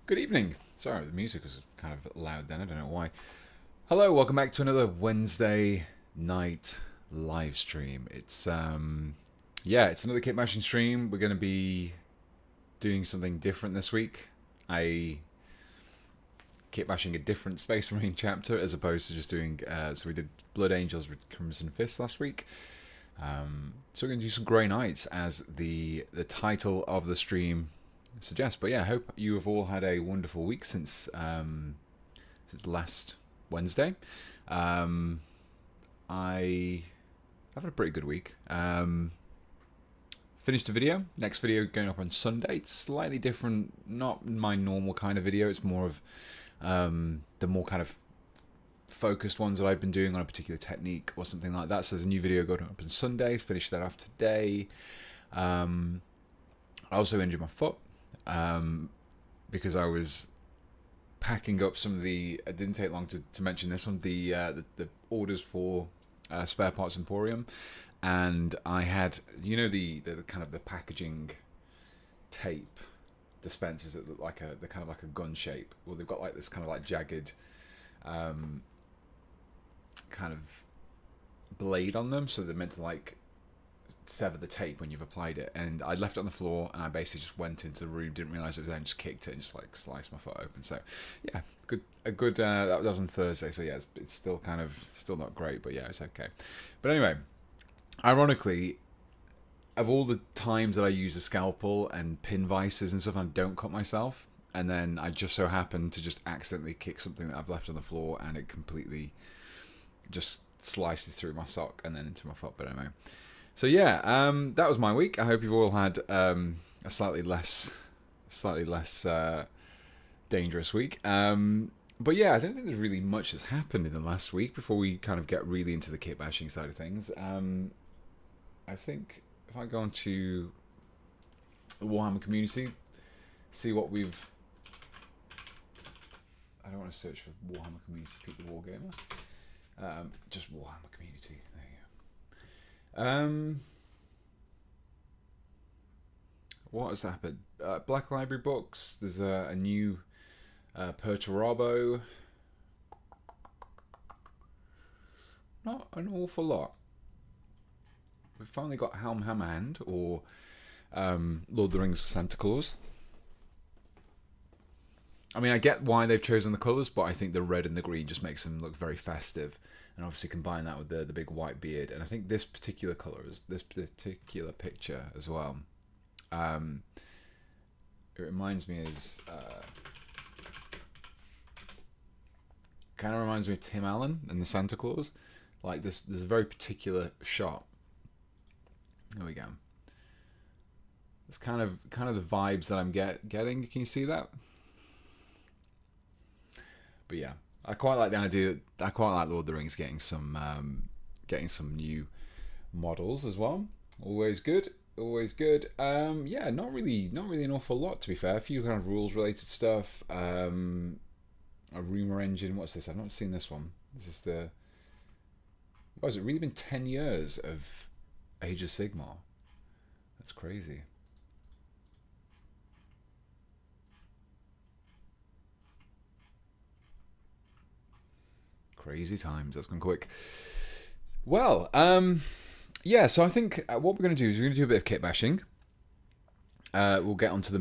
Good evening. Sorry, the music was kind of loud then. I don't know why. Hello, welcome back to another Wednesday night live stream. It's another kitbashing stream. We're going to be doing something different this week. I kitbashing a different Space Marine chapter as opposed to just doing. So we did Blood Angels with Crimson Fist last week. So we're going to do some Grey Knights as the title of the stream suggests. But yeah, I hope you have all had a wonderful week since last Wednesday. I've had a pretty good week. Finished a video. Next video going up on Sunday. It's slightly different, not my normal kind of video. It's more of the more kind of focused ones that I've been doing on a particular technique or something like that. So there's a new video going up on Sunday. Finished that off today. I also injured my foot because I was packing up some of the. It didn't take long to mention this one. The orders for Spare Parts Emporium, and I had the kind of the packaging tape dispensers that look like they're kind of like a gun shape. Well, they've got like this kind of like jagged kind of blade on them, so they're meant to like sever the tape when you've applied it. And I left it on the floor, and I basically just went into the room, didn't realize it was there, and just kicked it and just like sliced my foot open. So yeah, good. That was on Thursday, so yeah, it's still not great, but yeah, it's okay. But anyway, ironically, of all the times that I use a scalpel and pin vices and stuff, I don't cut myself, and then I just so happened to just accidentally kick something that I've left on the floor, and it completely just slices through my sock and then into my foot. But anyway, so yeah, that was my week. I hope you've all had a slightly less dangerous week. But yeah, I don't think there's really much that's happened in the last week before we kind of get really into the kit bashing side of things. I think if I go onto the Warhammer community, see what we've. I don't want to search for Warhammer community, Pete the Wargamer. Just Warhammer community. There you go. What has happened? Black Library books. There's a new Perturabo. Not an awful lot. We've finally got Helm Hammerhand, or Lord of the Rings Santa Claus. I mean, I get why they've chosen the colours, but I think the red and the green just makes them look very festive. And obviously combine that with the big white beard. And I think this particular colour, this particular picture as well, it reminds me kind of reminds me of Tim Allen and the Santa Claus. Like this, there's a very particular shot. There we go. It's kind of the vibes that I'm getting. Can you see that? But yeah, I quite like the idea. I quite like Lord of the Rings getting some new models as well. Always good. Always good. Yeah, not really an awful lot, to be fair. A few kind of rules related stuff. A rumor engine. What's this? I've not seen this one. This is the. What has it really been 10 years of Age of Sigmar? That's crazy. Crazy times. That's gone quick. Well, yeah. So I think what we're going to do is we're going to do a bit of kit bashing. We'll get onto the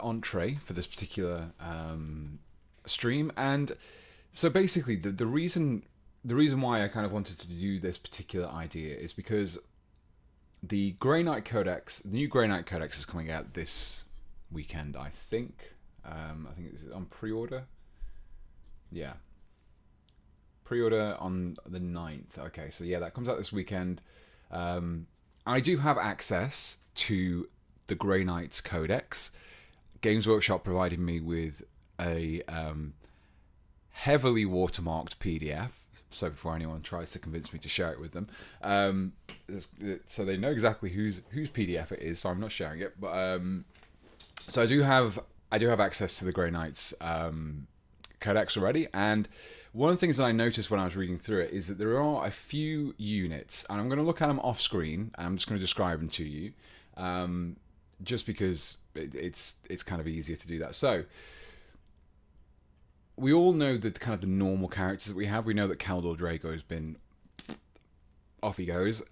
entree for this particular stream. And so basically, the reason why I kind of wanted to do this particular idea is because the Grey Knight Codex, the new Grey Knight Codex, is coming out this weekend, I think. I think it's on pre-order. Yeah. Pre-order on the 9th. Okay, so yeah, that comes out this weekend. I do have access to the Grey Knights Codex. Games Workshop provided me with a heavily watermarked PDF. So before anyone tries to convince me to share it with them, so they know exactly whose PDF it is. So I'm not sharing it, but so I do have access to the Grey Knights Codex already, and one of the things that I noticed when I was reading through it is that there are a few units, and I'm going to look at them off screen, and I'm just going to describe them to you, just because it's kind of easier to do that. So we all know the kind of the normal characters that we have. We know that Caldor Drago has been off he goes.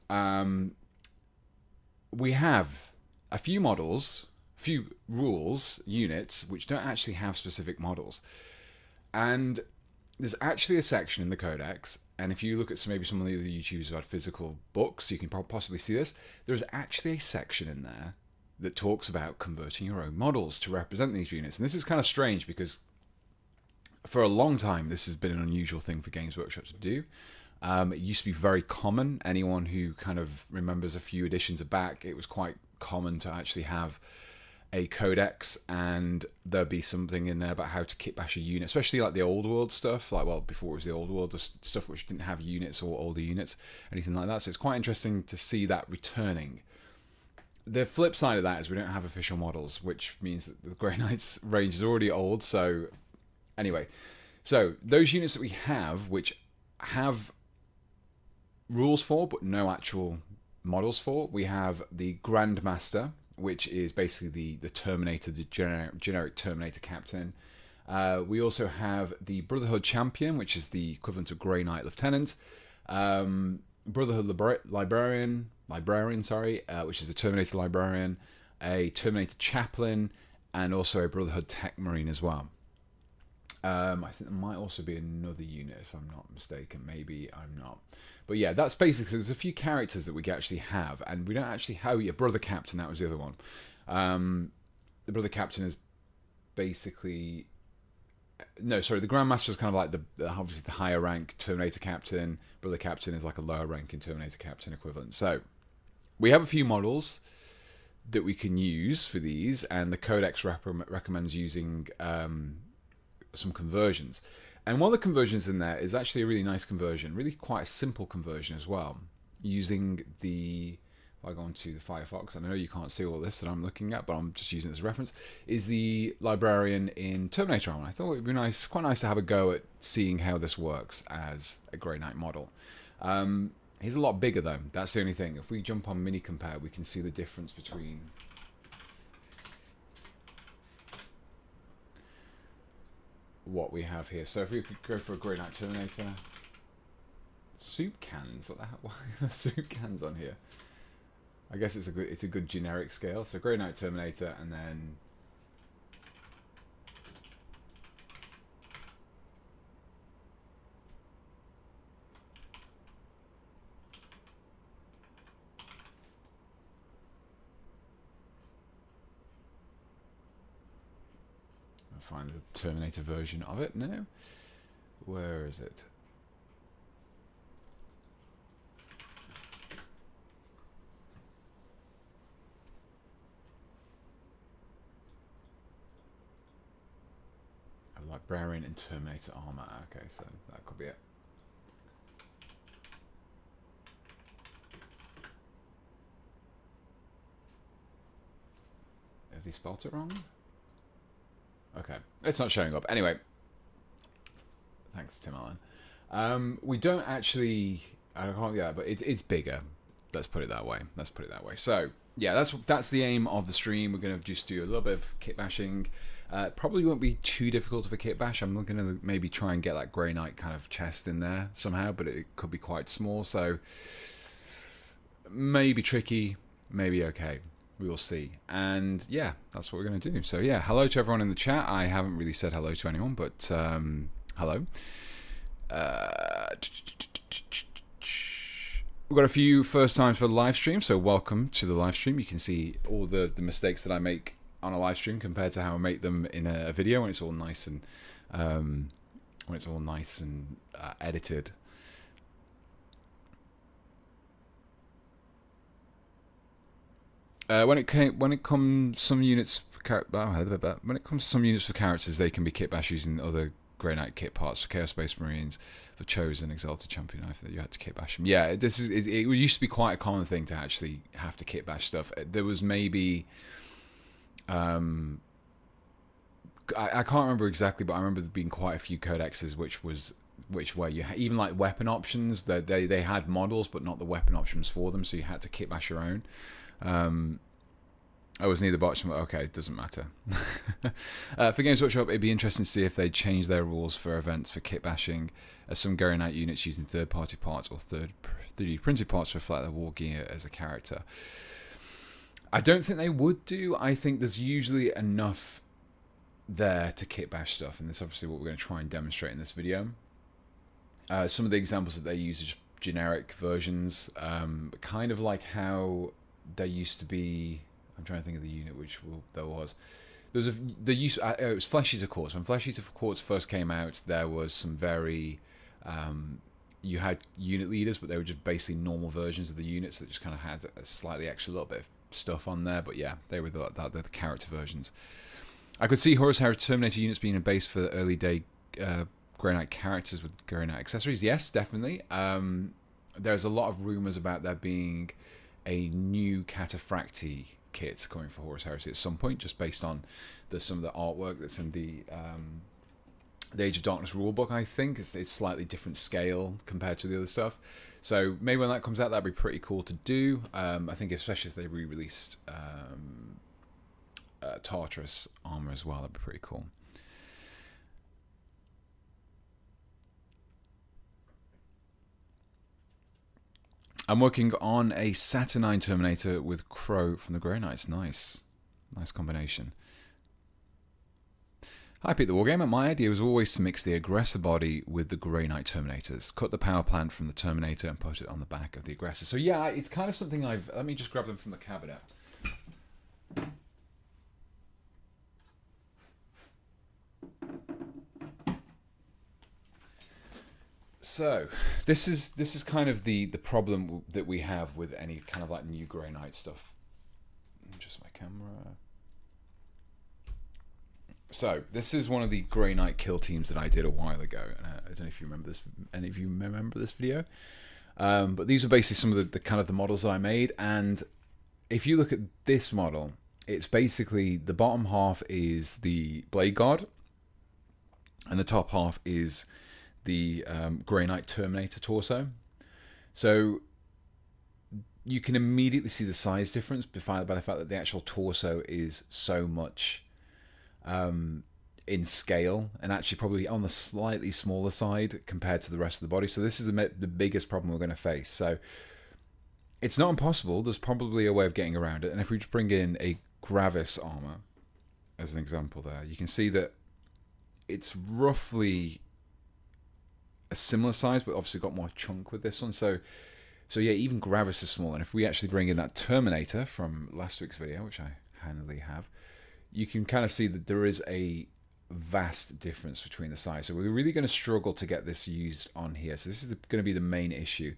We have a few models, a few rules, units, which don't actually have specific models. And there's actually a section in the Codex, and if you look at maybe some of the other YouTubers who had physical books, you can possibly see this. There's actually a section in there that talks about converting your own models to represent these units. And this is kind of strange because for a long time, this has been an unusual thing for Games Workshop to do. It used to be very common. Anyone who kind of remembers a few editions back, it was quite common to actually have a codex, and there'd be something in there about how to kitbash a unit, especially like the old world stuff, like, well, before it was the old world, the stuff which didn't have units or older units, anything like that. So it's quite interesting to see that returning. The flip side of that is we don't have official models, which means that the Grey Knights range is already old. So anyway, so those units that we have, which have rules for but no actual models for, we have the Grandmaster, which is basically the Terminator, the generic Terminator captain. We also have the Brotherhood Champion, which is the equivalent of Grey Knight Lieutenant. Brotherhood Librarian, which is the Terminator Librarian. A Terminator Chaplain, and also a Brotherhood Tech Marine as well. I think there might also be another unit, if I'm not mistaken. Maybe I'm not. But yeah, that's basically, there's a few characters that we actually have, and we don't actually have your Brother Captain. That was the other one. The Brother Captain is basically, no, sorry, the Grandmaster is kind of like obviously the higher rank Terminator Captain. Brother Captain is like a lower rank in Terminator Captain equivalent. So we have a few models that we can use for these, and the Codex recommends using some conversions. And one of the conversions in there is actually a really nice conversion, really quite a simple conversion as well, using the, if I go onto the Firefox, and I know you can't see all this that I'm looking at, but I'm just using it as a reference, is the Librarian in Terminator armor. I thought it would be nice, quite nice to have a go at seeing how this works as a Grey Knight model. He's a lot bigger though, that's the only thing. If we jump on mini compare, we can see the difference between what we have here. So if we could go for a Grey Knight Terminator, soup cans. What the hell? Why are soup cans on here? I guess it's a good generic scale. So Grey Knight Terminator, and then find the Terminator version of it now. Where is it? A Librarian in Terminator armor. Okay, so that could be it. Have they spelled it wrong? Okay, it's not showing up. Anyway, thanks, Tim Allen. We don't actually, I can't get that, but it's bigger. Let's put it that way. So yeah, that's the aim of the stream. We're going to just do a little bit of kit bashing. Probably won't be too difficult of a kit bash. I'm going to maybe try and get that Grey Knight kind of chest in there somehow, but it could be quite small. So maybe tricky, maybe okay. We will see. And yeah, that's what we're going to do. So yeah, hello to everyone in the chat. I haven't really said hello to anyone, but hello. We've got a few first times for the live stream, so welcome to the live stream. You can see all the mistakes that I make on a live stream compared to how I make them in a video when it's all nice and edited. When it comes to some units for characters, they can be kit bash using other Grey Knight kit parts for Chaos Space Marines, for Chosen, Exalted Champion. I think that you had to kit bash them. Yeah, it used to be quite a common thing to actually have to kit bash stuff. There was maybe, I can't remember exactly, but I remember there being quite a few codexes which were you even like weapon options. They had models, but not the weapon options for them, so you had to kit bash your own. Oh, it's neither botched. Okay, it doesn't matter. For Games Workshop, it'd be interesting to see if they change their rules for events for kitbashing, as some Dreadknight units using third-party parts or 3D printed parts to reflect their war gear as a character. I don't think they would do. I think there's usually enough there to kitbash stuff, and that's obviously what we're going to try and demonstrate in this video. Some of the examples that they use are just generic versions, kind of like how there used to be. I'm trying to think of the unit which there was. It was Flesh Eater Quartz. When Flesh Eater Quartz first came out, there was some very you had unit leaders, but they were just basically normal versions of the units that just kind of had a slightly extra little bit of stuff on there. But yeah, they were the character versions. I could see Horus Heresy Terminator units being a base for the early day Dreadknight characters with Dreadknight accessories. Yes, definitely. There's a lot of rumors about there being a new Cataphracti kit coming for Horus Heresy at some point, just based on some of the artwork that's in the Age of Darkness rulebook. I think it's slightly different scale compared to the other stuff. So maybe when that comes out, that'd be pretty cool to do. I think especially if they re-released Tartarus armor as well, that'd be pretty cool. I'm working on a Saturnine Terminator with Crow from the Dreadknights. Nice combination. Hi Pete the Wargamer. My idea was always to mix the Aggressor body with the Dreadknight Terminators. Cut the power plant from the Terminator and put it on the back of the Aggressor. So yeah, it's kind of something let me just grab them from the cabinet. So this is kind of the problem that we have with any kind of like new Dreadknight stuff. Just my camera. So this is one of the Dreadknight kill teams that I did a while ago, and I don't know if you remember this. Any of you remember this video? But these are basically some of the kind of the models that I made, and if you look at this model, it's basically the bottom half is the Blade God, and the top half is the Dreadknight Terminator torso. So you can immediately see the size difference by the fact that the actual torso is so much in scale, and actually probably on the slightly smaller side compared to the rest of the body. So this is the biggest problem we're going to face. So it's not impossible. There's probably a way of getting around it. And if we just bring in a Gravis armor as an example there, you can see that it's roughly a similar size, but obviously got more chunk with this one. So yeah, even Gravis is small. And if we actually bring in that Terminator from last week's video, which I handily have, you can kind of see that there is a vast difference between the size. So we're really going to struggle to get this used on here. So this is going to be the main issue,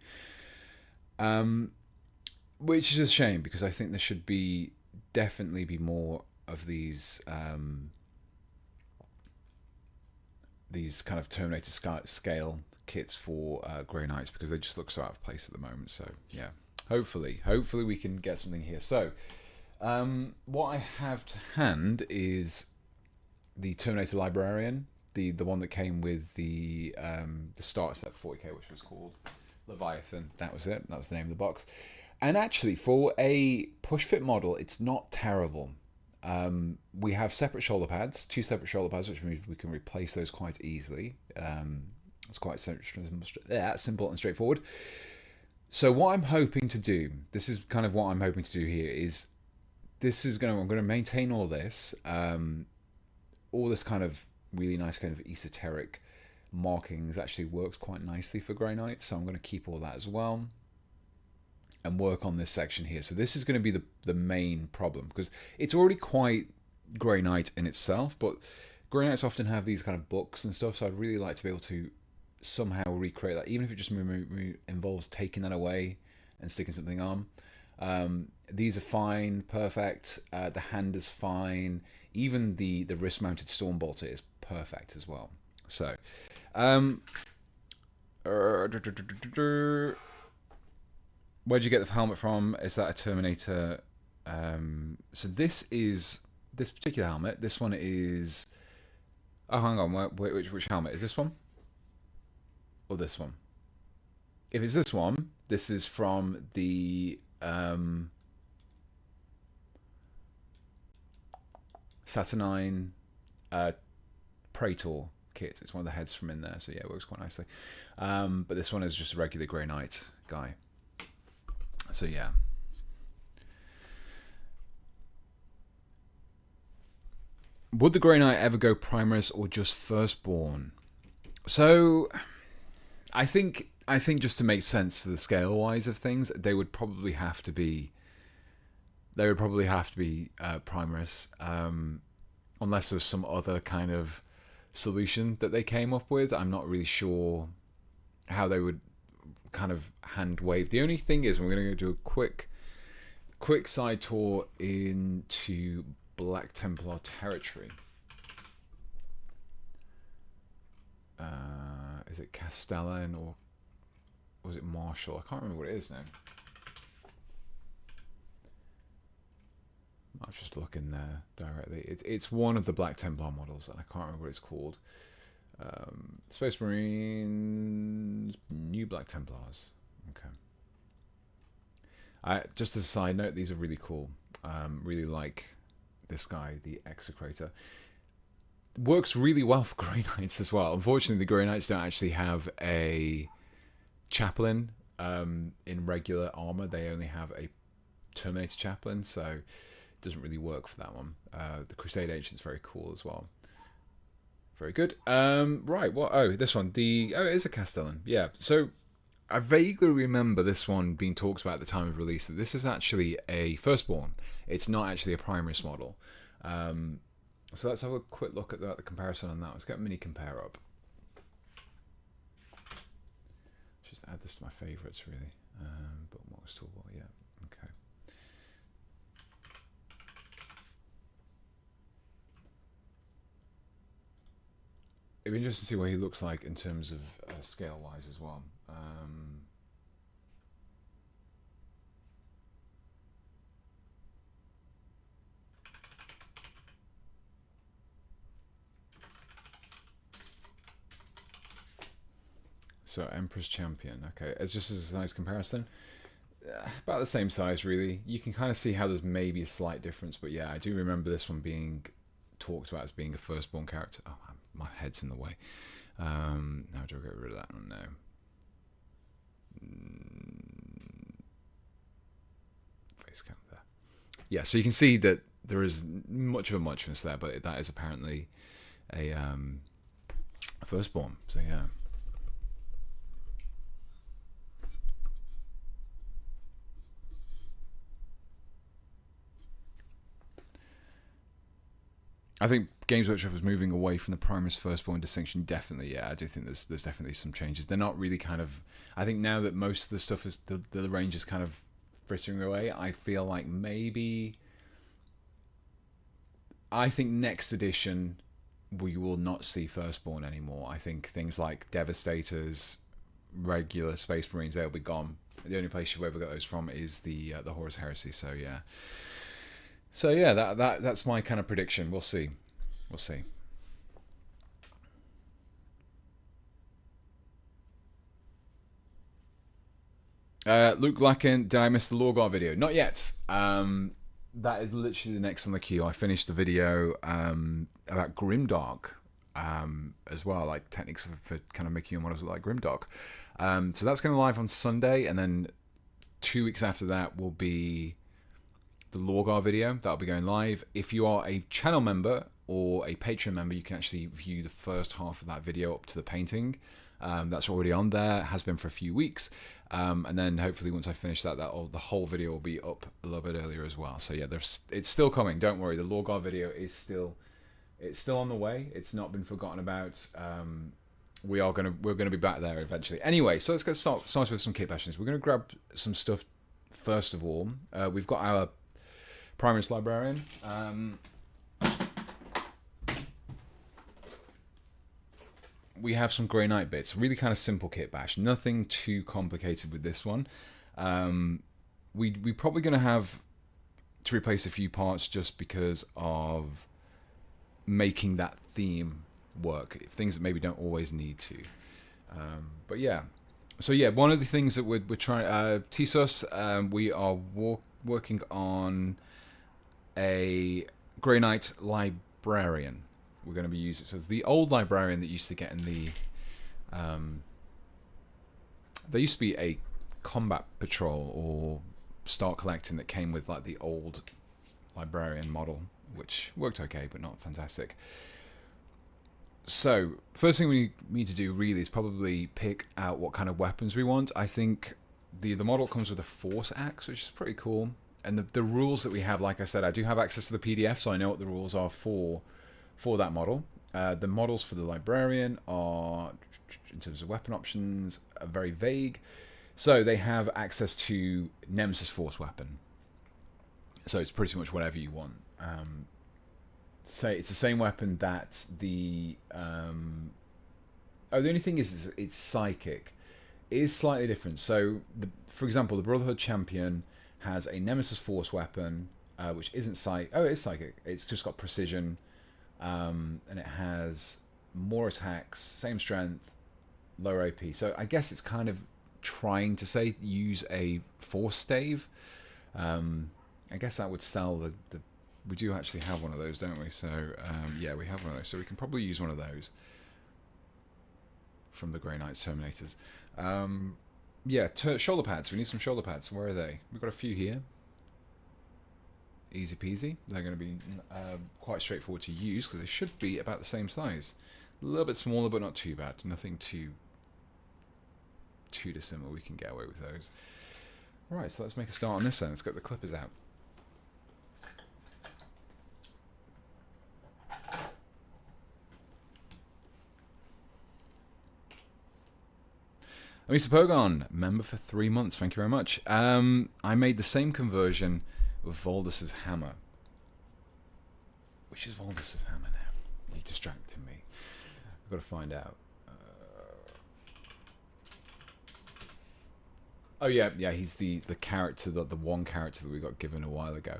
which is a shame, because I think there should definitely be more of these kind of Terminator scale kits for Dreadknights, because they just look so out of place at the moment. So yeah, hopefully we can get something here. So what I have to hand is the Terminator Librarian, the one that came with the starter set for 40k, which was called Leviathan. That was it. That was the name of the box. And actually, for a push fit model, it's not terrible. We have separate shoulder pads, 2 separate shoulder pads, which means we can replace those quite easily. It's quite simple and straightforward. So what I'm hoping to do, this is kind of what I'm hoping to do here, is I'm going to maintain all this kind of really nice kind of esoteric markings actually works quite nicely for Dreadknight, so I'm going to keep all that as well and work on this section here. So this is going to be the main problem, because it's already quite Dreadknight in itself, but Dreadknights often have these kind of books and stuff, so I'd really like to be able to somehow recreate that, even if it just involves taking that away and sticking something on. These are fine, perfect. The hand is fine. Even the wrist-mounted Stormbolter is perfect as well. So, where'd you get the helmet from? Is that a Terminator? So this particular helmet. This one is. Oh, hang on. Which helmet is this one? Or this one? If it's this one, this is from the. Saturnine Praetor kit. It's one of the heads from in there, so yeah, it works quite nicely. But this one is just a regular Grey Knight guy. So yeah. Would the Grey Knight ever go Primaris or just Firstborn? So I think just to make sense for the scale wise of things, they would probably have to be Primaris, unless there's some other kind of solution that they came up with. I'm not really sure how they would kind of hand wave. The only thing is, we're going to do a quick side tour into Black Templar territory. Is it Castellan or was it Marshall? I can't remember what it is now. I was just looking there directly. It's one of the Black Templar models, and I can't remember what it's called. Space Marines, New Black Templars. Okay. Just as a side note, these are really cool. Really like this guy, the Execrator. Works really well for Grey Knights as well. Unfortunately, the Grey Knights don't actually have a chaplain in regular armor. They only have a Terminator chaplain, so it doesn't really work for that one. The Crusade Ancient's very cool as well. Very good. Right, what? Oh, this one. It is a Castellan. Yeah. So I vaguely remember this one being talked about at the time of release, that this is actually a Firstborn. It's not actually a Primaris model. So let's have a quick look at the comparison on that. Let's get a mini compare up. Just add this to my favourites, really. But Mox Toolbar, yeah. Okay. It'd be interesting to see what he looks like in terms of scale-wise as well. So Emperor's Champion, okay, it's just as a nice comparison. About the same size, really. You can kind of see how there's maybe a slight difference, but yeah, I do remember this one being talked about as being a Firstborn character. Oh, my head's in the way. How do I get rid of that one now? Face cam there. Yeah, so you can see that there is much of a muchness there, but that is apparently a Firstborn. So yeah. I think Games Workshop is moving away from the Primaris Firstborn distinction. Definitely, yeah. I do think there's definitely some changes. They're not really kind of. I think now that most of the stuff is the range is kind of frittering away, I feel like maybe. I think next edition we will not see Firstborn anymore. I think things like Devastators, regular Space Marines, they'll be gone. The only place you've ever got those from is the Horus Heresy. So yeah. So yeah, that's my kind of prediction. We'll see. We'll see. Luke Lacken, did I miss the Lorgar video? Not yet. That is literally the next on the queue. I finished the video about Grimdark as well, like techniques for kind of making your models look like Grimdark. So that's going to live on Sunday, and then 2 weeks after that will be the Lorgar video. That'll be going live. If you are a channel member or a Patreon member, you can actually view the first half of that video up to the painting. That's already on there, has been for a few weeks. And then hopefully once I finish that, the whole video will be up a little bit earlier as well. So yeah, it's still coming. Don't worry, the Lorgar video is still on the way. It's not been forgotten about. We're gonna be back there eventually. Anyway, so let's get started with some kitbashings. We're gonna grab some stuff first of all. We've got our Primaris Librarian. We have some Grey Knight bits. Really kind of simple kit bash. Nothing too complicated with this one. We're probably going to have to replace a few parts just because of making that theme work. Things that maybe don't always need to. But yeah. So yeah, one of the things that we're trying... TSUS, we are working on a Grey Knight Librarian. We're going to be using. So it's the old Librarian that used to get in the. There used to be a combat patrol or start collecting that came with like the old Librarian model, which worked okay, but not fantastic. So, first thing we need to do really is probably pick out what kind of weapons we want. I think the model comes with a Force Axe, which is pretty cool. And the rules that we have, like I said, I do have access to the PDF, so I know what the rules are for that model. The models for the Librarian are, in terms of weapon options, are very vague. So they have access to Nemesis Force Weapon. So it's pretty much whatever you want. Say it's the same weapon that the the only thing is it's psychic. It is slightly different. So for example, the Brotherhood Champion has a Nemesis Force weapon, which isn't psychic. Oh, it is psychic. It's just got precision, and it has more attacks, same strength, lower AP. So I guess it's kind of trying to say use a Force Stave. I guess that would sell the we do actually have one of those, don't we? So, yeah, we have one of those. So we can probably use one of those from the Grey Knights Terminators. Yeah, shoulder pads. We need some shoulder pads. Where are they? We've got a few here. Easy peasy. They're going to be quite straightforward to use because they should be about the same size. A little bit smaller, but not too bad. Nothing too dissimilar. We can get away with those. Right, so let's make a start on this then. Let's get the clippers out. Mr. Pogon, member for 3 months. Thank you very much. I made the same conversion with Voldus's hammer. Which is Voldus's hammer now? You distracted me. I've got to find out. Oh yeah, he's the character, the one character that we got given a while ago.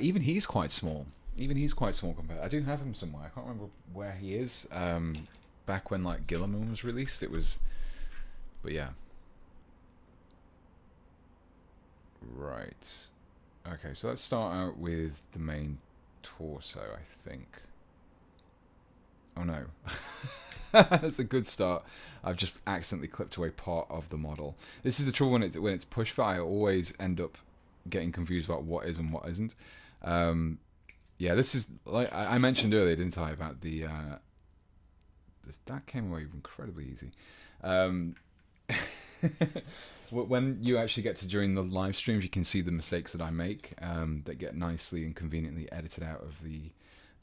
Even he's quite small. Compared. I do have him somewhere. I can't remember where he is. Back when like Guilliman was released, it was. But yeah. Right. Okay, so let's start out with the main torso, I think. Oh no. That's a good start. I've just accidentally clipped away part of the model. This is the trouble when it's push fit. I always end up getting confused about what is and what isn't. Yeah, this is like I mentioned earlier, didn't I, about the that came away incredibly easy. When you actually get to during the live streams, you can see the mistakes that I make that get nicely and conveniently edited out of the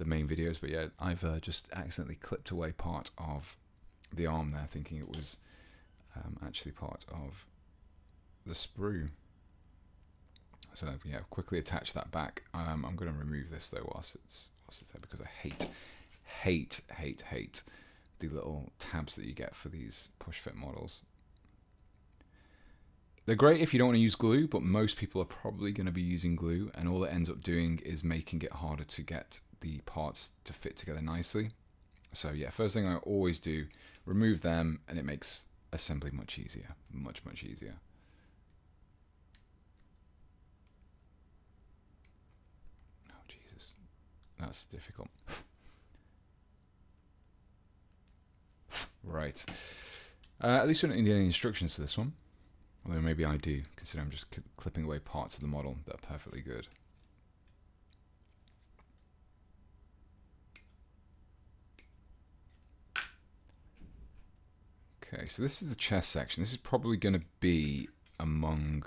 main videos. But yeah, I've just accidentally clipped away part of the arm there, thinking it was actually part of the sprue. So yeah, quickly attach that back. I'm going to remove this though whilst it's there, because I hate the little tabs that you get for these push fit models. They're great if you don't want to use glue, but most people are probably going to be using glue, and all it ends up doing is making it harder to get the parts to fit together nicely. So yeah, first thing I always do, remove them, and it makes assembly much easier. Much easier. Oh, Jesus. That's difficult. Right. At least we don't need any instructions for this one. Although maybe I do, considering I'm just clipping away parts of the model that are perfectly good. Okay, so this is the chest section. This is probably going to be among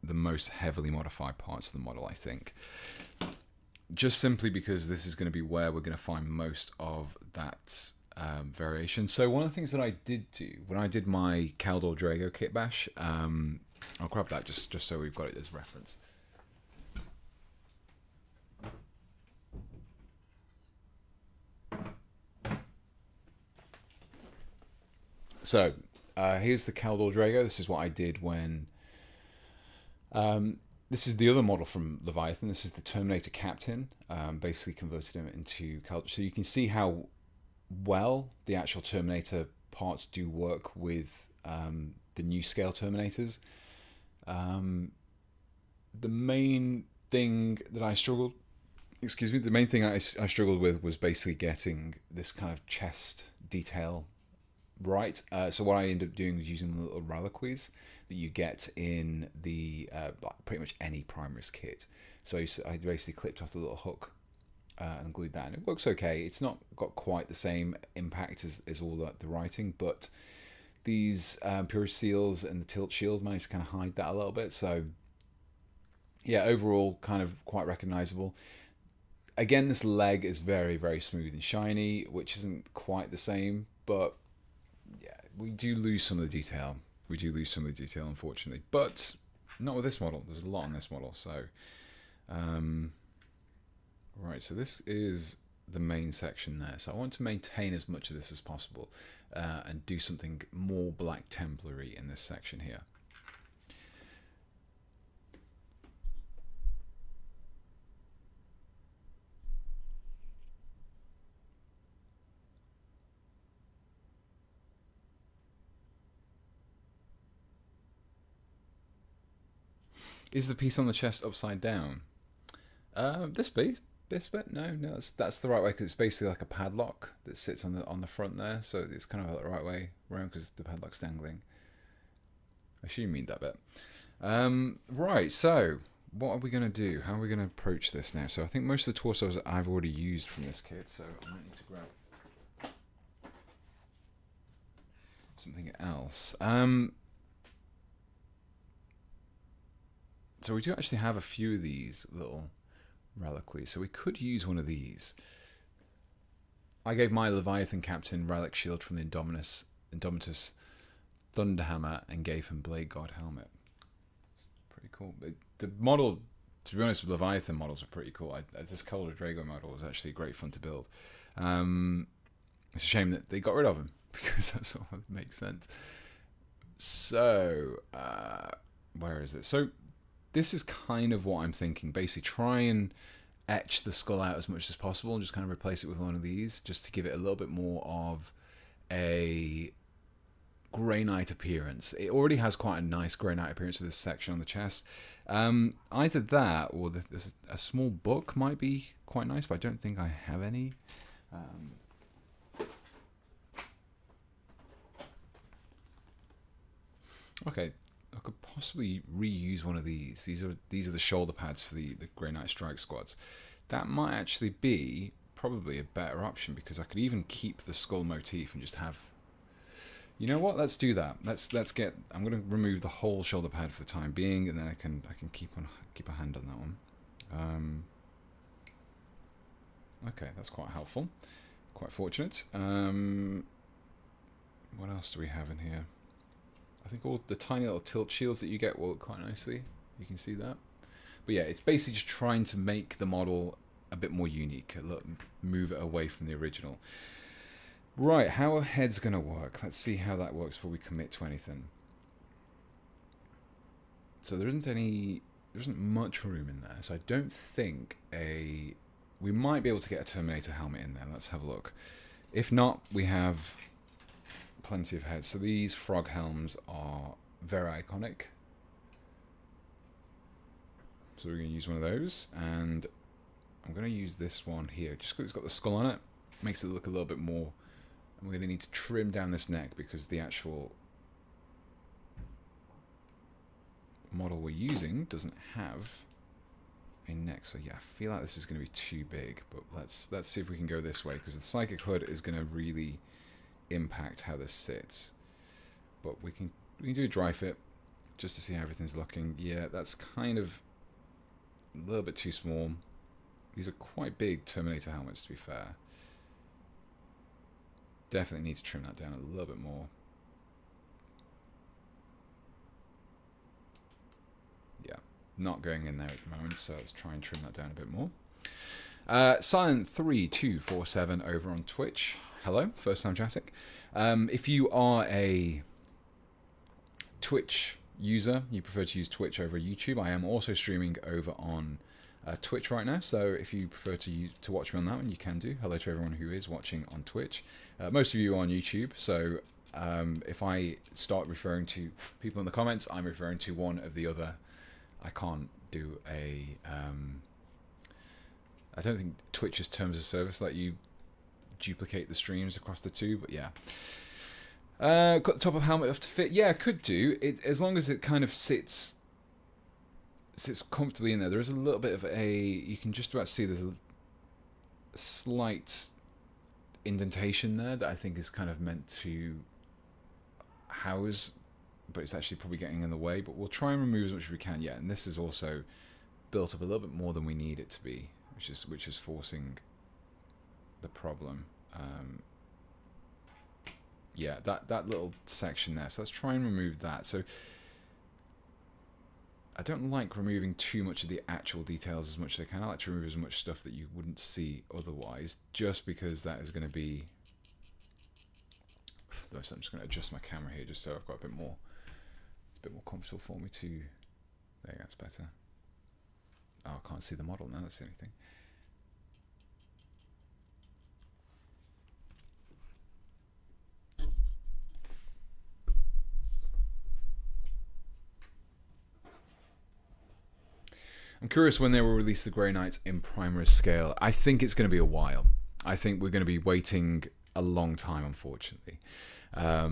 the most heavily modified parts of the model, I think. Just simply because this is going to be where we're going to find most of that variation. So one of the things that I did do when I did my Kaldor Drago Kitbash, I'll grab that just so we've got it as reference. So here's the Kaldor Drago. This is what I did when this is the other model from Leviathan. This is the Terminator Captain. Basically converted him into Kaldor. So you can see how well the actual Terminator parts do work with the new scale Terminators. The main thing that I struggled excuse me, the main thing I struggled with was basically getting this kind of chest detail right. So what I ended up doing was using the little reliquaries that you get in the pretty much any Primaris kit. So I basically clipped off the little hook and glued that, and it works okay. It's not got quite the same impact as all the writing, but these Purist Seals and the Tilt Shield managed to kind of hide that a little bit. So yeah, overall kind of quite recognizable. Again, this leg is very, very smooth and shiny, which isn't quite the same, but yeah, we do lose some of the detail. We do lose some of the detail, unfortunately, but not with this model. There's a lot on this model, so right. So this is the main section there. So I want to maintain as much of this as possible and do something more Black Templary in this section here. Is the piece on the chest upside down? This bit? No, that's the right way, because it's basically like a padlock that sits on the front there, so it's kind of the right way around because the padlock's dangling. I assume you mean that bit. Right, so what are we going to do? How are we going to approach this now? So I think most of the torsos I've already used from this kit, so I might need to grab something else. So we do actually have a few of these little reliquaries, so we could use one of these. I gave my Leviathan Captain Relic Shield from the Indomitus Thunderhammer and gave him Blade God Helmet. It's pretty cool. The model, to be honest, Leviathan models are pretty cool. This Color Drago model was actually great fun to build. It's a shame that they got rid of him, because that sort of makes sense. So, where is it? So, this is kind of what I'm thinking. Basically, try and etch the skull out as much as possible and just kind of replace it with one of these, just to give it a little bit more of a Grey Knight appearance. It already has quite a nice Grey Knight appearance with this section on the chest. Either that or a small book might be quite nice, but I don't think I have any. Okay, I could possibly reuse one of these. These are the shoulder pads for the Grey Knight Strike Squads. That might actually be probably a better option, because I could even keep the skull motif and just have. You know what? Let's do that. Let's get. I'm going to remove the whole shoulder pad for the time being, and then I can keep a hand on that one. Okay, that's quite helpful. Quite fortunate. What else do we have in here? I think all the tiny little tilt shields that you get work quite nicely. You can see that. But yeah, it's basically just trying to make the model a bit more unique, move it away from the original. Right, how are heads going to work? Let's see how that works before we commit to anything. So there isn't much room in there. So I don't think we might be able to get a Terminator helmet in there. Let's have a look. If not, we have plenty of heads. So these frog helms are very iconic. So we're going to use one of those, and I'm going to use this one here just because it's got the skull on it. Makes it look a little bit more. And we're going to need to trim down this neck because the actual model we're using doesn't have a neck. So yeah, I feel like this is going to be too big, but let's see if we can go this way, because the Psychic Hood is going to really impact how this sits. But we can do a dry fit just to see how everything's looking. Yeah, that's kind of a little bit too small. These are quite big Terminator helmets, to be fair. Definitely need to trim that down a little bit more. Yeah, not going in there at the moment, so let's try and trim that down a bit more. Silent3247 over on Twitch. Hello, first time chatting. If you are a Twitch user, you prefer to use Twitch over YouTube, I am also streaming over on Twitch right now, so if you prefer to watch me on that one, you can do. Hello to everyone who is watching on Twitch. Most of you are on YouTube, so if I start referring to people in the comments, I'm referring to one of the other. I can't do a I don't think Twitch's terms of service let you duplicate the streams across the two, but yeah. Got the top of helmet off to fit. Yeah, could do it as long as it kind of sits comfortably in there. There is a little bit of a, you can just about see there's a slight indentation there that I think is kind of meant to house, but it's actually probably getting in the way. But we'll try and remove as much as we can. Yeah, and this is also built up a little bit more than we need it to be, which is forcing the problem. Yeah, that little section there. So let's try and remove that. So I don't like removing too much of the actual details as much as I can. I like to remove as much stuff that you wouldn't see otherwise, just because that is going to be... So I'm just going to adjust my camera here just so I've got a bit more... It's a bit more comfortable for me to... There you go, that's better. Oh, I can't see the model now, that's the only thing. I'm curious when they will release the Grey Knights in Primaris scale. I think it's going to be a while. I think we're going to be waiting a long time, unfortunately. I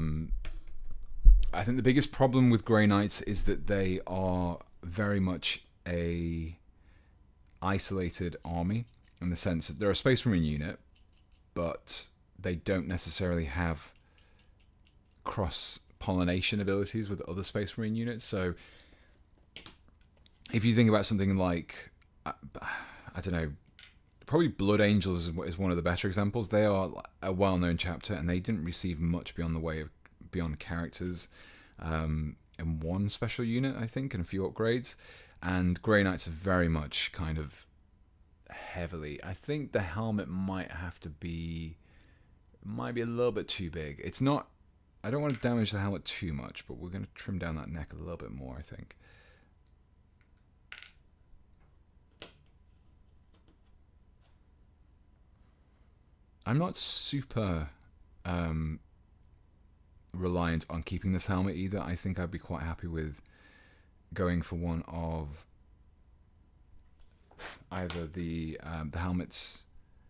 think the biggest problem with Grey Knights is that they are very much a isolated army, in the sense that they're a Space Marine unit, but they don't necessarily have cross-pollination abilities with other Space Marine units. So if you think about something like, I don't know, probably Blood Angels is one of the better examples. They are a well-known chapter, and they didn't receive much beyond characters, and one special unit, I think, and a few upgrades. And Grey Knights are very much kind of heavily. I think the helmet might be a little bit too big. It's not. I don't want to damage the helmet too much, but we're going to trim down that neck a little bit more, I think. I'm not super reliant on keeping this helmet either. I think I'd be quite happy with going for one of either the helmets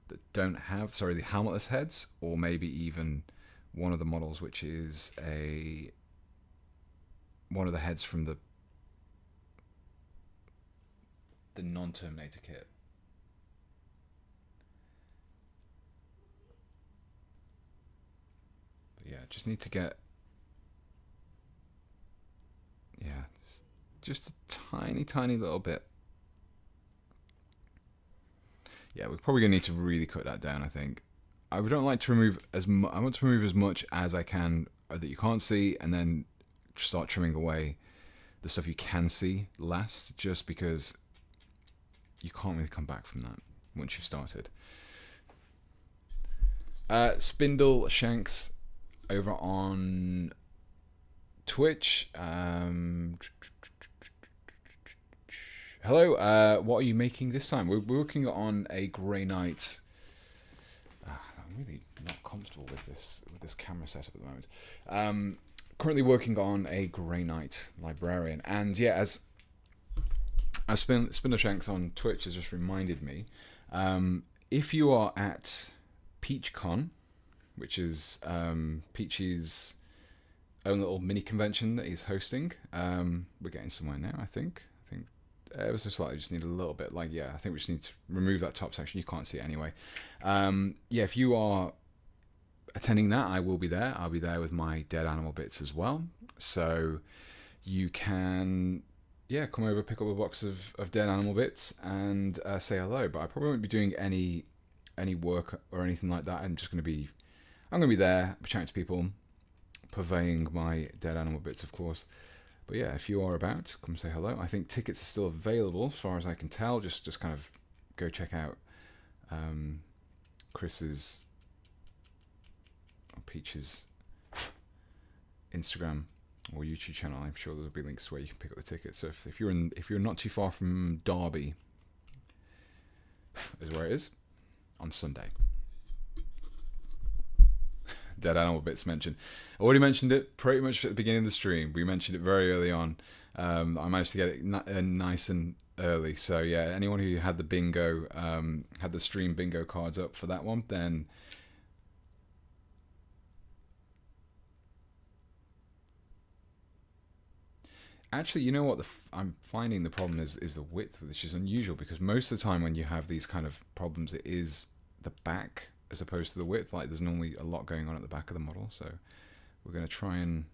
that don't have, the helmetless heads, or maybe even one of the models which is one of the heads from the non-Terminator kit. Yeah, just need to get, just a tiny little bit. Yeah, we're probably going to need to really cut that down, I think. I don't like to remove I want to remove as much as I can that you can't see, and then start trimming away the stuff you can see last, just because you can't really come back from that once you've started. Spindle Shanks over on Twitch. Hello, what are you making this time? We're working on a Grey Knight. I'm really not comfortable with this camera setup at the moment. Currently working on a Grey Knight Librarian, and yeah, as Spindle Shanks on Twitch has just reminded me, if you are at PeachCon, which is Peach's own little mini convention that he's hosting. We're getting somewhere now, I think. Ever so slightly, just need a little bit. I think we just need to remove that top section. You can't see it anyway. Yeah, if you are attending that, I will be there. I'll be there with my dead animal bits as well. So you can, come over, pick up a box of dead animal bits and say hello. But I probably won't be doing any work or anything like that. I'm going to be there, chatting to people, purveying my dead animal bits, of course. But yeah, if you are about, come say hello. I think tickets are still available, as far as I can tell. Just kind of go check out Chris's or Peach's Instagram or YouTube channel. I'm sure there'll be links where you can pick up the tickets. So if you're not too far from Derby, is where it is, on Sunday. Dead animal bits mentioned. I already mentioned it pretty much at the beginning of the stream. We mentioned it very early on. I managed to get it nice and early. So yeah, anyone who had the bingo, had the stream bingo cards up for that one, then actually, you know what? I'm finding the problem is the width, which is unusual because most of the time when you have these kind of problems, it is the back as opposed to the width. Like there's normally a lot going on at the back of the model, so we're going to try and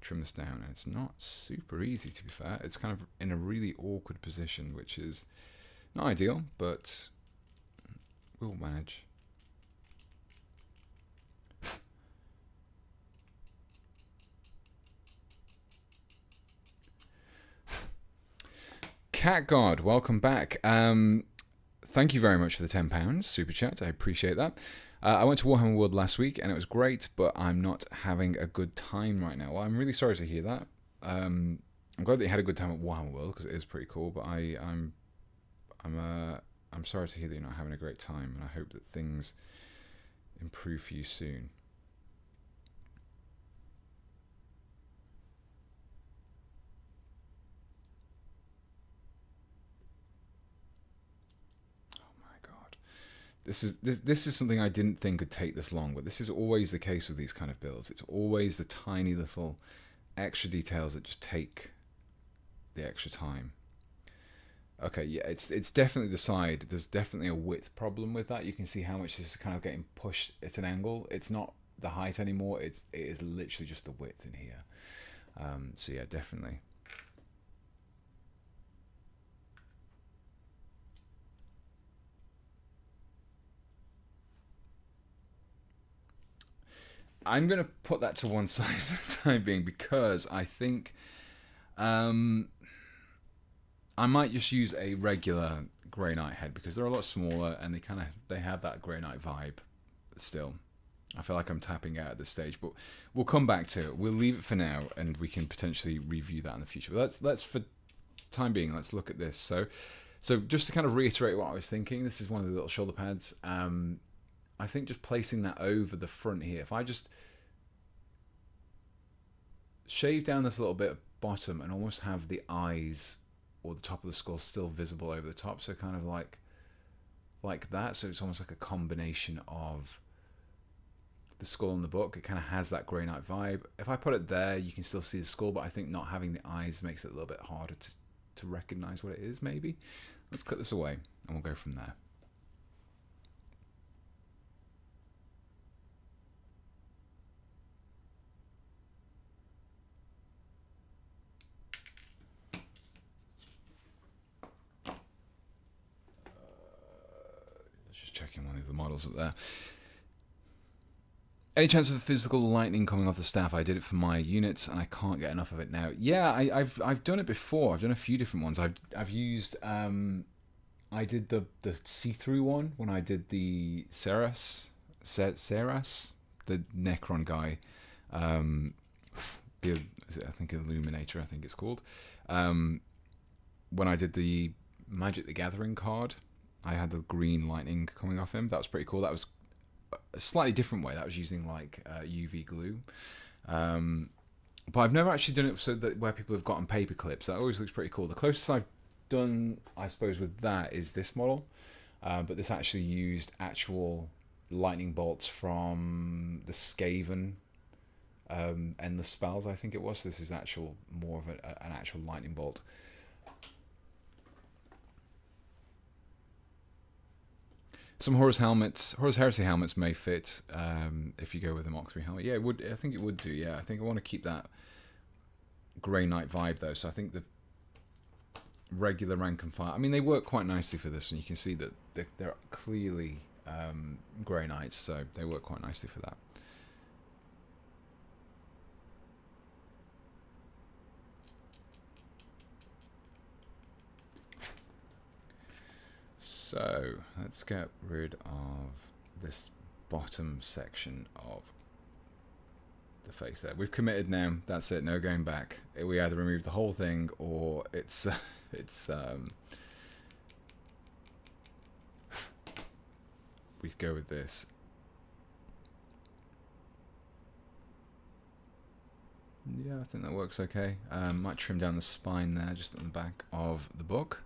trim this down. And it's not super easy, to be fair. It's kind of in a really awkward position, which is not ideal, but we'll manage. Cat God, welcome back. Thank you very much for the £10 super chat. I appreciate that. I went to Warhammer World last week and it was great, but I'm not having a good time right now. Well, I'm really sorry to hear that. I'm glad that you had a good time at Warhammer World because it is pretty cool. But I'm sorry to hear that you're not having a great time, and I hope that things improve for you soon. This is something I didn't think would take this long, but this is always the case with these kind of builds. It's always the tiny little extra details that just take the extra time. Okay, yeah, it's definitely the side. There's definitely a width problem with that. You can see how much this is kind of getting pushed at an angle. It's not the height anymore. It is literally just the width in here. So yeah, definitely. I'm going to put that to one side for the time being because I think I might just use a regular Grey Knight head because they're a lot smaller and they have that Grey Knight vibe still. I feel like I'm tapping out at this stage, but we'll come back to it. We'll leave it for now and we can potentially review that in the future. But let's for time being, let's look at this. So just to kind of reiterate what I was thinking, this is one of the little shoulder pads. I think just placing that over the front here, if I just shave down this little bit of bottom and almost have the eyes or the top of the skull still visible over the top, so kind of like that, so it's almost like a combination of the skull and the book. It kind of has that Grey Knight vibe. If I put it there, you can still see the skull, but I think not having the eyes makes it a little bit harder to recognize what it is, maybe. Let's cut this away and we'll go from there. Checking one of the models up there. Any chance of the physical lightning coming off the staff? I did it for my units and I can't get enough of it now. Yeah, I've done it before. I've done a few different ones. I've used I did the see-through one when I did the Seras, the Necron guy. I think Illuminator, I think it's called. When I did the Magic the Gathering card, I had the green lightning coming off him. That was pretty cool. That was a slightly different way. That was using like UV glue. But I've never actually done it so that where people have gotten paper clips. That always looks pretty cool. The closest I've done, I suppose, with that is this model. But this actually used actual lightning bolts from the Skaven Endless Spells, I think it was. This is actual more of an actual lightning bolt. Some Horus Heresy helmets may fit if you go with a Mach 3 helmet. Yeah, it would. I think it would do. Yeah, I think I want to keep that Grey Knight vibe though. So I think the regular rank and file. I mean, they work quite nicely for this, and you can see that they're clearly Grey Knights, so they work quite nicely for that. So let's get rid of this bottom section of the face there. We've committed now. That's it. No going back. We either remove the whole thing or it's we go with this. Yeah, I think that works okay. Might trim down the spine there, just on the back of the book.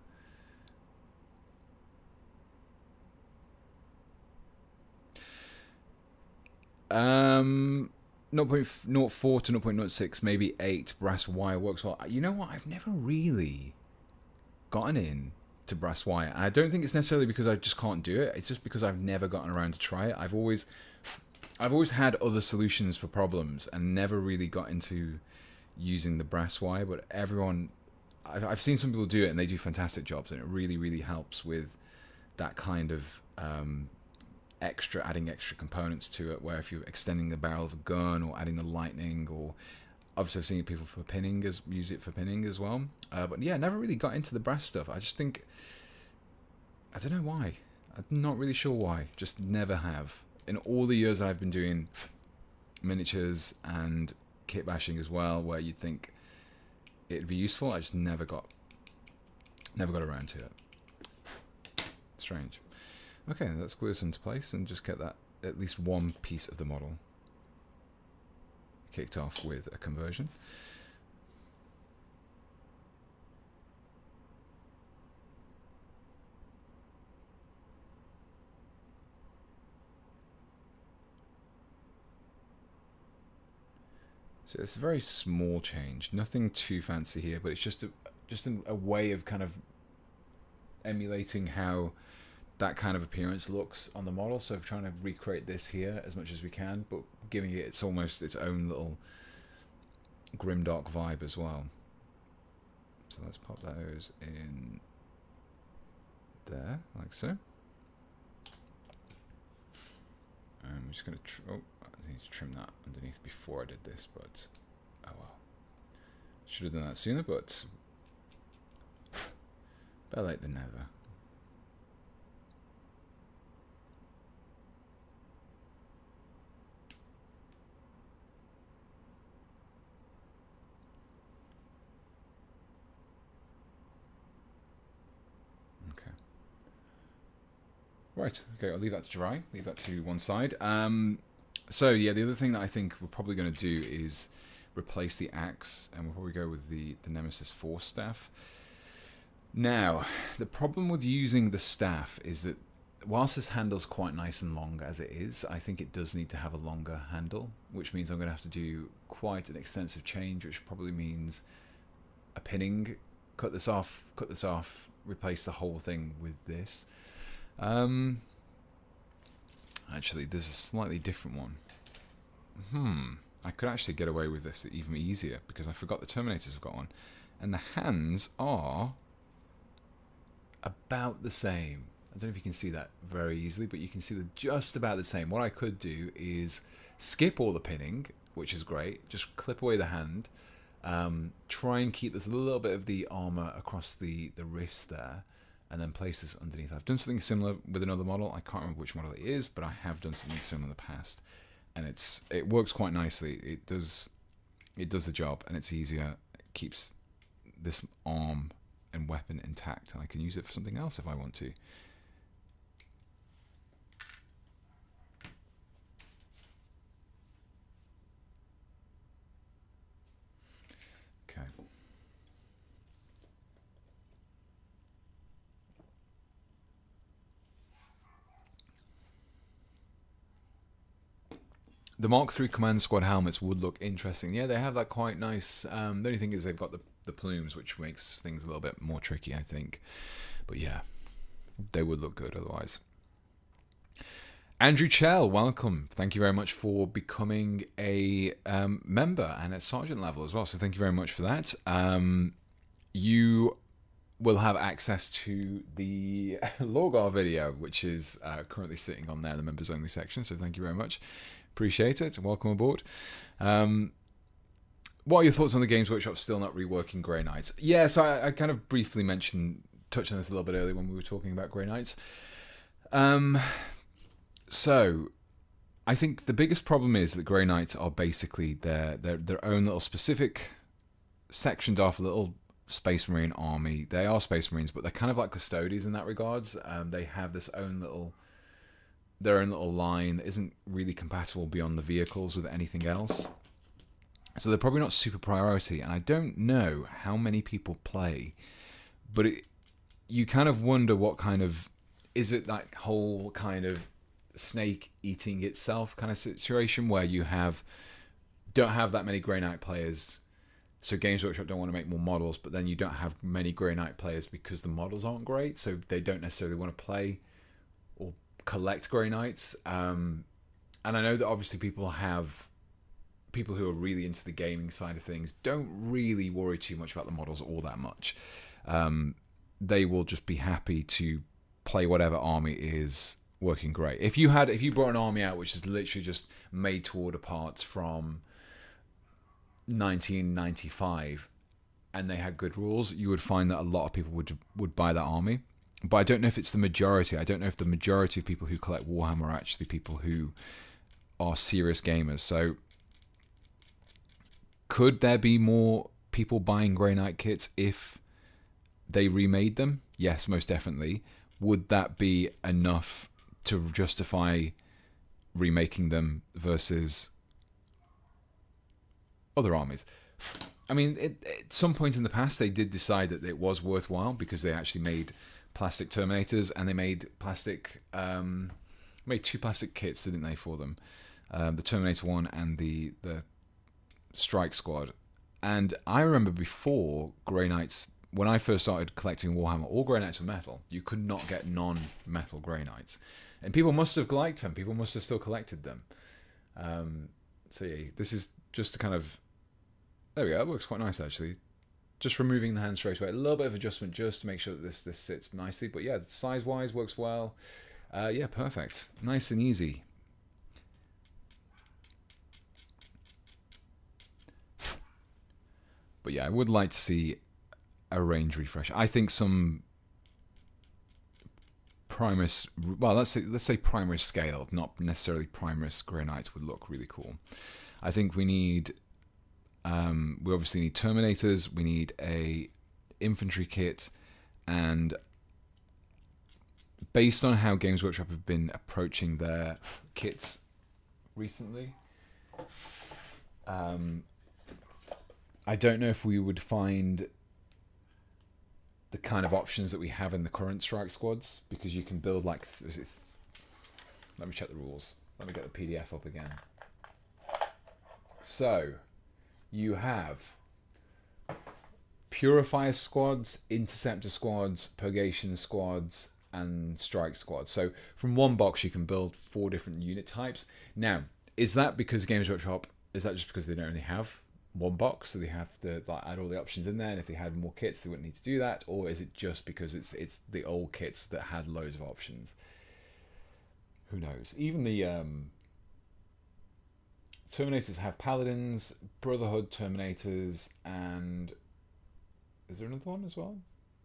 Um, 0.04 to 0.06, maybe 8 brass wire works well. You know what? I've never really gotten in to brass wire. I don't think it's necessarily because I just can't do it. It's just because I've never gotten around to try it. I've always had other solutions for problems and never really got into using the brass wire. But I've seen some people do it and they do fantastic jobs, and it really, really helps with that kind of adding extra components to it, where if you're extending the barrel of a gun or adding the lightning, or obviously I've seen people use it for pinning as well. But yeah, never really got into the brass stuff. I just think, I don't know why. I'm not really sure why. Just never have. In all the years that I've been doing miniatures and kitbashing as well, where you'd think it'd be useful, I just never got around to it. Strange. Okay, let's glue this into place and just get that at least one piece of the model kicked off with a conversion. So it's a very small change, nothing too fancy here, but it's just a way of kind of emulating how that kind of appearance looks on the model. So we're trying to recreate this here as much as we can, but giving it almost its own little grimdark vibe as well. So let's pop those in there, like so. I'm just going to... I need to trim that underneath before I did this, but oh well. Should have done that sooner, but better late than never. Okay. Right, okay, I'll leave that to dry, leave that to one side. So yeah, the other thing that I think we're probably going to do is replace the axe, and we'll probably go with the Nemesis Force staff. Now, the problem with using the staff is that whilst this handle's quite nice and long as it is, I think it does need to have a longer handle, which means I'm going to have to do quite an extensive change, which probably means a pinning, cut this off, replace the whole thing with this. Actually, there's a slightly different one. I could actually get away with this even easier, because I forgot the Terminators have got one. And the hands are about the same. I don't know if you can see that very easily, but you can see they're just about the same. What I could do is skip all the pinning, which is great. Just clip away the hand. Try and keep this a little bit of the armor across the wrist there, and then place this underneath. I've done something similar with another model. I can't remember which model it is, but I have done something similar in the past, and it works quite nicely. It does the job, and it's easier. It keeps this arm and weapon intact, and I can use it for something else if I want to. Okay. The Mark III Command Squad helmets would look interesting. Yeah, they have that quite nice. The only thing is they've got the plumes, which makes things a little bit more tricky, I think. But yeah, they would look good otherwise. Andrew Chell, welcome. Thank you very much for becoming a member and at sergeant level as well. So thank you very much for that. You will have access to the Lorgar video, which is currently sitting on there, the members only section. So thank you very much. Appreciate it. Welcome aboard. What are your thoughts on the Games Workshop still not reworking Grey Knights? Yeah, so I kind of briefly touched on this a little bit earlier when we were talking about Grey Knights. So I think the biggest problem is that Grey Knights are basically their own little specific sectioned off little Space Marine army. They are Space Marines, but they're kind of like custodians in that regards. They have their own little line that isn't really compatible beyond the vehicles with anything else. So they're probably not super priority, and I don't know how many people play, but you kind of wonder what kind of, is it that whole kind of snake eating itself kind of situation where you don't have that many Grey Knight players, so Games Workshop don't want to make more models, but then you don't have many Grey Knight players because the models aren't great, so they don't necessarily want to play or collect Grey Knights. And I know that obviously people who are really into the gaming side of things don't really worry too much about the models all that much. They will just be happy to play whatever army is working great. If you brought an army out which is literally just made to order parts from 1995 and they had good rules, you would find that a lot of people would buy that army. But I don't know if it's the majority. I don't know if the majority of people who collect Warhammer are actually people who are serious gamers. So could there be more people buying Grey Knight kits if they remade them? Yes, most definitely. Would that be enough to justify remaking them versus other armies? I mean, at some point in the past, they did decide that it was worthwhile because they actually made plastic Terminators and they made made two plastic kits, didn't they, for them? The Terminator one and the Strike Squad. And I remember before Grey Knights, when I first started collecting Warhammer, all Grey Knights were metal. You could not get non-metal Grey Knights. And people must have liked them. People must have still collected them. So yeah, this is just a kind of... There we go, that works quite nice actually. Just removing the hand straight away. A little bit of adjustment just to make sure that this sits nicely. But yeah, size-wise works well. Yeah, perfect. Nice and easy. But yeah, I would like to see a range refresh. I think some Primus, well, let's say Primus scaled, not necessarily Primus Grey Knights, would look really cool. I think we need, we obviously need Terminators, we need a infantry kit, and based on how Games Workshop have been approaching their kits recently, I don't know if we would find the kind of options that we have in the current Strike Squads, because you can build like... let me check the rules. Let me get the PDF up again. So, you have Purifier Squads, Interceptor Squads, Purgation Squads, and Strike Squads. So, from one box you can build 4 different unit types. Now, is that because Games Workshop... Is that just because they don't only have one box, so they have to add all the options in there, and if they had more kits they wouldn't need to do that? Or is it just because it's the old kits that had loads of options? Who knows? Even the Terminators have Paladins, Brotherhood Terminators, and is there another one as well?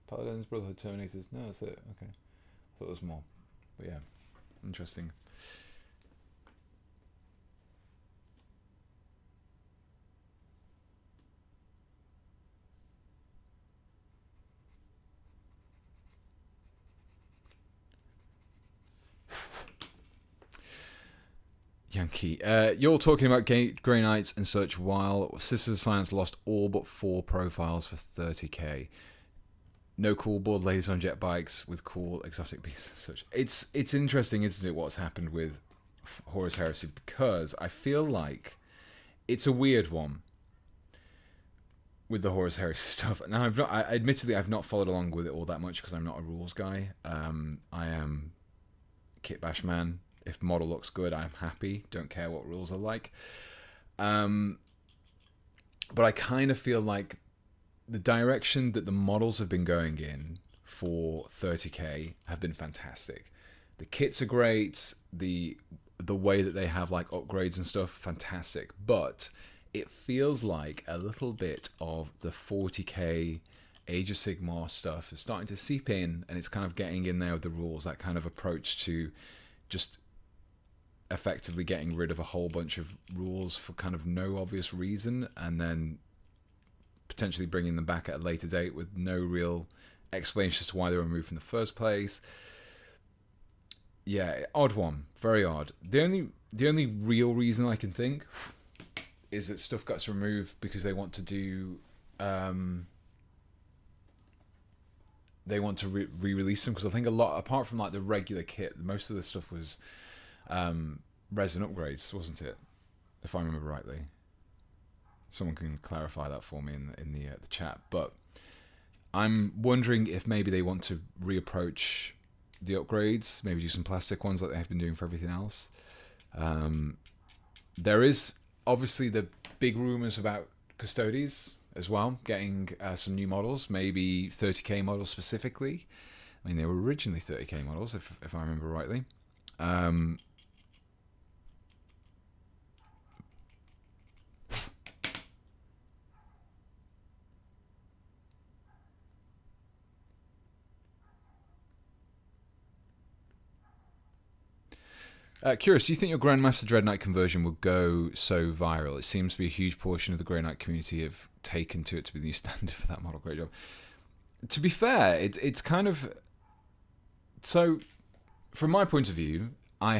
Paladins, Brotherhood Terminators. No, that's it. Okay, I thought there was more, but yeah, interesting. Yankee, you're talking about Grey Knights and such while Sisters of Science lost all but 4 profiles for 30k. No cool board ladies on jet bikes with cool exotic beasts and such. It's interesting, isn't it, what's happened with Horus Heresy, because I feel like it's a weird one with the Horus Heresy stuff. Now, admittedly, I've not followed along with it all that much because I'm not a rules guy. I am Kitbash man. If model looks good, I'm happy. Don't care what rules are like. But I kind of feel like the direction that the models have been going in for 30k have been fantastic. The kits are great. The way that they have like upgrades and stuff, fantastic. But it feels like a little bit of the 40k Age of Sigmar stuff is starting to seep in, and it's kind of getting in there with the rules. That kind of approach to just effectively getting rid of a whole bunch of rules for kind of no obvious reason, and then potentially bringing them back at a later date with no real explanation as to why they were removed in the first place. Yeah, odd one, very odd. The only real reason I can think is that stuff gets removed because they want to do they want to re-release them, because I think a lot, apart from like the regular kit, most of the stuff was resin upgrades, wasn't it? If I remember rightly. Someone can clarify that for me in the chat. But I'm wondering if maybe they want to reapproach the upgrades, maybe do some plastic ones like they have been doing for everything else. There is obviously the big rumours about Custodes as well, getting some new models, maybe 30k models specifically. I mean, they were originally 30k models, if I remember rightly. Curious, do you think your Grandmaster Dreadknight conversion would go so viral? It seems to be a huge portion of the Grey Knight community have taken to it to be the new standard for that model. Great job. To be fair, it's kind of... So, from my point of view, I'll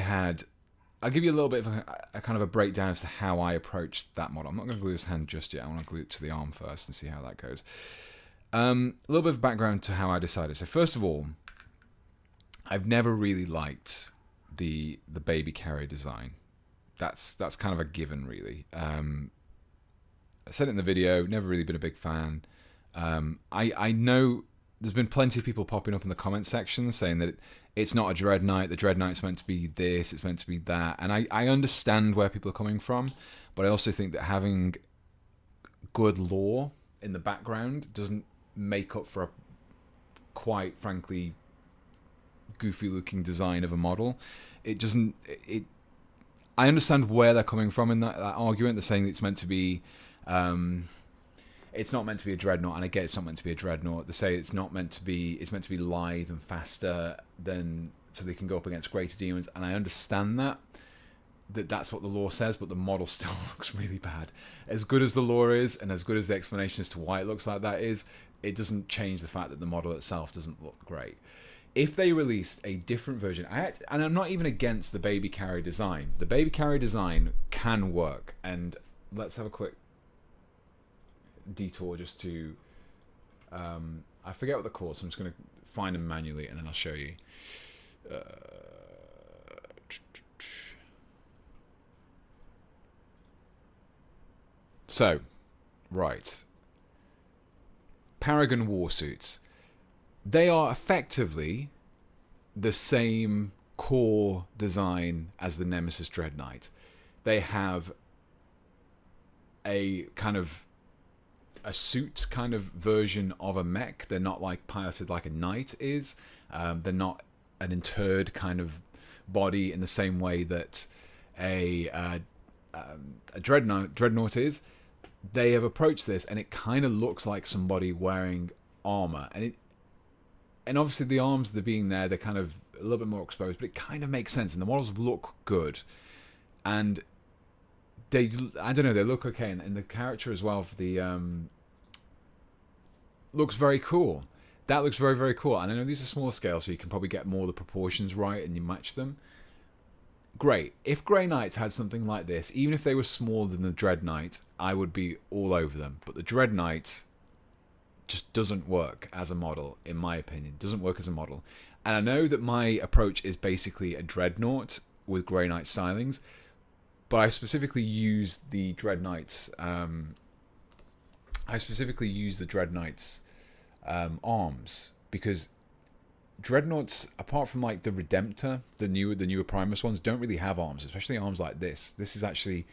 give you a little bit of a kind of a breakdown as to how I approached that model. I'm not going to glue this hand just yet. I want to glue it to the arm first and see how that goes. A little bit of background to how I decided. So, first of all, I've never really liked the baby carrier design. That's kind of a given, really. I said it in the video, never really been a big fan. I know there's been plenty of people popping up in the comment section saying that it's not a Dreadknight, the Dreadknight's meant to be this, it's meant to be that, and I understand where people are coming from, but I also think that having good lore in the background doesn't make up for a, quite frankly, goofy looking design of a model. It doesn't. I understand where they're coming from in that argument. They're saying it's meant to be. It's not meant to be a dreadnought, and I get it's not meant to be a dreadnought. They say it's not meant to be. It's meant to be lithe and faster than, so they can go up against greater demons. And I understand that's what the lore says, but the model still looks really bad. As good as the lore is, and as good as the explanation as to why it looks like that is, it doesn't change the fact that the model itself doesn't look great. If they released a different version, and I'm not even against the baby carrier design. The baby carrier design can work, and let's have a quick detour just to... I forget what they're called, so I'm just going to find them manually, and then I'll show you. So, right. Paragon Warsuits. They are effectively the same core design as the Nemesis Dreadknight. They have a kind of a suit kind of version of a mech. They're not like piloted like a knight is. They're not an interred kind of body in the same way that a dreadnought is. They have approached this, and it kind of looks like somebody wearing armor, and obviously the arms, they're being there, they're kind of a little bit more exposed, but it kind of makes sense, and the models look good, and they, I don't know, they look okay, and the character as well for the looks very cool. That looks very, very cool, and I know these are small scale, so you can probably get more of the proportions right and you match them. Great. If Grey Knights had something like this, even if they were smaller than the Dreadknight, I would be all over them. But the Dreadknight just doesn't work as a model, in my opinion. Doesn't work as a model. And I know that my approach is basically a Dreadnought with Grey Knight stylings, but I specifically use the Dreadknight's arms, because Dreadnoughts, apart from like the Redemptor, the newer Primus ones, don't really have arms, especially arms like this. This is actually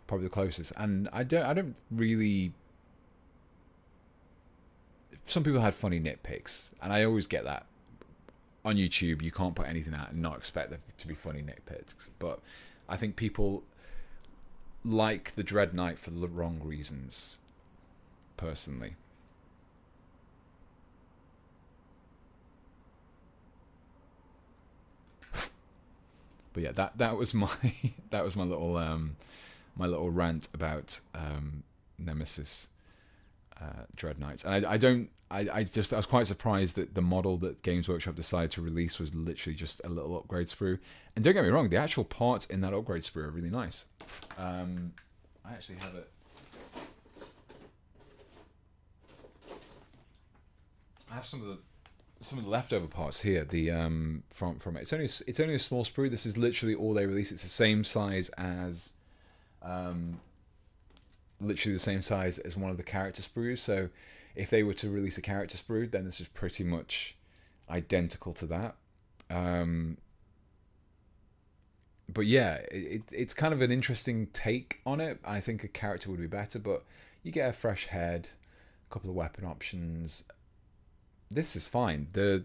probably the closest, and I don't really. Some people had funny nitpicks, and I always get that. On YouTube, you can't put anything out and not expect there to be funny nitpicks. But I think people like the Dreadknight for the wrong reasons, personally. But yeah, that was my little rant about Nemesis Dreadknights. And I was quite surprised that the model that Games Workshop decided to release was literally just a little upgrade sprue. And don't get me wrong, the actual parts in that upgrade sprue are really nice. I actually have it. I have some of the leftover parts here. The from it. It's only a small sprue. This is literally all they release. It's the same size as, literally the same size as one of the character sprues. So if they were to release a character sprue, then this is pretty much identical to that. But yeah, it's kind of an interesting take on it. I think a character would be better, but you get a fresh head, a couple of weapon options. This is fine. The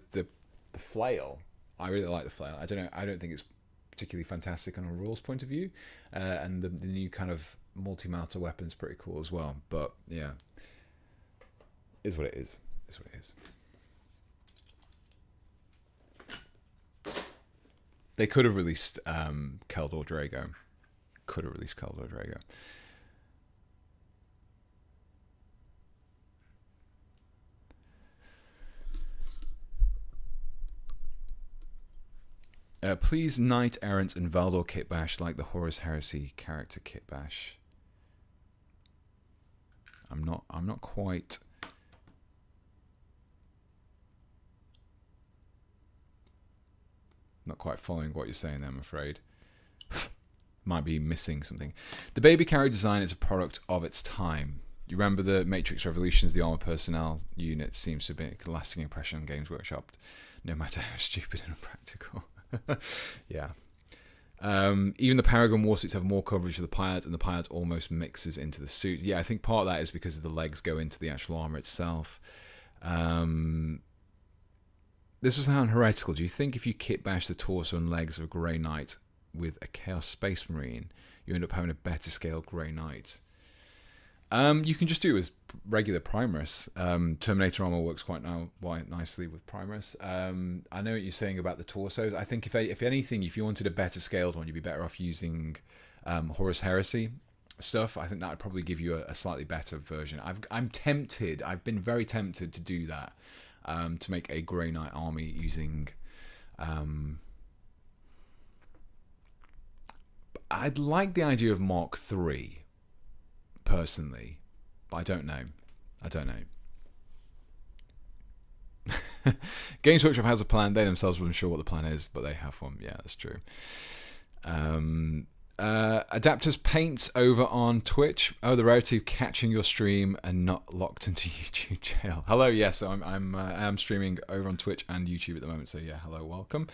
flail, I really like the flail. I don't think it's particularly fantastic on a rules point of view, and the new kind of multi-melter weapon's pretty cool as well. But yeah, is what it is. Is what it is. They could have released Keldor Drago. Could have released Keldor Drago. Please Knight Errant and Valdor Kitbash like the Horus Heresy character Kitbash. I'm not quite following what you're saying there, I'm afraid. Might be missing something. The baby carrier design is a product of its time. You remember the Matrix Revolutions, the armor personnel unit seems to make a lasting impression on Games Workshop, no matter how stupid and impractical. Yeah. Even the Paragon warsuits have more coverage of the pilot, and the pilot almost mixes into the suit. Yeah, I think part of that is because the legs go into the actual armor itself. This will sound heretical. Do you think if you kitbash the torso and legs of a Grey Knight with a Chaos Space Marine, you end up having a better scale Grey Knight? You can just do it as regular Primaris. Terminator armor works quite nicely with Primaris. I know what you're saying about the torsos. I think if anything, if you wanted a better scaled one, you'd be better off using Horus Heresy stuff. I think that would probably give you a slightly better version. I'm tempted. I've been very tempted to do that. To make a Grey Knight army using... I'd like the idea of Mark III, personally, but I don't know. Games Workshop has a plan. They themselves weren't sure what the plan is, but they have one. Yeah, that's true. Adapters Paints over on Twitch. Oh, the rarity of catching your stream and not locked into YouTube jail. Hello, yes, I'm streaming over on Twitch and YouTube at the moment. So yeah, hello, welcome.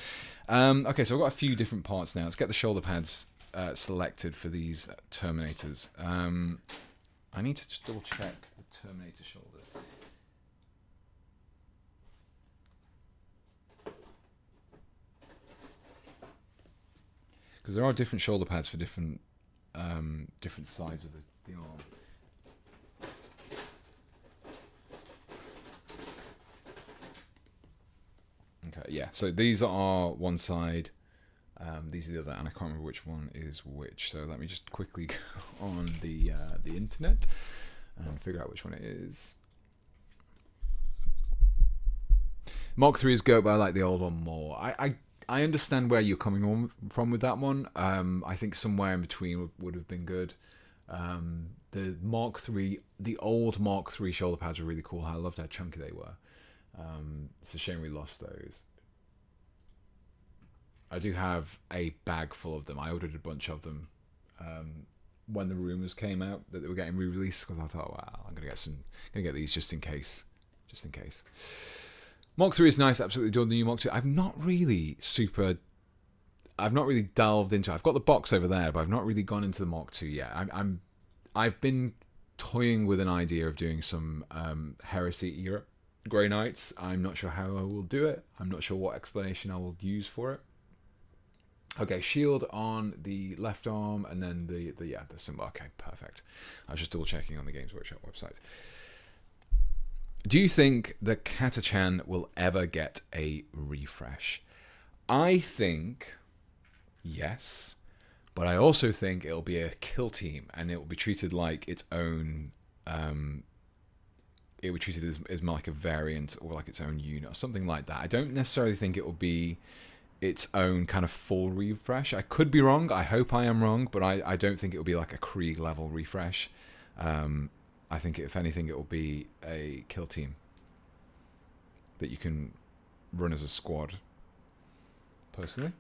Okay, so I've got a few different parts now. Let's get the shoulder pads selected for these Terminators. I need to just double check the Terminator shoulder. Because there are different shoulder pads for different sides of the arm. Okay, yeah. So these are one side, these are the other, and I can't remember which one is which. So let me just quickly go on the internet and figure out which one it is. Mark III is good, but I like the old one more. I understand where you're coming on from with that one. I think somewhere in between would have been good. The Mark III, the old Mark III shoulder pads were really cool. I loved how chunky they were. It's a shame we lost those. I do have a bag full of them. I ordered a bunch of them when the rumors came out that they were getting re-released, because I thought, wow, I'm gonna get these just in case. Mark III is nice, absolutely adore the new Mark II. I've not really delved into it. I've got the box over there, but I've not really gone into the Mark II yet. I've been toying with an idea of doing some Heresy era Grey Knights. I'm not sure how I will do it. I'm not sure what explanation I will use for it. Okay, shield on the left arm, and then the symbol. Okay, perfect. I was just double checking on the Games Workshop website. Do you think that Katachan will ever get a refresh? I think yes, but I also think it'll be a kill team, and it will be treated like its own. It will be treated as like a variant or like its own unit or something like that. I don't necessarily think it will be its own kind of full refresh. I could be wrong. I hope I am wrong, but I don't think it will be like a Krieg level refresh. I think if anything, it will be a kill team that you can run as a squad. Personally,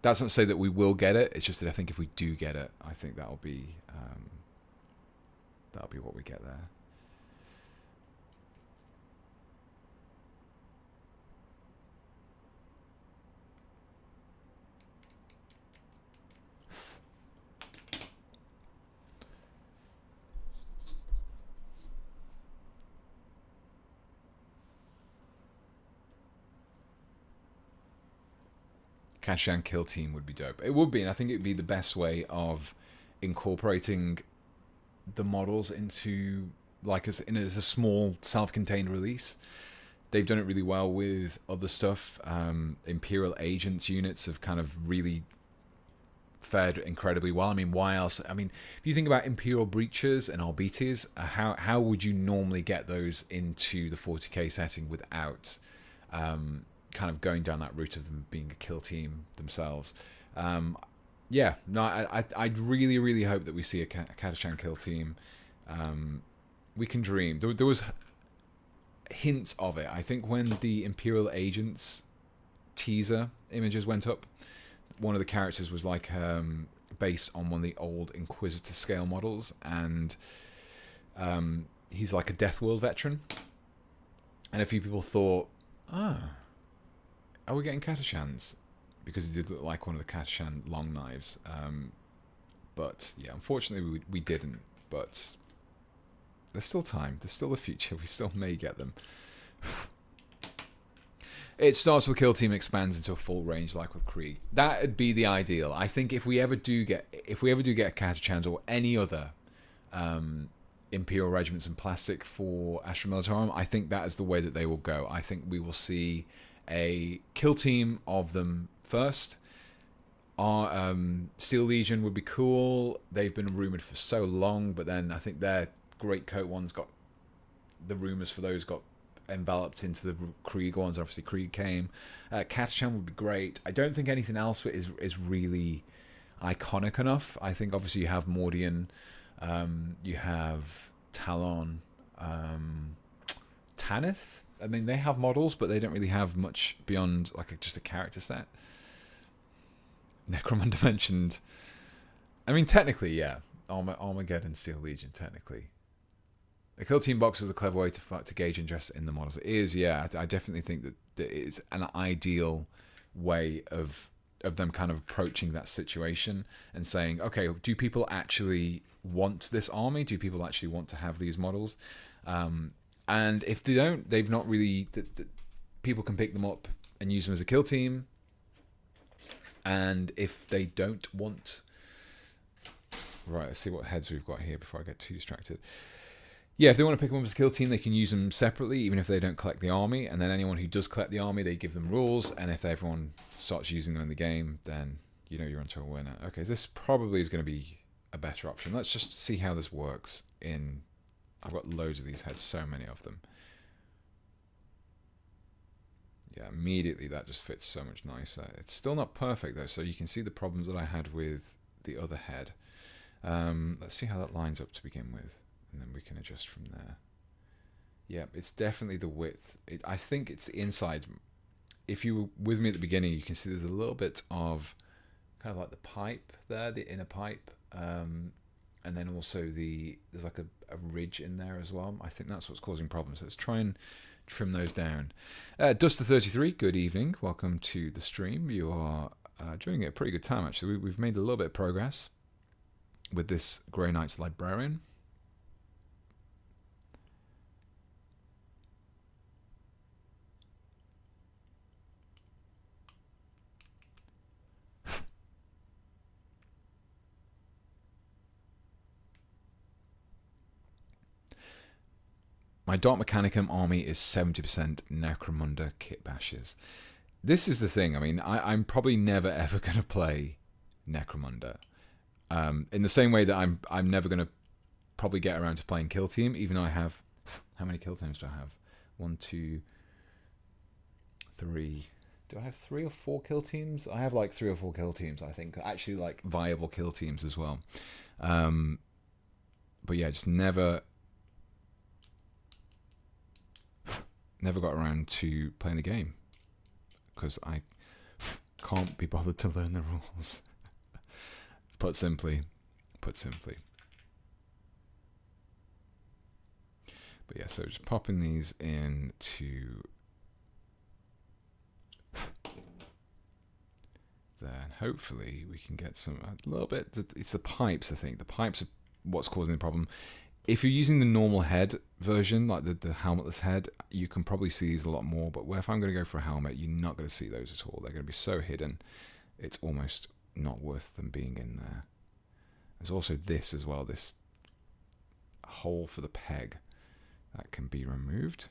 that's not to say that we will get it. It's just that I think if we do get it, I think that'll be what we get there. Kashan kill team would be dope. It would be, and I think it would be the best way of incorporating the models into like as a small self-contained release. They've done it really well with other stuff. Imperial Agents units have kind of really fared incredibly well. I mean, why else? I mean, if you think about Imperial Breaches and Arbites, how would you normally get those into the 40k setting without kind of going down that route of them being a kill team themselves? Yeah, no, I really, really hope that we see a Catachan kill team. We can dream. There was hints of it. I think when the Imperial Agents teaser images went up, one of the characters was like based on one of the old Inquisitor scale models, and he's like a Death World veteran. And a few people thought, are we getting Catachans? Because he did look like one of the Catachan long knives. But yeah, unfortunately we didn't. But there's still time. There's still a future. We still may get them. It starts with kill team, expands into a full range like with Krieg. That would be the ideal. I think if we ever do get a Catachans or any other Imperial regiments in plastic for Astra Militarum, I think that is the way that they will go. I think we will see a kill team of them first. Our Steel Legion would be cool. They've been rumoured for so long, but then I think their Great Coat ones got, the rumours for those got enveloped into the Krieg ones. Obviously Krieg came. Catachan would be great. I don't think anything else is really iconic enough. I think obviously you have Mordian, you have Talon, Tanith. I mean, they have models, but they don't really have much beyond like just a character set. Necromunda mentioned, I mean, technically, yeah, Armageddon Steel Legion, technically. The kill team box is a clever way to gauge interest in the models. It is, yeah. I definitely think that it is an ideal way of them kind of approaching that situation and saying, okay, do people actually want this army? Do people actually want to have these models? And if they don't, they've not really... people can pick them up and use them as a kill team. And if they don't want... Right, let's see what heads we've got here before I get too distracted. Yeah, if they want to pick them up as a kill team, they can use them separately, even if they don't collect the army. And then anyone who does collect the army, they give them rules. And if everyone starts using them in the game, then you know you're onto a winner. Okay, this probably is going to be a better option. Let's just see how this works in... I've got loads of these heads, so many of them. Yeah, immediately that just fits so much nicer. It's still not perfect though, so you can see the problems that I had with the other head. Let's see how that lines up to begin with, and then we can adjust from there. Yeah, it's definitely the width. I think it's the inside. If you were with me at the beginning, you can see there's a little bit of kind of like the pipe there, the inner pipe, and then also there's like a ridge in there as well. I think that's what's causing problems. Let's try and trim those down. Duster33, good evening. Welcome to the stream. You are doing a pretty good time, actually. We've made a little bit of progress with this Grey Knight's Librarian. My Dark Mechanicum army is 70% Necromunda Kitbashers. This is the thing. I mean, I'm probably never ever going to play Necromunda. In the same way that I'm never going to probably get around to playing Kill Team, even though I have... How many Kill Teams do I have? 1, 2... 3. Do I have 3 or 4 kill teams? I have like 3 or 4 kill teams, I think. Actually, like viable kill teams as well. But yeah, just never got around to playing the game because I can't be bothered to learn the rules. Put simply. But yeah, so just popping these into there, and hopefully we can get a little bit. It's the pipes, I think. The pipes are what's causing the problem. If you're using the normal head version, like the helmetless head, you can probably see these a lot more. But if I'm going to go for a helmet, you're not going to see those at all. They're going to be so hidden, it's almost not worth them being in there. There's also this as well, this hole for the peg that can be removed.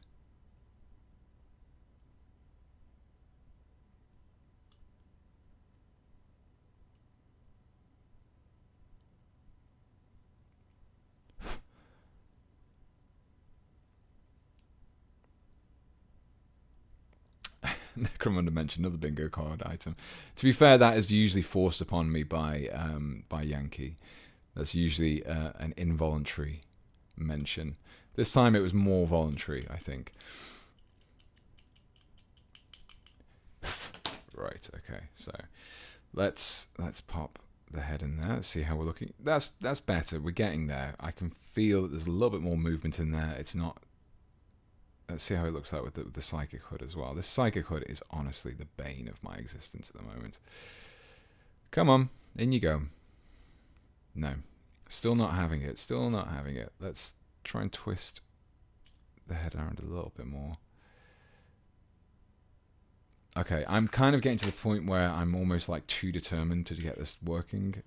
Necromunda mentioned another bingo card item. To be fair, that is usually forced upon me by Yankee. That's usually an involuntary mention. This time it was more voluntary, I think. Right, okay, so let's pop the head in there. Let's see how we're looking. That's better. We're getting there. I can feel that there's a little bit more movement in there. It's not. Let's see how it looks like with the Psychic Hood as well. This Psychic Hood is honestly the bane of my existence at the moment. Come on, in you go. No, still not having it. Still not having it. Let's try and twist the head around a little bit more. Okay, I'm kind of getting to the point where I'm almost like too determined to get this working.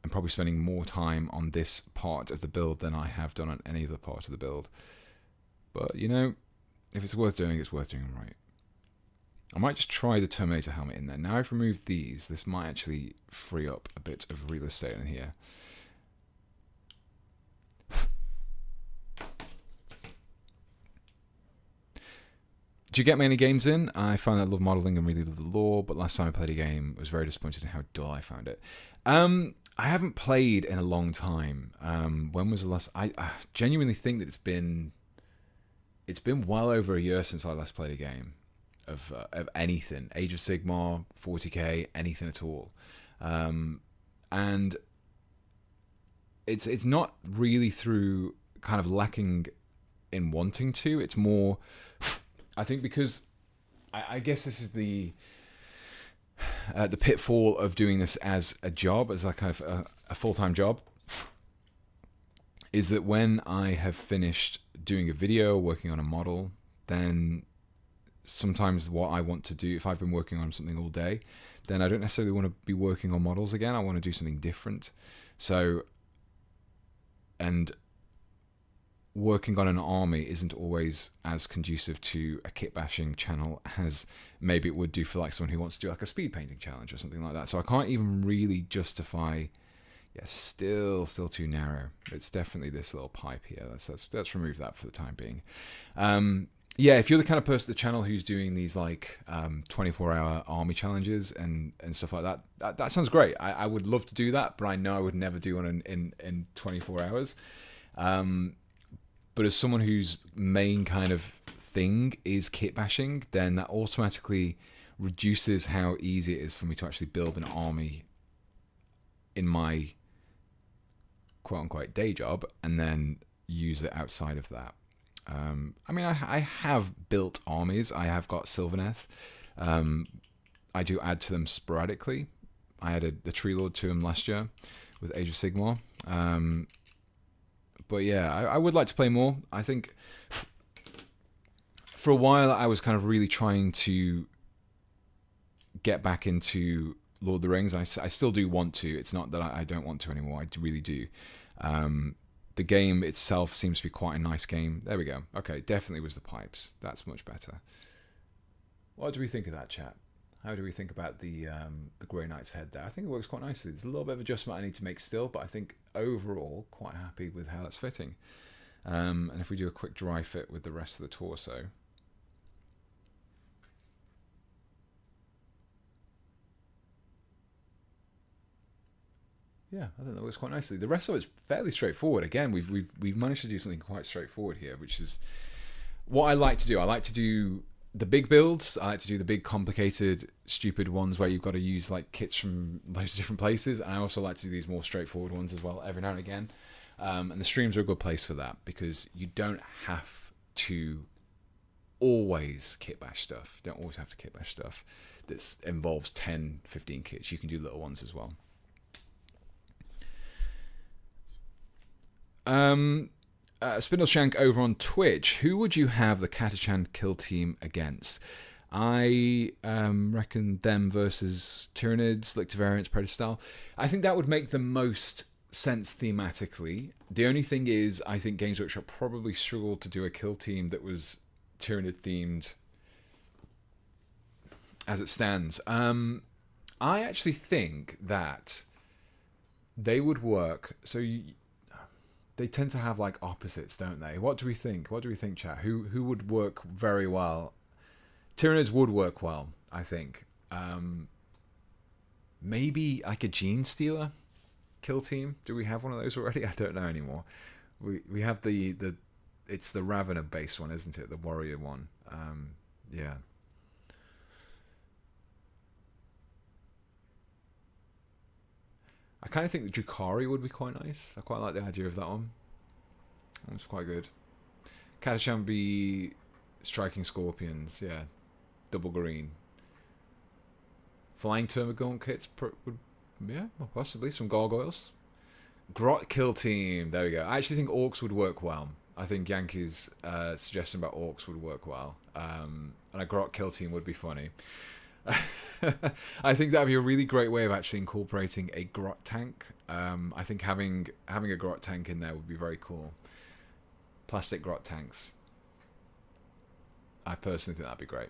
I'm probably spending more time on this part of the build than I have done on any other part of the build. But, you know, if it's worth doing, it's worth doing right. I might just try the Terminator helmet in there. Now I've removed these, this might actually free up a bit of real estate in here. Do you get many games in? I found that I love modelling and really love the lore, but last time I played a game, I was very disappointed in how dull I found it. I haven't played in a long time. When was the last? I genuinely think that it's been well over a year since I last played a game of anything. Age of Sigmar, 40k, anything at all. And it's not really through kind of lacking in wanting to. It's more, I think, because I guess this is the pitfall of doing this as a job, as like kind of a full-time job, is that when I have finished doing a video, working on a model, then sometimes what I want to do, if I've been working on something all day, then I don't necessarily want to be working on models again. I want to do something different. So, and working on an army isn't always as conducive to a kitbashing channel as maybe it would do for like someone who wants to do like a speed painting challenge or something like that. So I can't even really justify. Yeah, still too narrow. It's definitely this little pipe here. Let's remove that for the time being. Yeah, if you're the kind of person, the channel who's doing these like 24-hour army challenges and stuff like that, that sounds great. I would love to do that, but I know I would never do one in 24 hours. But as someone whose main kind of thing is kit bashing, then that automatically reduces how easy it is for me to actually build an army in my quote-unquote day job and then use it outside of that. I mean, I have built armies. I have got Sylvaneth. I do add to them sporadically. I added the Tree Lord to them last year with Age of Sigmar. But yeah, I would like to play more. I think for a while I was kind of really trying to get back into Lord of the Rings. I still do want to. It's not that I don't want to anymore. I really do. The game itself seems to be quite a nice game. There we go. Okay, definitely was the pipes. That's much better. What do we think of that, chat? How do we think about the Grey Knight's head there? I think it works quite nicely. There's a little bit of adjustment I need to make still, but I think overall quite happy with how that's fitting. And if we do a quick dry fit with the rest of the torso. Yeah, I think that works quite nicely. The rest of it's fairly straightforward. Again, we've managed to do something quite straightforward here, which is what I like to do. I like to do the big builds. I like to do the big, complicated, stupid ones where you've got to use like kits from loads of different places. And I also like to do these more straightforward ones as well, every now and again. And the streams are a good place for that because you don't have to always kitbash stuff. You don't always have to kitbash stuff that involves 10, 15 kits. You can do little ones as well. Spindleshank over on Twitch. Who would you have the Catachan kill team against? I reckon them versus Tyranids, Lictor Variants, Predistal. I think that would make the most sense thematically. The only thing is, I think Games Workshop probably struggled to do a kill team that was Tyranid themed as it stands. I actually think that they would work. So they tend to have like opposites, don't they? What do we think? What do we think, chat? Who would work very well? Tyranids would work well, I think. Maybe like a Gene Stealer kill team. Do we have one of those already? I don't know anymore. We have the it's the Ravener based one, isn't it? The warrior one. Yeah. I kind of think the Drukhari would be quite nice. I quite like the idea of that one. That's quite good. Catachan would be striking scorpions. Yeah. Double green. Flying Termagant kits would, yeah, well, possibly. Some gargoyles. Grot kill team. There we go. I actually think orcs would work well. I think Yankee's suggestion about orcs would work well. And a grot kill team would be funny. I think that would be a really great way of actually incorporating a grot tank. I think having a grot tank in there would be very cool. Plastic grot tanks. I personally think that'd be great.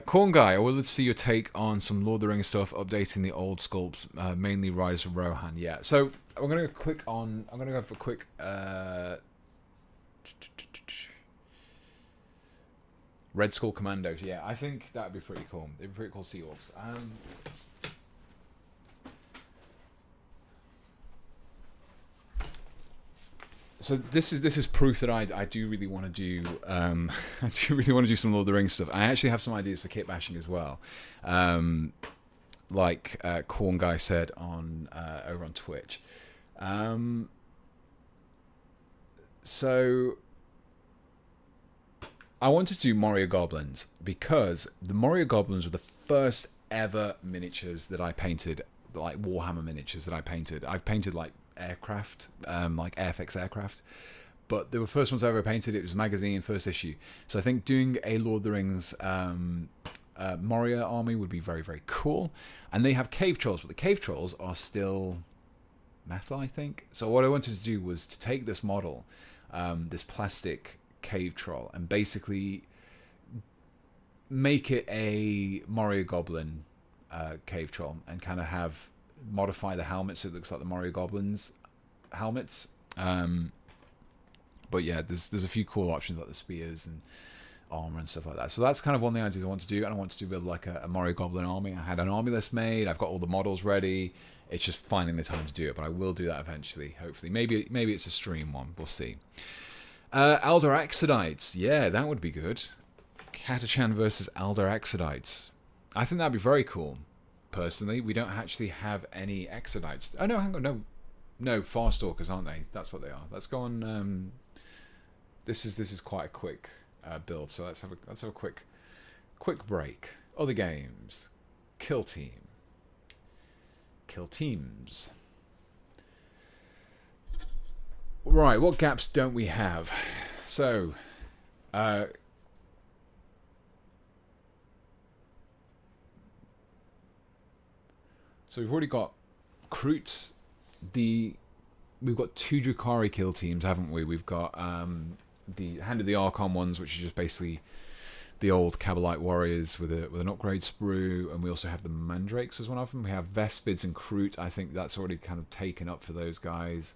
Corn Guy, I would love to see your take on some Lord of the Rings stuff, updating the old sculpts, mainly Riders of Rohan. Yeah, so I'm gonna go for a quick. Red Skull Commandos, yeah, I think that'd be pretty cool. It'd be pretty cool to see orcs. So this is proof that I do really want to do I do really want to do some Lord of the Rings stuff. I actually have some ideas for kit bashing as well, like Corn Guy said on over on Twitch. So I wanted to do Moria Goblins because the Moria Goblins were the first ever miniatures that I painted, like Warhammer miniatures that I painted. I've painted like aircraft, like Airfix aircraft, but they were first ones I ever painted. It was magazine, first issue. So I think doing a Lord of the Rings Moria army would be very, very cool. And they have cave trolls, but the cave trolls are still metal, I think. So what I wanted to do was to take this model, this plastic cave troll, and basically make it a Moria Goblin cave troll, and kind of have modify the helmet so it looks like the Moria Goblins helmets. But yeah, there's a few cool options like the spears and armor and stuff like that. So that's kind of one of the ideas I want to do, and I want to build like a Moria Goblin army. I had an army list made. I've got all the models ready. It's just finding the time to do it, but I will do that eventually, hopefully. Maybe it's a stream one. We'll see. Aldor Exodites. Yeah, that would be good. Catachan versus Aldor Exodites. I think that'd be very cool. Personally, we don't actually have any Exodites. Oh no, hang on, no, Farstalkers, aren't they? That's what they are. Let's go on. This is quite a quick build, so let's have a quick break. Other games. Kill teams. Right, what gaps don't we have? So, so we've already got Kroots. We've got 2 Drukhari kill teams, haven't we? We've got the Hand of the Archon ones, which is just basically the old Cabalite warriors with an upgrade sprue, and we also have the Mandrakes as one of them. We have Vespids and Kroot. I think that's already kind of taken up for those guys.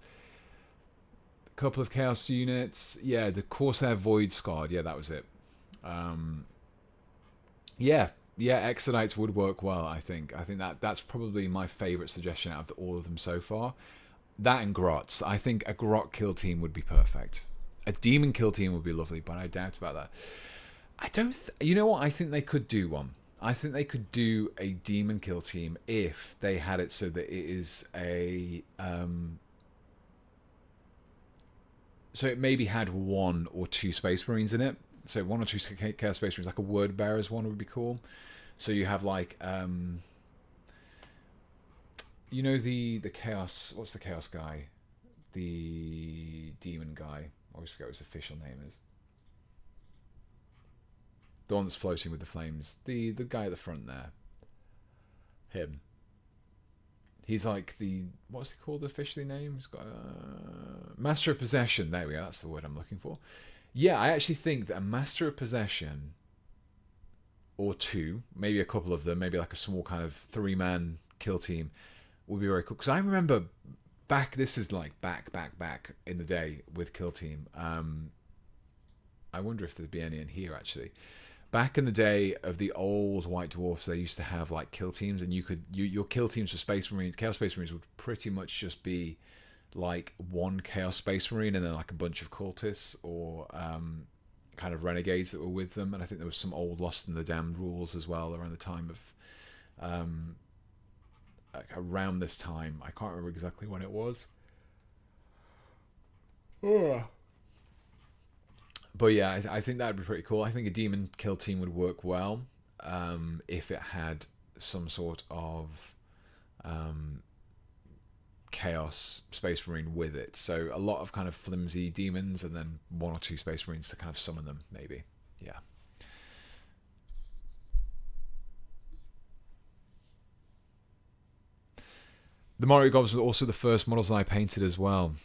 couple of Chaos units. Yeah, the Corsair Void Squad. Yeah, that was it. Yeah, Exodites would work well, I think. I think that's probably my favourite suggestion out of all of them so far. That and Grots. I think a Grot kill team would be perfect. A Demon kill team would be lovely, but I doubt about that. I don't... you know what? I think they could do one. I think they could do a Demon kill team if they had it so that it is a... so it maybe had 1 or 2 Space Marines in it. So 1 or 2 Chaos Space Marines, like a Word Bearers one would be cool. So you have like... you know the Chaos... what's the Chaos guy? The Demon guy. I always forget what his official name is. The one that's floating with the flames. The guy at the front there. Him. He's like the... what's he called officially name? He's got Master of Possession. There we go. That's the word I'm looking for. Yeah, I actually think that a Master of Possession or 2, maybe a couple of them, maybe like a small kind of 3-man kill team would be very cool. Because I remember back... this is like back in the day with kill team. I wonder if there'd be any in here actually. Back in the day of the old White Dwarfs, they used to have like kill teams, and your kill teams for Space Marines, Chaos Space Marines, would pretty much just be like 1 Chaos Space Marine and then like a bunch of cultists or kind of renegades that were with them. And I think there was some old Lost in the Damned rules as well around the time of around this time. I can't remember exactly when it was. But yeah, I think that would be pretty cool. I think a Demon kill team would work well if it had some sort of Chaos Space Marine with it. So a lot of kind of flimsy demons and then 1 or 2 Space Marines to kind of summon them, maybe. Yeah. The Mario Goblins were also the first models that I painted as well.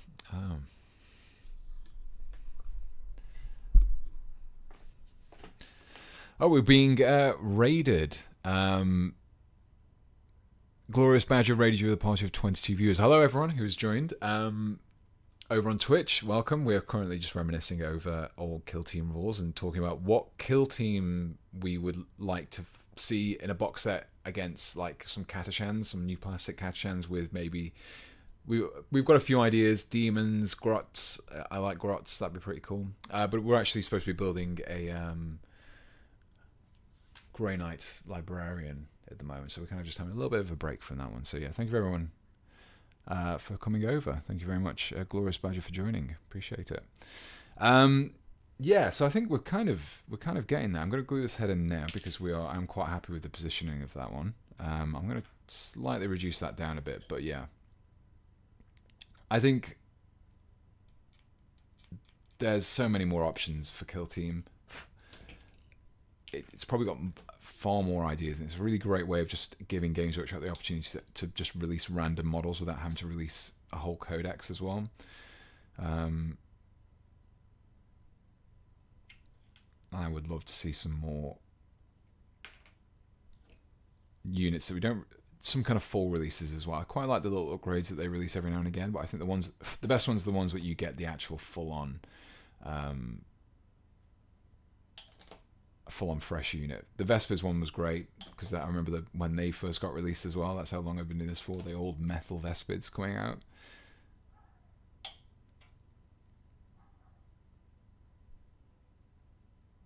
Oh, we're being raided. Glorious Badger raided you with a party of 22 viewers. Hello, everyone who's joined. Over on Twitch, welcome. We are currently just reminiscing over old kill team rules and talking about what kill team we would like to see in a box set against like some Catachans, some new plastic Catachans with maybe... We've got a few ideas. Demons, Grots. I like Grots. That'd be pretty cool. But we're actually supposed to be building a... Grey Knight Librarian at the moment, so we're kind of just having a little bit of a break from that one. So yeah, thank you everyone for coming over. Thank you very much, Glorious Badger, for joining. Appreciate it. Yeah, so I think we're kind of getting there. I'm going to glue this head in now because I'm quite happy with the positioning of that one. I'm going to slightly reduce that down a bit, but yeah, I think there's so many more options for kill team. It's probably got far more ideas, and it's a really great way of just giving Games Workshop the opportunity to just release random models without having to release a whole codex as well. I would love to see some more units that we don't... some kind of full releases as well. I quite like the little upgrades that they release every now and again, but I think the best ones are the ones where you get the actual full-on fresh unit. The Vespers one was great because I remember when they first got released as well. That's how long I've been doing this for. The old metal Vespids coming out.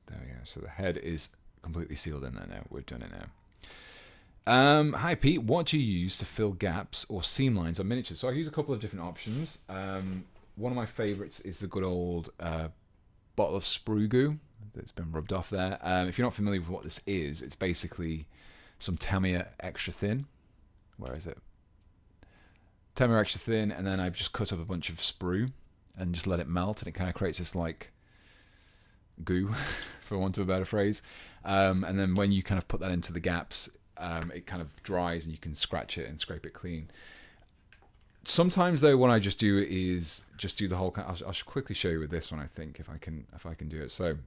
There we go. So the head is completely sealed in there now. We've done it now. Hi Pete, what do you use to fill gaps or seam lines on miniatures? So I use a couple of different options. One of my favourites is the good old bottle of sprue goo that's been rubbed off there. If you're not familiar with what this is, it's basically some Tamiya extra thin. Where is it? Tamiya extra thin, and then I've just cut up a bunch of sprue and just let it melt, and it kind of creates this like goo, for want of a better phrase. And then when you kind of put that into the gaps, it kind of dries and you can scratch it and scrape it clean. Sometimes though, what I just do is just do the whole. I'll quickly show you with this one. I think if I can do it. So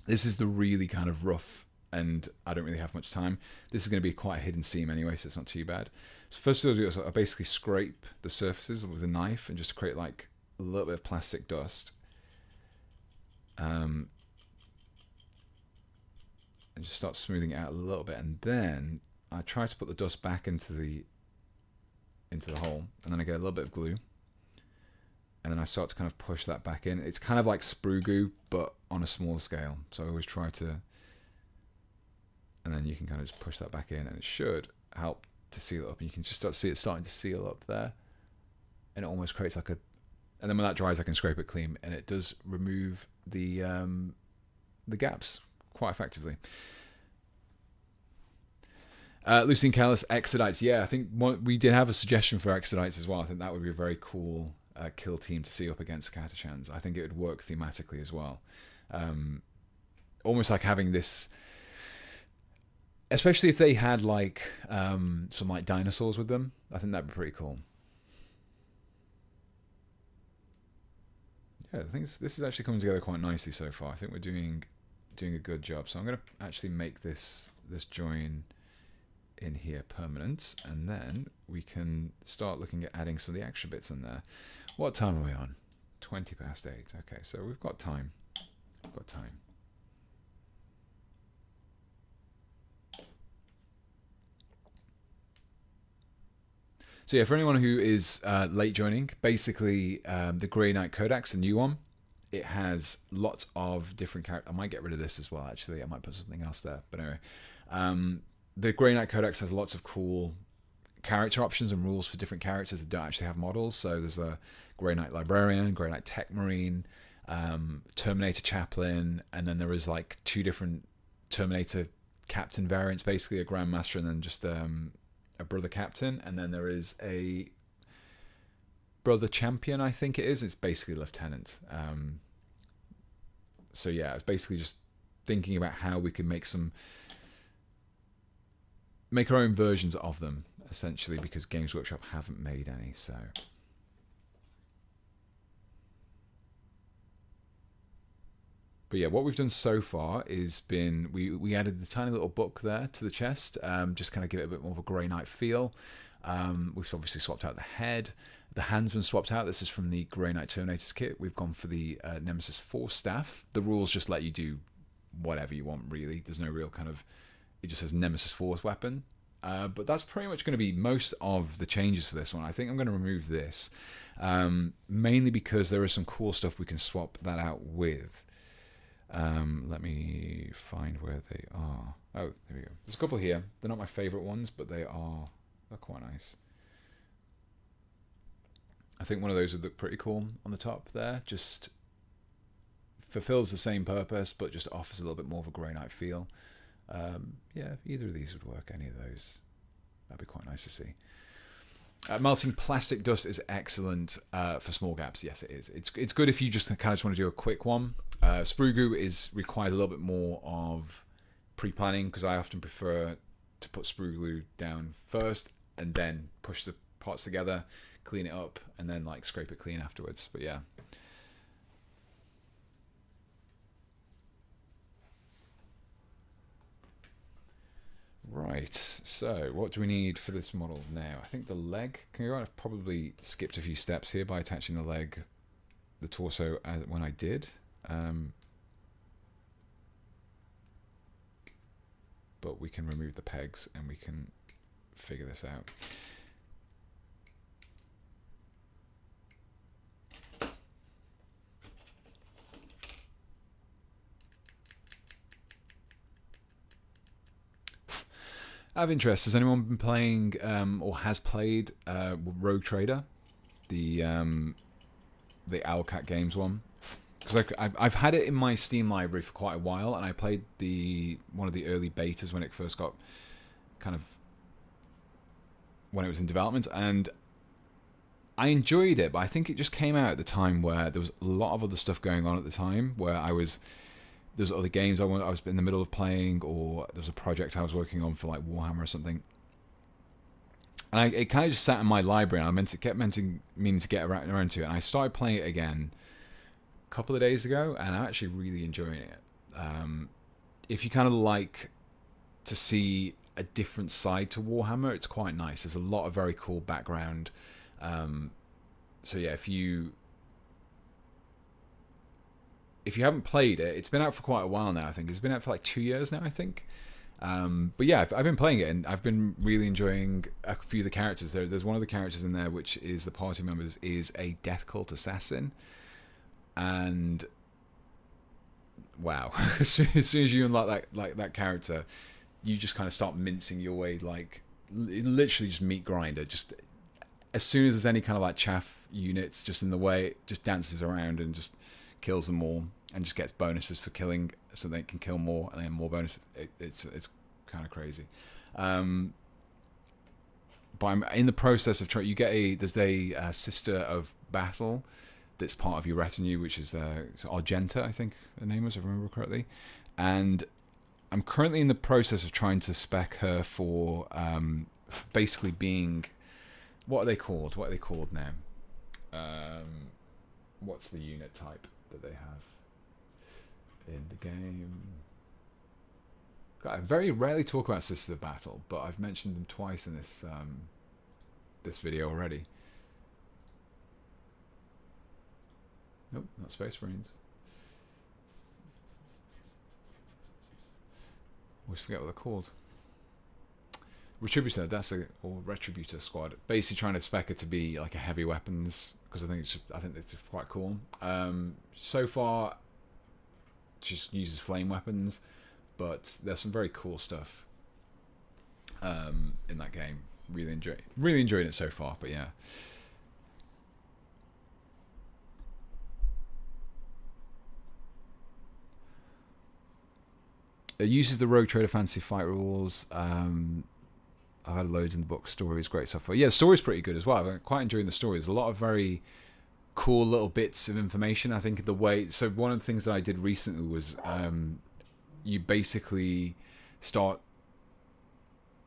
this is the really kind of rough, and I don't really have much time. This is going to be quite a hidden seam anyway, so it's not too bad. So first thing I'll do is I basically scrape the surfaces with a knife and just create like a little bit of plastic dust. And just start smoothing it out a little bit, and then I try to put the dust back into the hole, and then I get a little bit of glue, and then I start to kind of push that back in. It's kind of like sprue goo, but on a small scale. So I always try to, and then you can kind of just push that back in, and it should help to seal it up. And you can just start to see it starting to seal up there, and it almost creates like a. And then when that dries, I can scrape it clean, and it does remove the gaps quite effectively. Lucien Callis, Exodites. Yeah, I think we did have a suggestion for Exodites as well. I think that would be a very cool kill team to see up against Catachans. I think it would work thematically as well. Almost like having this, especially if they had like some like dinosaurs with them. I think that'd be pretty cool. Yeah, I think this is actually coming together quite nicely so far. I think we're doing a good job. So I'm going to actually make this join in here permanent, and then we can start looking at adding some of the extra bits in there. What time are we on? 20 past 8. Okay, so we've got time. We've got time. So yeah, for anyone who is late joining, basically the Grey Knight Codex, the new one, it has lots of different characters. I might get rid of this as well, actually. I might put something else there. But anyway, the Grey Knight Codex has lots of cool character options and rules for different characters that don't actually have models. So there's a Grey Knight Librarian, Grey Knight Tech Marine, Terminator Chaplain, and then there is like 2 different Terminator Captain variants, basically a Grandmaster and then just a Brother Captain. And then there is a Brother Champion, I think it is. It's basically Lieutenant. So yeah, it's basically just thinking about how we can make our own versions of them, essentially, because Games Workshop haven't made any. So but yeah, what we've done so far is we added the tiny little book there to the chest, just kind of give it a bit more of a Grey Knight feel. We've obviously swapped out the head. The hand's been swapped out. This is from the Grey Knight Terminators kit. We've gone for the Nemesis Force Staff. The rules just let you do whatever you want, really. There's no real kind of... It just says Nemesis Force Weapon. But that's pretty much going to be most of the changes for this one. I think I'm going to remove this, mainly because there is some cool stuff we can swap that out with. Let me find where they are. Oh, there we go. There's a couple here. They're not my favourite ones, but they're quite nice. I think one of those would look pretty cool on the top there. Just fulfills the same purpose, but just offers a little bit more of a Grey Knight feel. Yeah, either of these would work. Any of those. That'd be quite nice to see. Melting plastic dust is excellent for small gaps. Yes, it is. It's good if you just kind of just want to do a quick one. Sprue goo requires a little bit more of pre-planning, because I often prefer to put sprue glue down first and then push the parts together, clean it up, and then like scrape it clean afterwards. But yeah. Right, so what do we need for this model now? I think the leg, I've probably skipped a few steps here by attaching the torso when I did. But we can remove the pegs and we can figure this out. Out of interest, has anyone been playing or has played Rogue Trader, the Owlcat Games one? Because I've had it in my Steam library for quite a while, and I played one of the early betas when it first got when it was in development, and I enjoyed it, but I think it just came out at the time where there was a lot of other stuff going on at the time, where there's other games I was in the middle of playing, or there was a project I was working on for like Warhammer or something. And it kind of just sat in my library, and I kept meaning to get around to it. And I started playing it again a couple of days ago, and I'm actually really enjoying it. If you kind of like to see a different side to Warhammer, it's quite nice. There's a lot of very cool background. So yeah, if you if you haven't played it, it's been out for quite a while now. I think it's been out for like 2 years now, I think. But yeah, I've been playing it, and I've been really enjoying a few of the characters. There's one of the characters in there, which is the party members, is a death cult assassin, and wow, as soon as you unlock that character, you just kind of start mincing your way, like literally just meat grinder. Just as soon as there's any kind of like chaff units just in the way, it just dances around and just kills them all, and just gets bonuses for killing, so they can kill more and then more bonuses. It's kind of crazy. But I'm in the process of trying. You get there's a sister of battle that's part of your retinue, which is Argenta, I think her name was, if I remember correctly. And I'm currently in the process of trying to spec her for basically being, what are they called now? What's the unit type that they have in the game? God, I very rarely talk about Sisters of Battle, but I've mentioned them twice in this this video already. Nope, not Space Marines. Always forget what they're called. Retributor, or Retributor squad. Basically trying to spec it to be like a heavy weapons, because I think it's just quite cool. So far, just uses flame weapons, but there's some very cool stuff in that game. Really enjoying it so far. But yeah. It uses the Rogue Trader Fantasy Fight rules. I've had loads in the book. Stories, great so far. Yeah, the story's pretty good as well. I'm quite enjoying the story. There's a lot of very cool little bits of information. I think the way... So one of the things that I did recently was you basically start...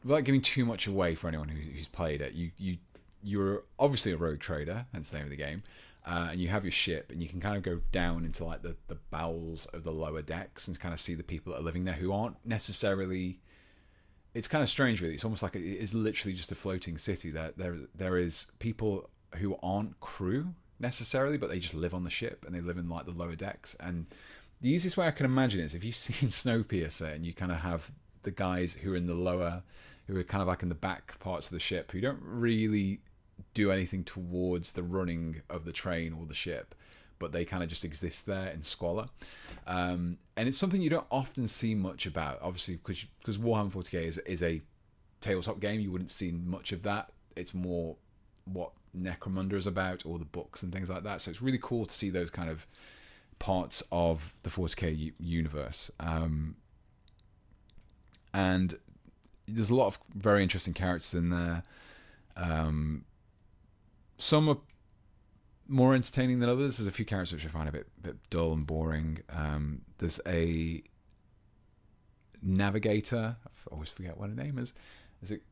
Without giving too much away for anyone who's played it, you're obviously a rogue trader, hence the name of the game. And you have your ship, and you can kind of go down into like the bowels of the lower decks and kind of see the people that are living there who aren't necessarily... It's kind of strange, really. It's almost like it is literally just a floating city. There is people who aren't crew necessarily, but they just live on the ship, and they live in like the lower decks. And the easiest way I can imagine is if you've seen Snowpiercer, and you kind of have the guys who are in the lower, who are kind of like in the back parts of the ship, who don't really do anything towards the running of the train or the ship, but they kind of just exist there in squalor. And it's something you don't often see much about, obviously, because Warhammer 40k is a tabletop game. You wouldn't see much of that. It's more what Necromunda is about, or the books and things like that. So it's really cool to see those kind of parts of the 40k universe. And there's a lot of very interesting characters in there. Some are more entertaining than others. There's a few characters which I find a bit dull and boring. There's a navigator. I always forget what her name is. Is it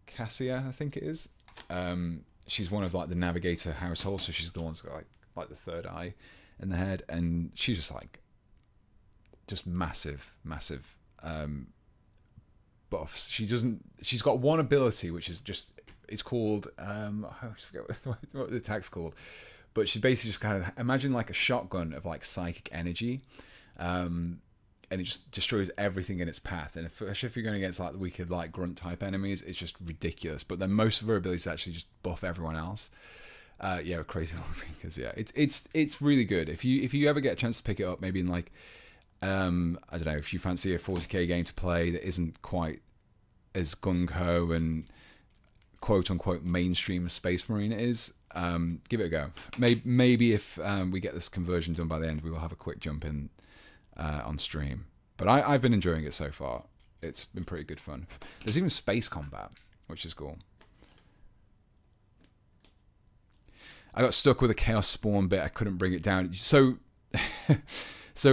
Cassia? I think it is. She's one of like the navigator household, so she's the one that's got like the third eye in the head, and she's just massive buffs. She's got one ability which is just, it's called I forget what the attack's called, but she basically just kind of imagine like a shotgun of like psychic energy, and it just destroys everything in its path. And especially if you're going against like the weaker like grunt type enemies, it's just ridiculous. But then most of her abilities actually just buff everyone else. Yeah, crazy little fingers. Yeah, it's really good. If you ever get a chance to pick it up, maybe in like I don't know, if you fancy a 40k game to play that isn't quite as gung-ho and quote-unquote mainstream as Space Marine is, give it a go. Maybe if we get this conversion done by the end, we will have a quick jump in on stream. But I've been enjoying it so far. It's been pretty good fun. There's even space combat, which is cool. I got stuck with a Chaos Spawn bit. I couldn't bring it down. So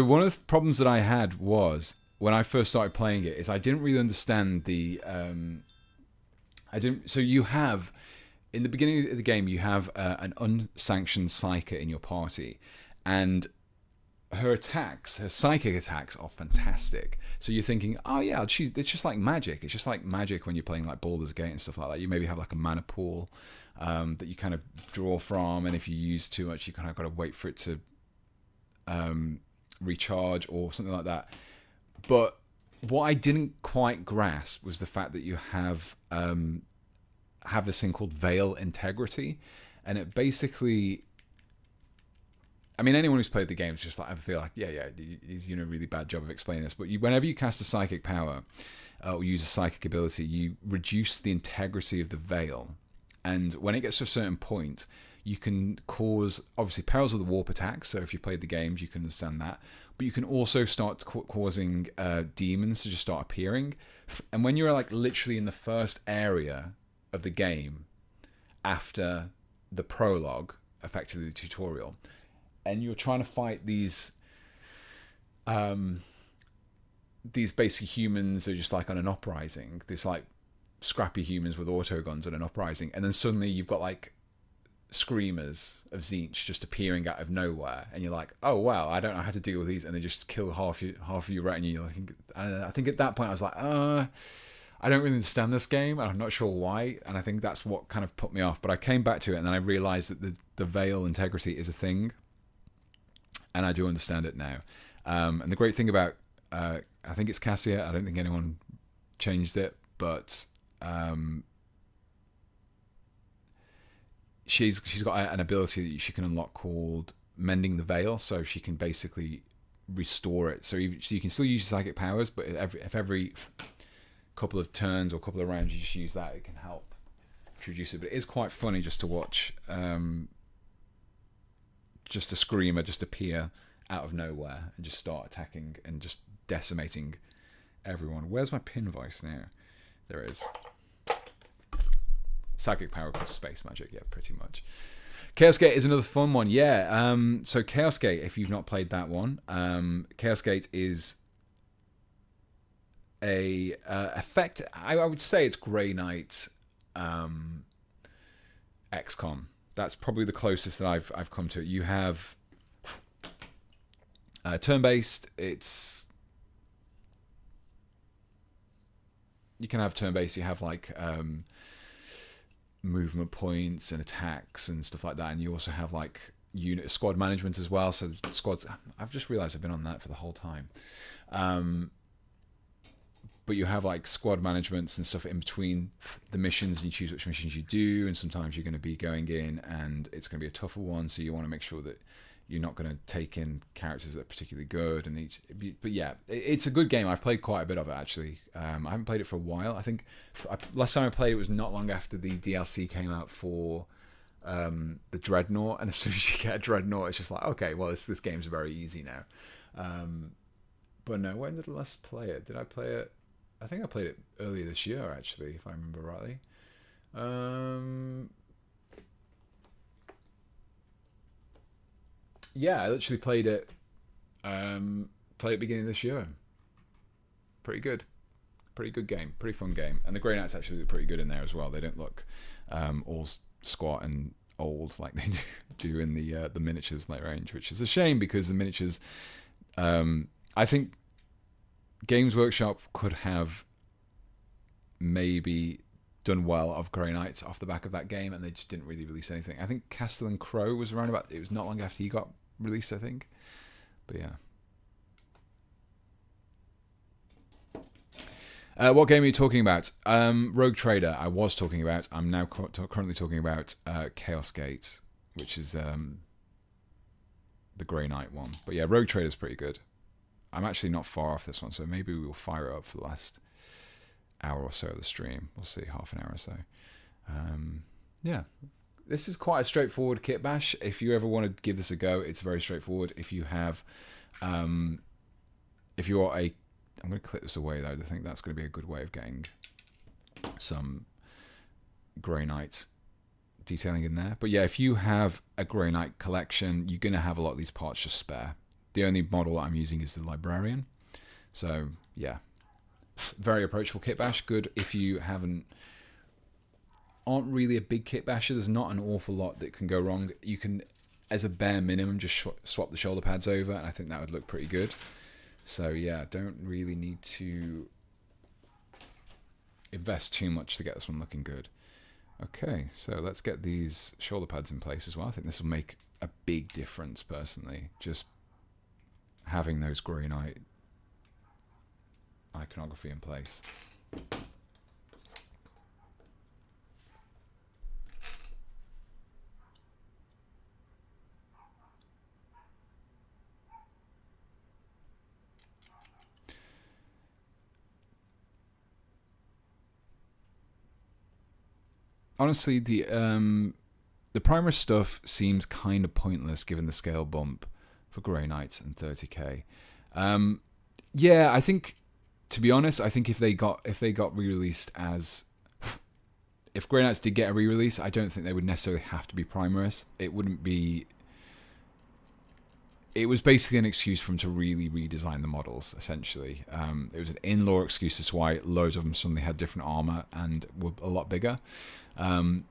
one of the problems that I had was, when I first started playing it, is I didn't really understand the... So you have, in the beginning of the game, you have an unsanctioned Psyker in your party, and her psychic attacks are fantastic. So you're thinking, oh yeah, it's just like magic. It's just like magic when you're playing like Baldur's Gate and stuff like that. You maybe have like a mana pool that you kind of draw from, and if you use too much, you kind of got to wait for it to recharge or something like that. But what I didn't quite grasp was the fact that you have this thing called Veil Integrity, and it basically, I mean, anyone who's played the game is just like, I feel like, yeah, he's doing a really bad job of explaining this. But whenever you cast a psychic power or use a psychic ability, you reduce the integrity of the veil, and when it gets to a certain point, you can cause, obviously, Perils of the Warp attacks. So if you played the games, you can understand that. But you can also start causing demons to just start appearing. And when you're like literally in the first area of the game after the prologue, effectively the tutorial, and you're trying to fight these basic humans are just like on an uprising, these like scrappy humans with autoguns on an uprising, and then suddenly you've got like screamers of Tzeentch just appearing out of nowhere, and you're like, oh wow, I don't know how to deal with these, and they just kill half of your retinue. I think at that point I was like, I don't really understand this game, and I'm not sure why, and I think that's what kind of put me off. But I came back to it, and then I realized that the Veil Integrity is a thing, and I do understand it now. And the great thing about I think it's Cassia, I don't think anyone changed it, but she's got an ability that she can unlock called Mending the Veil, so she can basically restore it. So you can still use your psychic powers, but if every couple of turns or couple of rounds you just use that, it can help introduce it. But it is quite funny just to watch just a screamer just appear out of nowhere and just start attacking and just decimating everyone. Where's my pin voice now? There it is. Psychic power plus space magic, yeah, pretty much. Chaos Gate is another fun one, yeah. So Chaos Gate, if you've not played that one, Chaos Gate is a effect. I would say it's Grey Knight XCOM. That's probably the closest that I've come to it. You have turn-based. You can have turn-based. You have like movement points and attacks and stuff like that, and you also have like squad management as well. So squads. I've just realised I've been on that for the whole time. But you have like squad managements and stuff in between the missions, and you choose which missions you do, and sometimes you're going to be going in and it's going to be a tougher one, so you want to make sure that you're not going to take in characters that are particularly good. But yeah, it's a good game. I've played quite a bit of it actually. I haven't played it for a while. I think last time I played it was not long after the DLC came out for the Dreadnought, and as soon as you get a Dreadnought, it's just like, okay, well this game's very easy now. But no, when did I last play it? Did I play it? I think I played it earlier this year, actually, if I remember rightly. Yeah, I literally played it beginning of this year. Pretty good game, pretty fun game, and the Grey Knights actually look pretty good in there as well. They don't look all squat and old like they do in the miniatures late range, which is a shame because the miniatures, I think Games Workshop could have maybe done well of Grey Knights off the back of that game, and they just didn't really release anything. I think Castle and Crow was around about, it was not long after he got released, I think. But yeah. What game are you talking about? Rogue Trader, I was talking about. I'm now currently talking about Chaos Gate, which is the Grey Knight one. But yeah, Rogue Trader's pretty good. I'm actually not far off this one, so maybe we will fire it up for the last hour or so of the stream. We'll see, half an hour or so. Yeah, this is quite a straightforward kit bash. If you ever want to give this a go, it's very straightforward. If you have, if you are a, I'm going to click this away though. I think that's going to be a good way of getting some Grey Knight detailing in there. But yeah, if you have a Grey Knight collection, you're going to have a lot of these parts just spare. The only model that I'm using is the Librarian. So yeah, very approachable kit bash. Good if you aren't really a big kit basher. There's not an awful lot that can go wrong. You can, as a bare minimum, just swap the shoulder pads over, and I think that would look pretty good. So yeah, don't really need to invest too much to get this one looking good. Okay, so let's get these shoulder pads in place as well. I think this will make a big difference personally. Just having those Grey Knight iconography in place. Honestly, the primer stuff seems kind of pointless given the scale bump for Grey Knights and 30k. Yeah, I think, to be honest, I think if they got re-released as, if Grey Knights did get a re-release, I don't think they would necessarily have to be primerous. It wouldn't be. It was basically an excuse for them to really redesign the models, essentially. It was an in-lore excuse as to why loads of them suddenly had different armor and were a lot bigger. But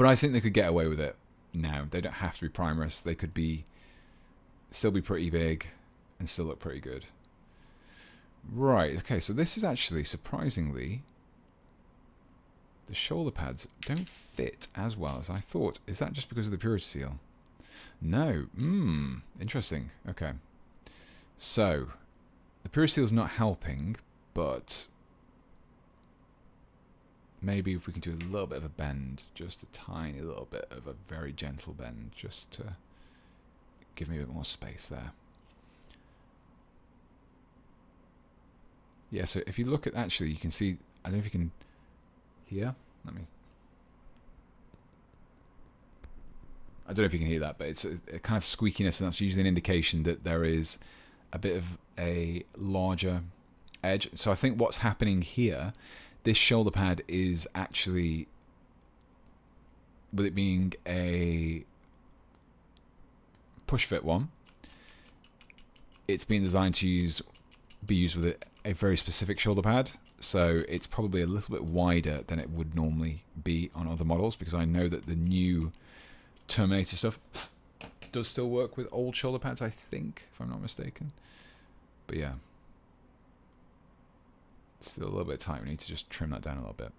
I think they could get away with it now. They don't have to be primerous. They could still be pretty big and still look pretty good. Right, okay, so this is actually, surprisingly, the shoulder pads don't fit as well as I thought. Is that just because of the purity seal? No. Interesting. Okay. So, the purity seal is not helping, but maybe if we can do a little bit of a bend, just a tiny little bit of a very gentle bend, just to give me a bit more space there. Yeah, so if you look at, actually, you can see, I don't know if you can hear. I don't know if you can hear that, but it's a kind of squeakiness, and that's usually an indication that there is a bit of a larger edge. So I think what's happening here, this shoulder pad is actually, with it being a push fit one, it's been designed to be used with a very specific shoulder pad. So it's probably a little bit wider than it would normally be on other models, because I know that the new Terminator stuff does still work with old shoulder pads, I think, if I'm not mistaken. But yeah, it's still a little bit tight. We need to just trim that down a little bit.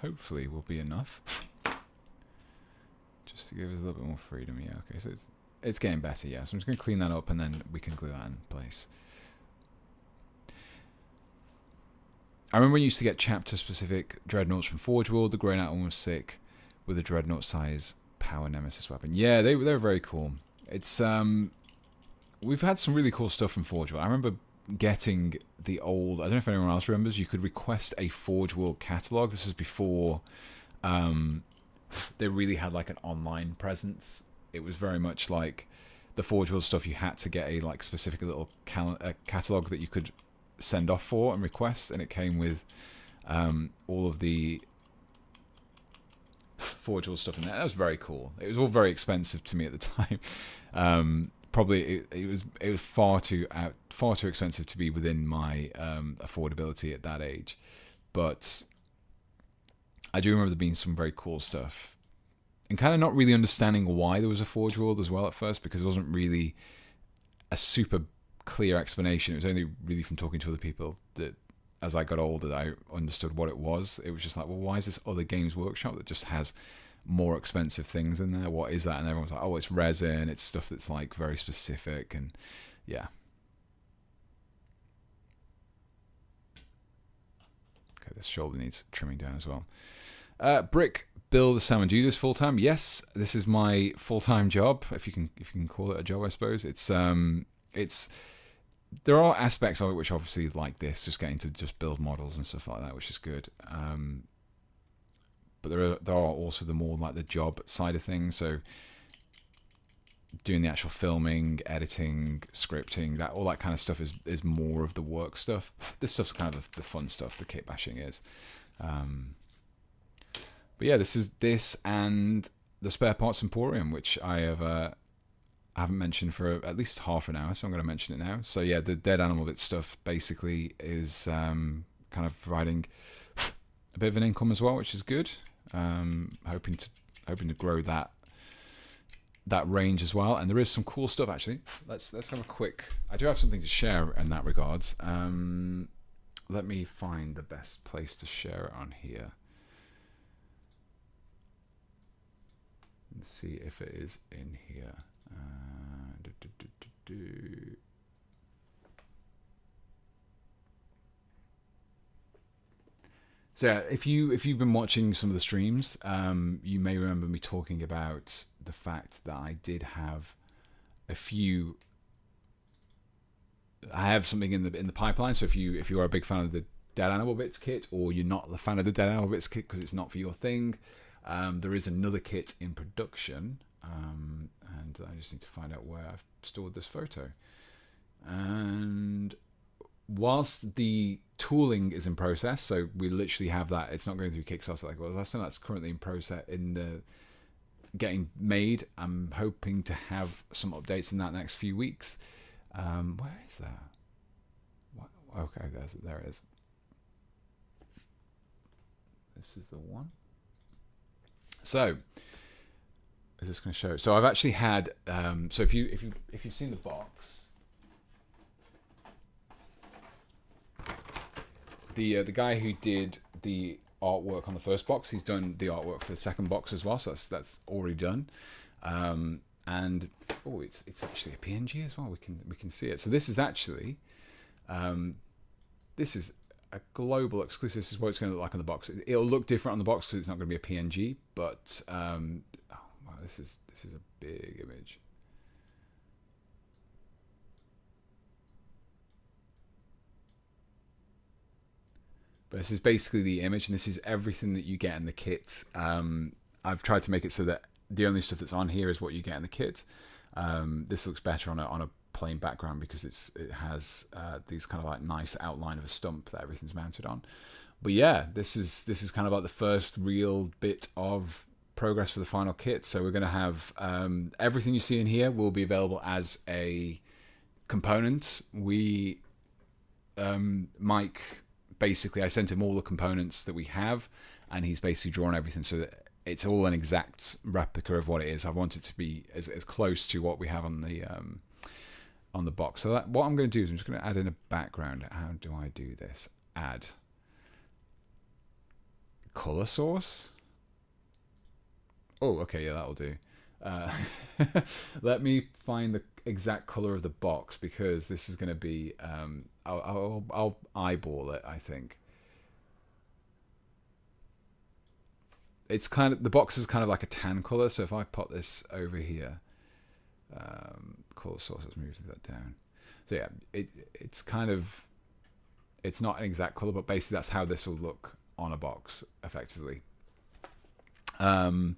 Hopefully will be enough just to give us a little bit more freedom. Yeah, okay, so it's getting better. Yeah, so I'm just going to clean that up and then we can glue that in place. I remember we used to get chapter specific dreadnoughts from Forge World. The Grey Knight one was sick with a dreadnought size power nemesis weapon. Yeah, they were very cool. It's we've had some really cool stuff from Forge World. I remember getting the old, I don't know if anyone else remembers, you could request a Forge World catalog. This was before they really had like an online presence. It was very much like the Forge World stuff, you had to get a like specific little catalog that you could send off for and request, and it came with all of the Forge World stuff in there. That was very cool. It was all very expensive to me at the time. Probably it was far too expensive to be within my affordability at that age, but I do remember there being some very cool stuff, and kind of not really understanding why there was a Forge World as well at first, because it wasn't really a super clear explanation. It was only really from talking to other people that, as I got older, that I understood what it was. It was just like, well, why is this other Games Workshop that just has more expensive things in there? What is that? And everyone's like, oh, it's resin, it's stuff that's like very specific. And yeah, okay, this shoulder needs trimming down as well. Brick build salmon. Do you do this full time? Yes, this is my full-time job, if you can call it a job, I suppose. It's there are aspects of it which obviously like this, just getting to just build models and stuff like that, which is good. But there are also the more like the job side of things. So doing the actual filming, editing, scripting, that all that kind of stuff is more of the work stuff. This stuff's kind of the fun stuff. The kitbashing is. But yeah, this and the Spare Parts Emporium, which I haven't mentioned for at least half an hour, so I'm going to mention it now. So yeah, the dead animal bit stuff basically is kind of providing a bit of an income as well, which is good. Hoping to grow that that range as well. And there is some cool stuff actually. Let's have a quick. I do have something to share in that regards. Let me find the best place to share it on here. Let's see if it is in here. So yeah, if you've been watching some of the streams, you may remember me talking about the fact that I did have a few. I have something in the pipeline. So if you are a big fan of the Dead Animal Bits kit, or you're not a fan of the Dead Animal Bits kit because it's not for your thing, there is another kit in production, and I just need to find out where I've stored this photo. And whilst the tooling is in process, so we literally have that, it's not going through Kickstarter like well last time. That's currently in process, in the getting made. I'm hoping to have some updates in that next few weeks. Where is that? What? Okay, there it is. This is the one. So is this going to show? So I've actually had so if you've seen the box, the guy who did the artwork on the first box, he's done the artwork for the second box as well, so that's already done. And oh, it's actually a PNG as well. We can see it. So this is actually this is a global exclusive. This is what it's going to look like on the box. It'll look different on the box because it's not going to be a PNG. But oh wow, this is a big image. But this is basically the image, and this is everything that you get in the kit. I've tried to make it so that the only stuff that's on here is what you get in the kit. This looks better on a plain background because it has these kind of like nice outline of a stump that everything's mounted on. But yeah, this is kind of like the first real bit of progress for the final kit. So we're going to have everything you see in here will be available as a component. Mike, basically, I sent him all the components that we have, and he's basically drawn everything so that it's all an exact replica of what it is. I want it to be as close to what we have on the box. So what I'm going to do is I'm just going to add in a background. How do I do this? Add color source. Oh, okay, yeah, that'll do. Let me find the exact color of the box because this is going to be. I'll eyeball it. I think it's kind of, the box is kind of like a tan color. So if I put this over here, color source, let's move that down. So yeah, it's kind of, it's not an exact color, but basically that's how this will look on a box effectively. But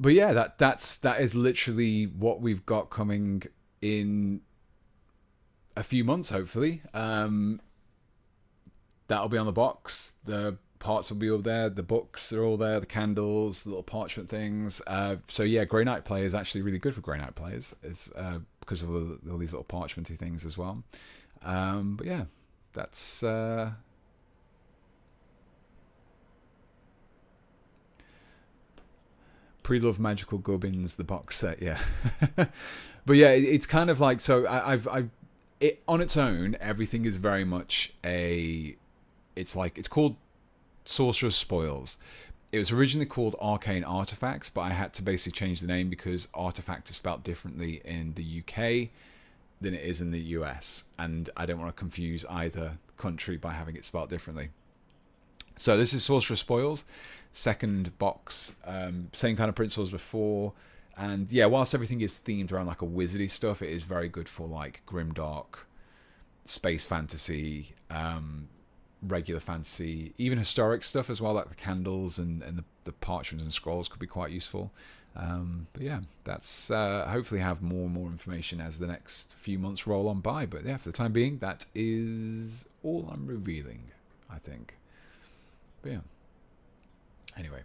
yeah, that is literally what we've got coming in a few months, hopefully. That'll be on the box. The parts will be all there. The books are all there. The candles, the little parchment things. So yeah, Grey Knight Play is actually really good for Grey Knight players, because of all these little parchmenty things as well. But yeah, that's. Pre-Love Magical Gubbins, the box set, yeah. But yeah, it's kind of like, so it on its own, everything is very much it's called Sorcerer's Spoils. It was originally called Arcane Artifacts, but I had to basically change the name because artifact is spelled differently in the UK than it is in the US, and I don't want to confuse either country by having it spelled differently. So this is Sorcerer's Spoils, second box, same kind of principles before, and yeah, whilst everything is themed around like a wizardy stuff, it is very good for like grimdark, space fantasy, regular fantasy, even historic stuff as well, like the candles and the parchments and scrolls could be quite useful. But yeah, that's hopefully have more and more information as the next few months roll on by. But yeah, for the time being, that is all I'm revealing, I think. But yeah. Anyway.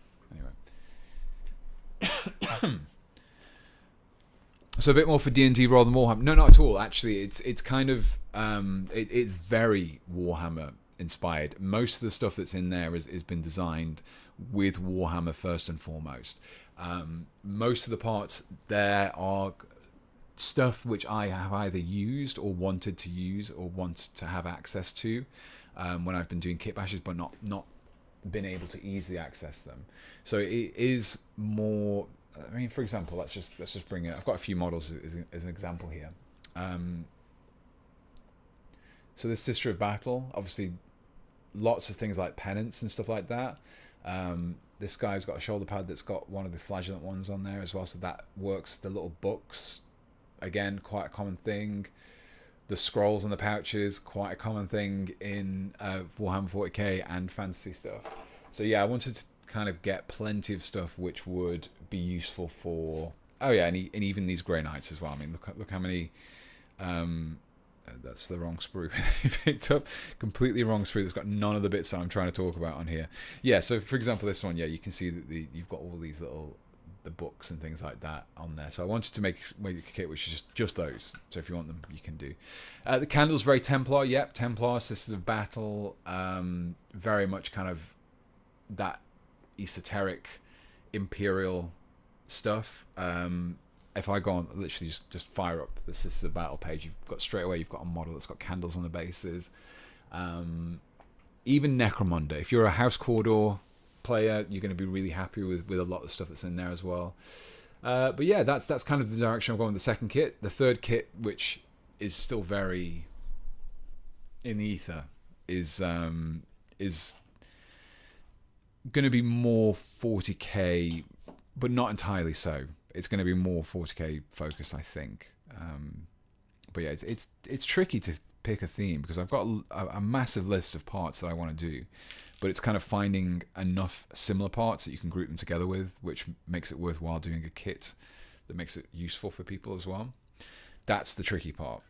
So a bit more for D&D rather than Warhammer. No, not at all. Actually, it's kind of it's very Warhammer inspired. Most of the stuff that's in there has been designed with Warhammer first and foremost. Most of the parts there are stuff which I have either used or wanted to use or want to have access to when I've been doing kitbashes, but not been able to easily access them. So it is more. I mean, for example, let's just bring it. I've got a few models as an example here. So this Sister of Battle, obviously, lots of things like penance and stuff like that. This guy's got a shoulder pad that's got one of the flagellant ones on there as well, so that works. The little books, again, quite a common thing. The scrolls and the pouches, quite a common thing in Warhammer 40k and fantasy stuff. So yeah, I wanted to kind of get plenty of stuff which would be useful for. Oh yeah, and even these Grey Knights as well. I mean, look how many. That's the wrong sprue I picked up. Completely wrong sprue. That's got none of the bits that I'm trying to talk about on here. Yeah, so for example, this one, yeah, you can see that you've got all these little the books and things like that on there. So I wanted to make a kit which is just those. So if you want them, you can do. The candle's very Templar. Yep, Templar, Sisters of Battle. Very much kind of that esoteric imperial stuff. If I go on, literally just fire up the Sisters of Battle page, you've got straight away, you've got a model that's got candles on the bases. Even Necromunda. If you're a House Cawdor player, you're going to be really happy with a lot of the stuff that's in there as well. But yeah, that's kind of the direction I'm going with the second kit. The third kit, which is still very in the ether, is going to be more 40k, but not entirely so. It's going to be more 40k focused, I think. But yeah, it's tricky to pick a theme because I've got a massive list of parts that I want to do, but it's kind of finding enough similar parts that you can group them together with, which makes it worthwhile doing a kit that makes it useful for people as well. That's the tricky part.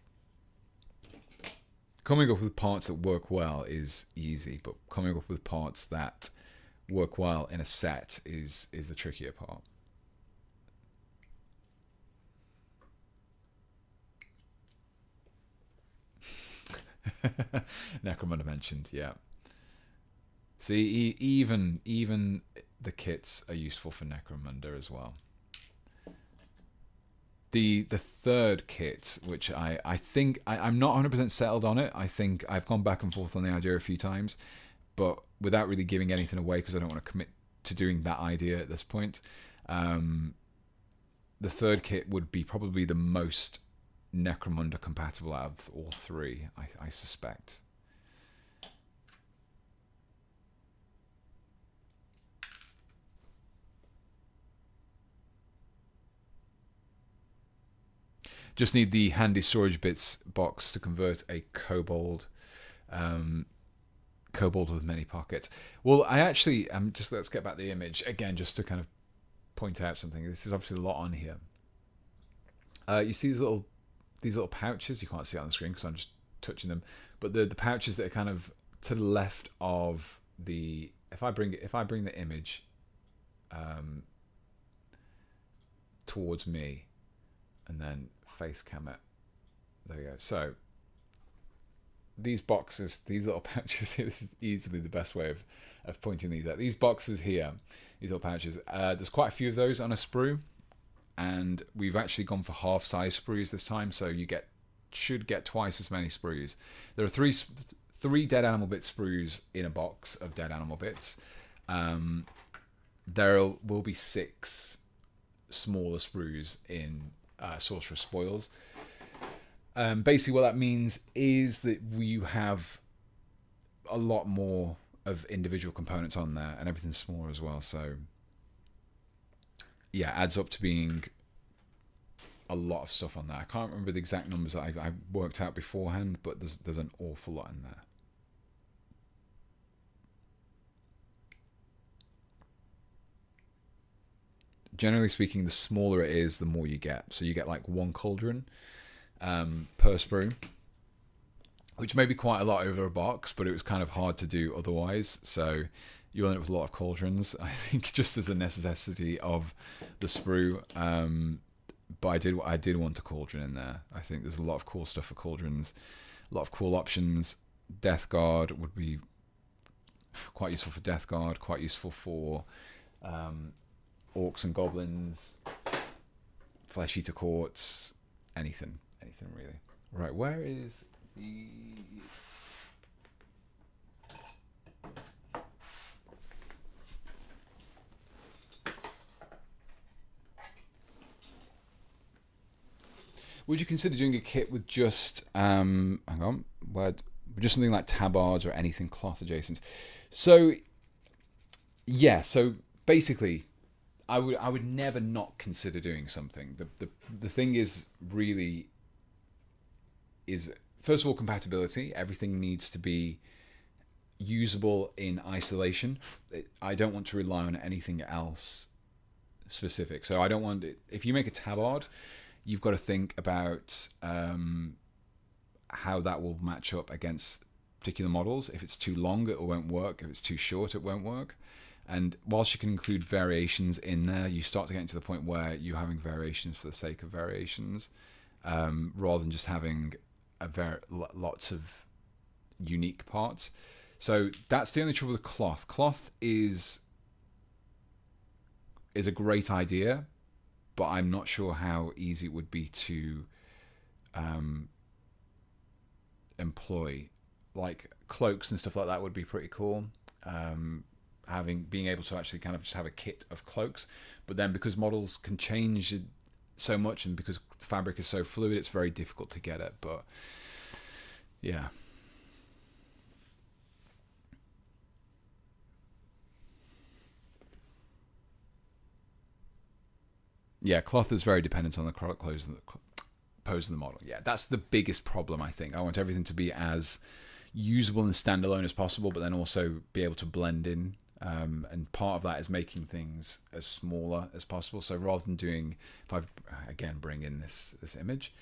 Coming up with parts that work well is easy, but coming up with parts that work well in a set is the trickier part. Necromunda mentioned, yeah. See, even the kits are useful for Necromunda as well. The third kit, which I think I'm not 100% settled on it. I think I've gone back and forth on the idea a few times, but without really giving anything away because I don't want to commit to doing that idea at this point. The third kit would be probably the most Necromunda compatible out of all three, I suspect. Just need the handy storage bits box to convert a kobold with many pockets. Well, I actually just let's get back the image again, just to kind of point out something. This is obviously a lot on here. You see these little pouches. You can't see it on the screen because I'm just touching them, but the pouches that are kind of to the left of the. If I bring the image towards me, and then face cam it. There you go. So these boxes, these little pouches here, this is easily the best way of pointing these out. These boxes here, these little pouches, there's quite a few of those on a sprue, and we've actually gone for half size sprues this time, so you should get twice as many sprues. There are three dead animal bit sprues in a box of dead animal bits. There will be 6 smaller sprues in Sorcerer's Spoils. Basically what that means is that you have a lot more of individual components on there, and everything's smaller as well, so yeah, adds up to being a lot of stuff on there. I can't remember the exact numbers that I worked out beforehand, but there's an awful lot in there. Generally speaking, the smaller it is, the more you get. So you get like 1 cauldron per sprue, which may be quite a lot over a box, but it was kind of hard to do otherwise. So you end up with a lot of cauldrons, I think, just as a necessity of the sprue. But I did want a cauldron in there. I think there's a lot of cool stuff for cauldrons, a lot of cool options. Death Guard would be Quite useful for Death Guard, quite useful for orcs and goblins, Flesh Eater Courts, anything really. Right, where is the... Would you consider doing a kit with just hang on, just something like tabards or anything cloth adjacent? So yeah, so basically I would never not consider doing something. The thing is really is, first of all, compatibility. Everything needs to be usable in isolation. I don't want to rely on anything else specific. So I don't want it, if you make a tabard, you've got to think about how that will match up against particular models. If it's too long, it won't work. If it's too short, it won't work. And whilst you can include variations in there, you start to get to the point where you're having variations for the sake of variations, rather than just having lots of unique parts. So that's the only trouble with cloth. Cloth is a great idea, but I'm not sure how easy it would be to employ. Like cloaks and stuff like that would be pretty cool. Being able to actually kind of just have a kit of cloaks, but then because models can change so much and because fabric is so fluid, it's very difficult to get it. But yeah. Yeah, cloth is very dependent on the pose of the model. Yeah, that's the biggest problem, I think. I want everything to be as usable and standalone as possible, but then also be able to blend in. And part of that is making things as smaller as possible. So rather than doing, if I again bring in this image,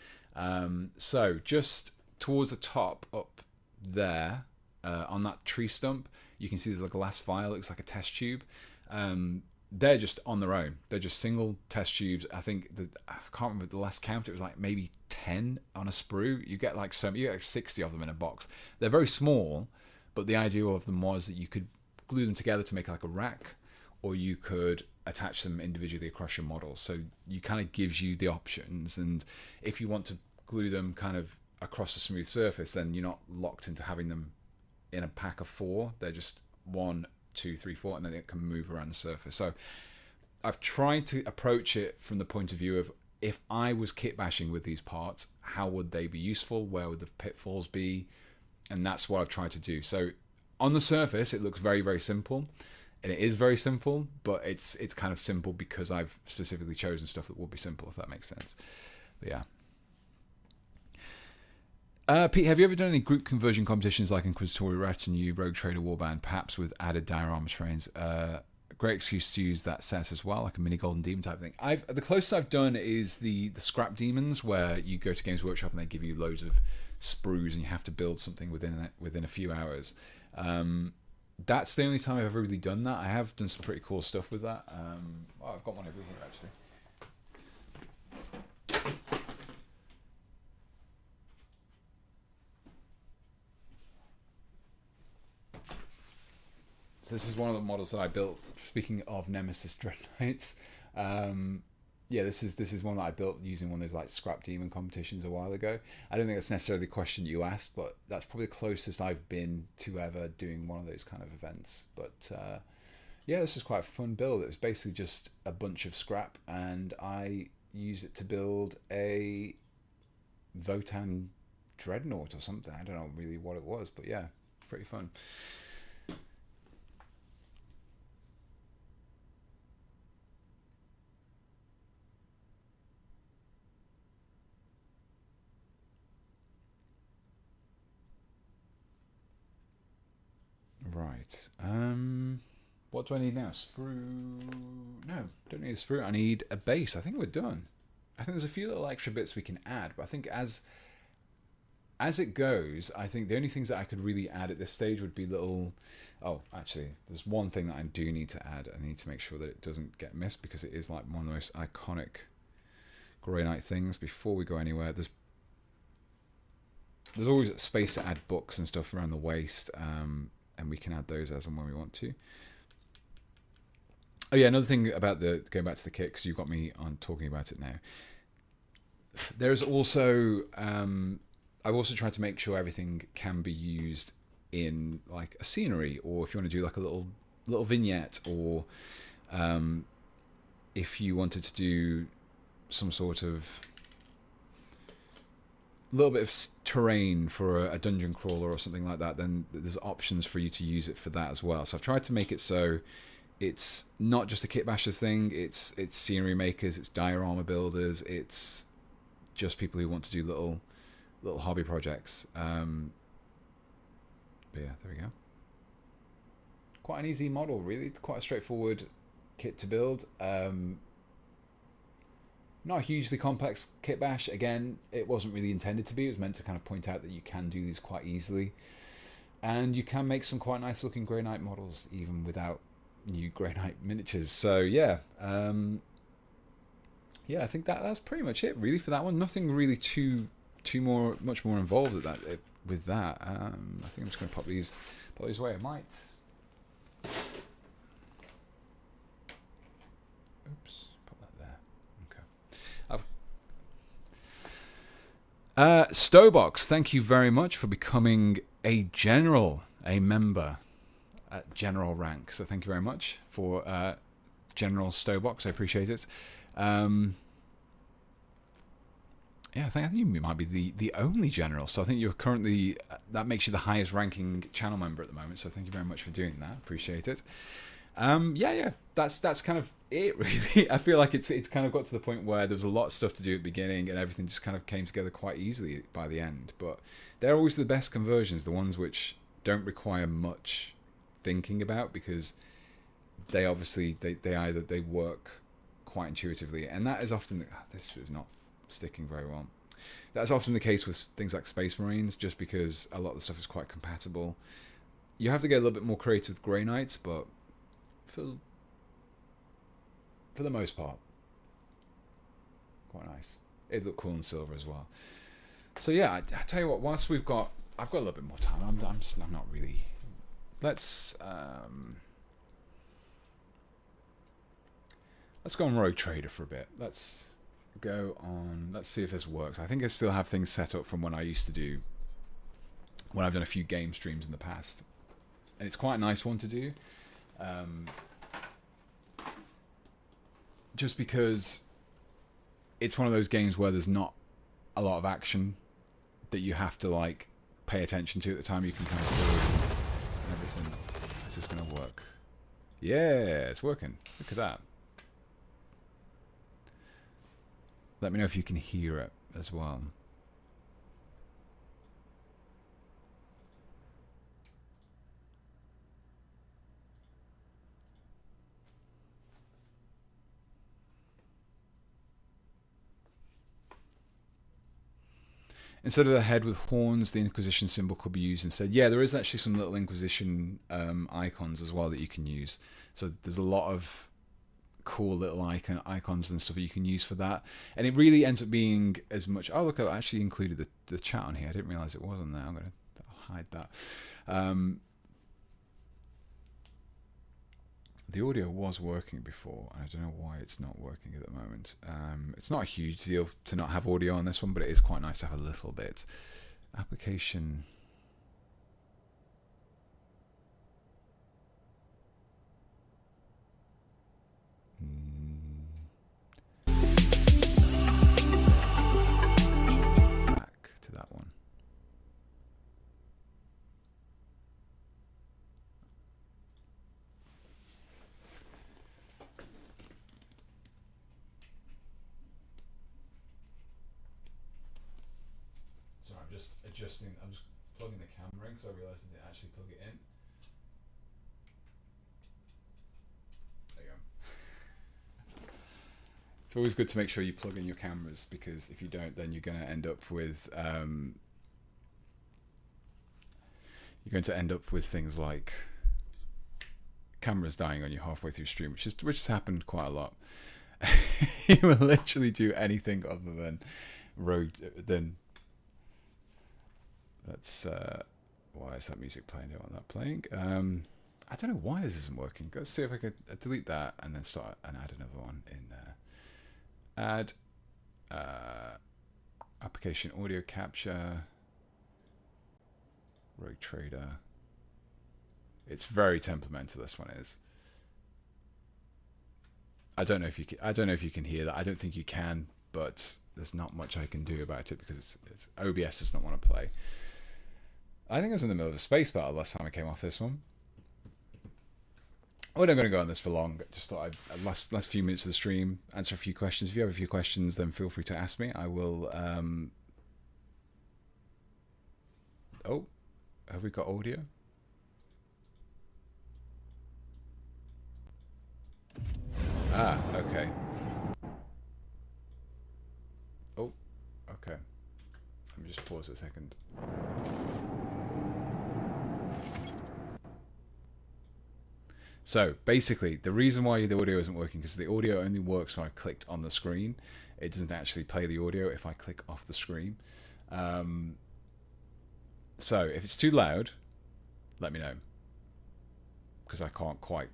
so just towards the top up there on that tree stump, you can see there's a glass vial. It looks like a test tube. They're just on their own. They're just single test tubes. I think I can't remember the last count. It was like maybe 10 on a sprue. You get like 60 of them in a box. They're very small, but the idea of them was that you could glue them together to make like a rack, or you could attach them individually across your models. So you kind of gives you the options. And if you want to glue them kind of across a smooth surface, then you're not locked into having them in a pack of 4. They're just 1, 2, 3, 4, and then it can move around the surface. So I've tried to approach it from the point of view of, if I was kitbashing with these parts, how would they be useful? Where would the pitfalls be? And that's what I've tried to do. So on the surface, it looks very, very simple, and it is very simple, but it's kind of simple because I've specifically chosen stuff that will be simple, if that makes sense. But yeah. Pete, have you ever done any group conversion competitions like Inquisitorial Retinue, Rogue Trader Warband, perhaps with added diorama terrains? Great excuse to use that set as well, like a mini Golden Demon type thing. The closest I've done is the Scrap Demons, where you go to Games Workshop and they give you loads of sprues and you have to build something within a few hours. That's the only time I've ever really done that. I have done some pretty cool stuff with that. I've got one over here actually. So this is one of the models that I built. Speaking of Nemesis Dreadknights, yeah, this is one that I built using one of those like Scrap Demon competitions a while ago. I don't think that's necessarily the question you asked, but that's probably the closest I've been to ever doing one of those kind of events. But yeah, this is quite a fun build. It was basically just a bunch of scrap, and I used it to build a Votan Dreadnought or something. I don't know really what it was, but yeah, pretty fun. Right. What do I need now? Sprue? No, don't need a sprue. I need a base. I think we're done. I think there's a few little extra bits we can add, but I think as it goes, I think the only things that I could really add at this stage would be little... Oh, actually, there's one thing that I do need to add. I need to make sure that it doesn't get missed, because it is like one of the most iconic Grey Knight things. Before we go anywhere, there's always space to add books and stuff around the waist. and we can add those as and when we want to. Oh yeah, another thing about going back to the kit, because you've got me on talking about it now. There's also I've also tried to make sure everything can be used in like a scenery, or if you want to do like a little vignette, or if you wanted to do some sort of little bit of terrain for a dungeon crawler or something like that, then there's options for you to use it for that as well. So I've tried to make it so it's not just a Kitbashers thing, it's scenery makers, it's diorama builders, it's just people who want to do little hobby projects. But yeah, there we go. Quite an easy model, really. It's quite a straightforward kit to build. Not a hugely complex kit bash. Again, it wasn't really intended to be. It was meant to kind of point out that you can do these quite easily. And you can make some quite nice looking Grey Knight models even without new Grey Knight miniatures. So yeah, yeah, I think that's pretty much it really for that one. Nothing really much more involved with that. I think I'm just going to pop these away. I might. Oops, pop that there. Okay. Stobox, thank you very much for becoming a member at general rank. So thank you very much for General Stobox. I appreciate it. Yeah, I think you might be the only general. So I think you're currently, that makes you the highest ranking channel member at the moment. So thank you very much for doing that. Appreciate it. Yeah, that's kind of it really. I feel like it's kind of got to the point where there was a lot of stuff to do at the beginning and everything just kind of came together quite easily by the end. But they're always the best conversions, the ones which don't require much thinking about, because they obviously they work quite intuitively, and that is often this is not sticking very well. That's often the case with things like Space Marines, just because a lot of the stuff is quite compatible. You have to get a little bit more creative with Grey Knights, but for the most part, quite nice. It looked cool in silver as well. So yeah, I tell you what. Whilst I've got a little bit more time. I'm not really. Let's go on Rogue Trader for a bit. Let's see if this works. I think I still have things set up from when I used to do, when I've done a few game streams in the past, and it's quite a nice one to do, just because it's one of those games where there's not a lot of action that you have to like pay attention to at the time. You can kind of pause and everything. Is this going to work? Yeah, it's working. Look at that. Let me know if you can hear it as well. Instead of the head with horns, the Inquisition symbol could be used instead. Yeah, there is actually some little Inquisition icons as well that you can use. So there's a lot of cool little icons and stuff that you can use for that, and it really ends up being as much. Oh look, I actually included the chat on here. I didn't realize it wasn't there. I'm gonna hide that. The audio was working before, and I don't know why it's not working at the moment. It's not a huge deal to not have audio on this one, but it is quite nice to have a little bit. Application. Back to that one. Sorry, I'm just adjusting. I'm just plugging the camera in because I realised I didn't actually plug it in. There you go. It's always good to make sure you plug in your cameras, because if you don't, then you're going to end up with things like cameras dying on you halfway through stream, which has happened quite a lot. You will literally do anything other than let's Why is that music playing? I don't want that playing. I don't know why this isn't working. Let's see if I could delete that and then start and add another one in there. Add application audio capture. Rogue Trader. It's very temperamental. This one is. I don't know if you can hear that. I don't think you can, but there's not much I can do about it because it's OBS does not want to play. I think I was in the middle of a space battle last time I came off this one. We're not going to go on this for long. Just thought I'd last few minutes of the stream answer a few questions. If you have a few questions, then feel free to ask me. I will. Oh, have we got audio? Ah, okay. Oh, okay. Let me just pause a second. So basically, the reason why the audio isn't working is the audio only works when I clicked on the screen. It doesn't actually play the audio if I click off the screen. So if it's too loud, let me know, because I can't quite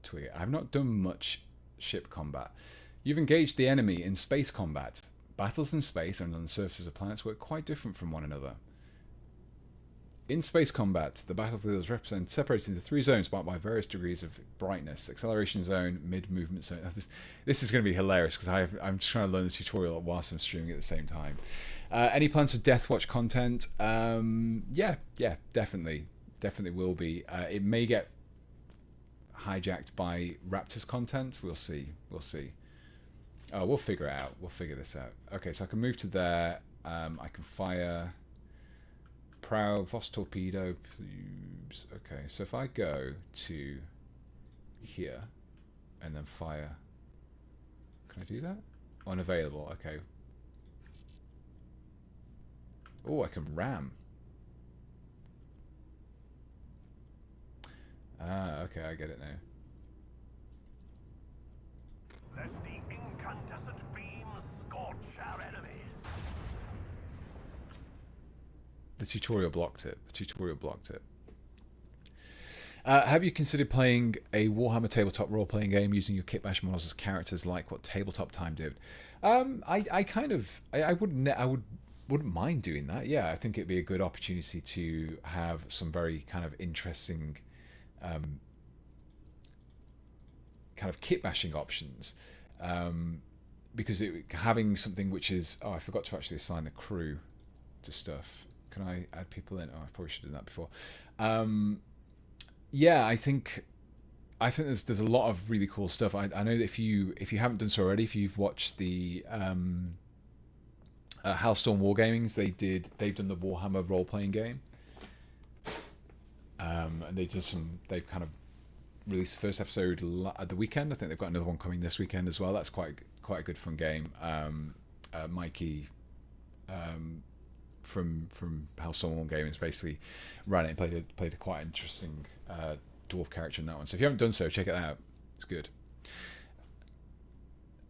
tweak it. I've not done much ship combat. You've engaged the enemy in space combat. Battles in space and on the surfaces of planets work quite different from one another. In space combat, the battlefield is separated into 3 zones marked by various degrees of brightness. Acceleration zone, mid-movement zone. This is going to be hilarious because I'm just trying to learn the tutorial whilst I'm streaming at the same time. Any plans for Deathwatch content? Yeah, definitely will be. It may get hijacked by Raptors content. We'll see. Oh, we'll figure it out. We'll figure this out. Okay, so I can move to there. I can fire prow, Voss torpedo. Okay, so if I go to here and then fire, can I do that? Unavailable. Okay. Oh, I can ram. Ah, okay, I get it now. Let the incandescent beam scorch our enemies. The tutorial blocked it. Have you considered playing a Warhammer tabletop role-playing game using your Kitbashing models as characters, like what Tabletop Time did? I wouldn't mind doing that. Yeah, I think it'd be a good opportunity to have some very kind of interesting kind of kitbashing options, because having something which is, I forgot to actually assign the crew to stuff. Can I add people in? I probably should have done that before. Yeah, I think there's a lot of really cool stuff. I know that if you haven't done so already, if you've watched the Hellstorm Wargamings, they've done the Warhammer role playing game, and they've kind of released the first episode at the weekend. I think they've got another one coming this weekend as well. That's quite a good fun game. Mikey from Hellstorm Wargamings basically ran it and played a quite interesting dwarf character in that one. So if you haven't done so, check it out. It's good.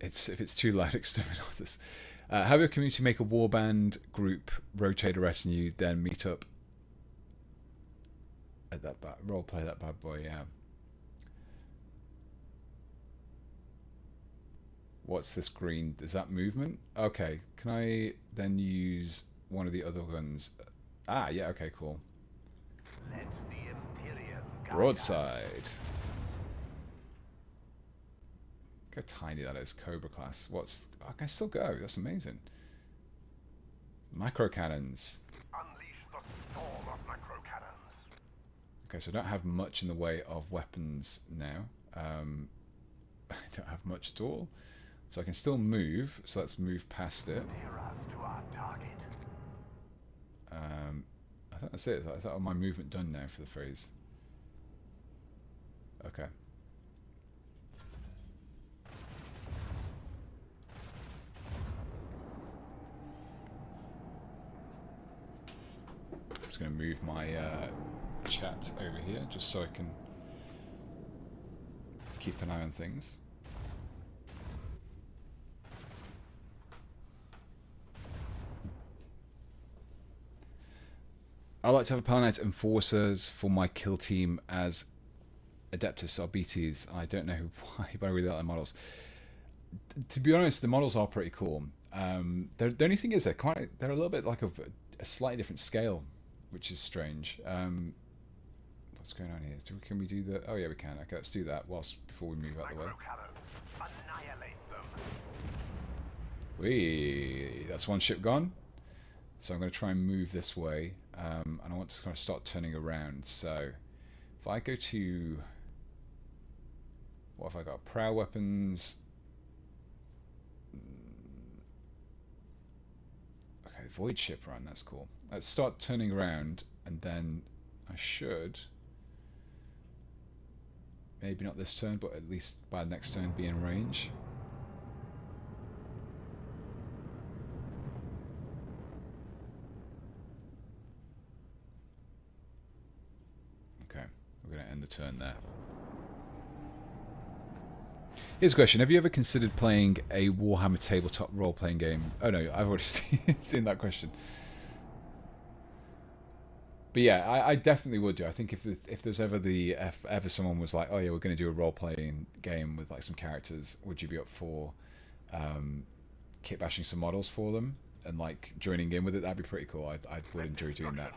If it's too loud, exterminators. Have your community make a warband group, rotate a retinue, then meet up at that role play that bad boy. Yeah. What's this green? Is that movement? Okay. Can I then use one of the other guns? Ah, yeah. Okay, cool. Let the Imperium guide Broadside. Look how tiny that is. Cobra class. I can still go. That's amazing. Micro cannons. unleash the storm of macro cannons. Okay, so I don't have much in the way of weapons now. I don't have much at all. So I can still move. So let's move past it. Steer us to our target. I think that's it. Is that all my movement done now for the phrase? Okay. I'm just going to move my chat over here just so I can keep an eye on things. I like to have a Paladin Enforcers for my kill team as Adeptus or BTs. I don't know why, but I really like the models. To be honest, the models are pretty cool. The only thing is they're a little bit like of a slightly different scale, which is strange. What's going on here? Can we do the? Oh yeah, we can. Okay, let's do that. Before we move out the way. Whee! That's one ship gone. So I'm going to try and move this way, and I want to kind of start turning around. So if I go to, what have I got? Prow weapons. Okay, void ship run. That's cool. Let's start turning around, and then I should. Maybe not this turn, but at least by the next turn be in range. Okay, we're going to end the turn there. Here's a question. Have you ever considered playing a Warhammer tabletop role-playing game? Oh no, I've already seen that question. But yeah, I definitely would do. I think if there's ever someone was like, oh yeah, we're going to do a role-playing game with like some characters, would you be up for kitbashing some models for them and like joining in with it? That'd be pretty cool. I would enjoy doing that.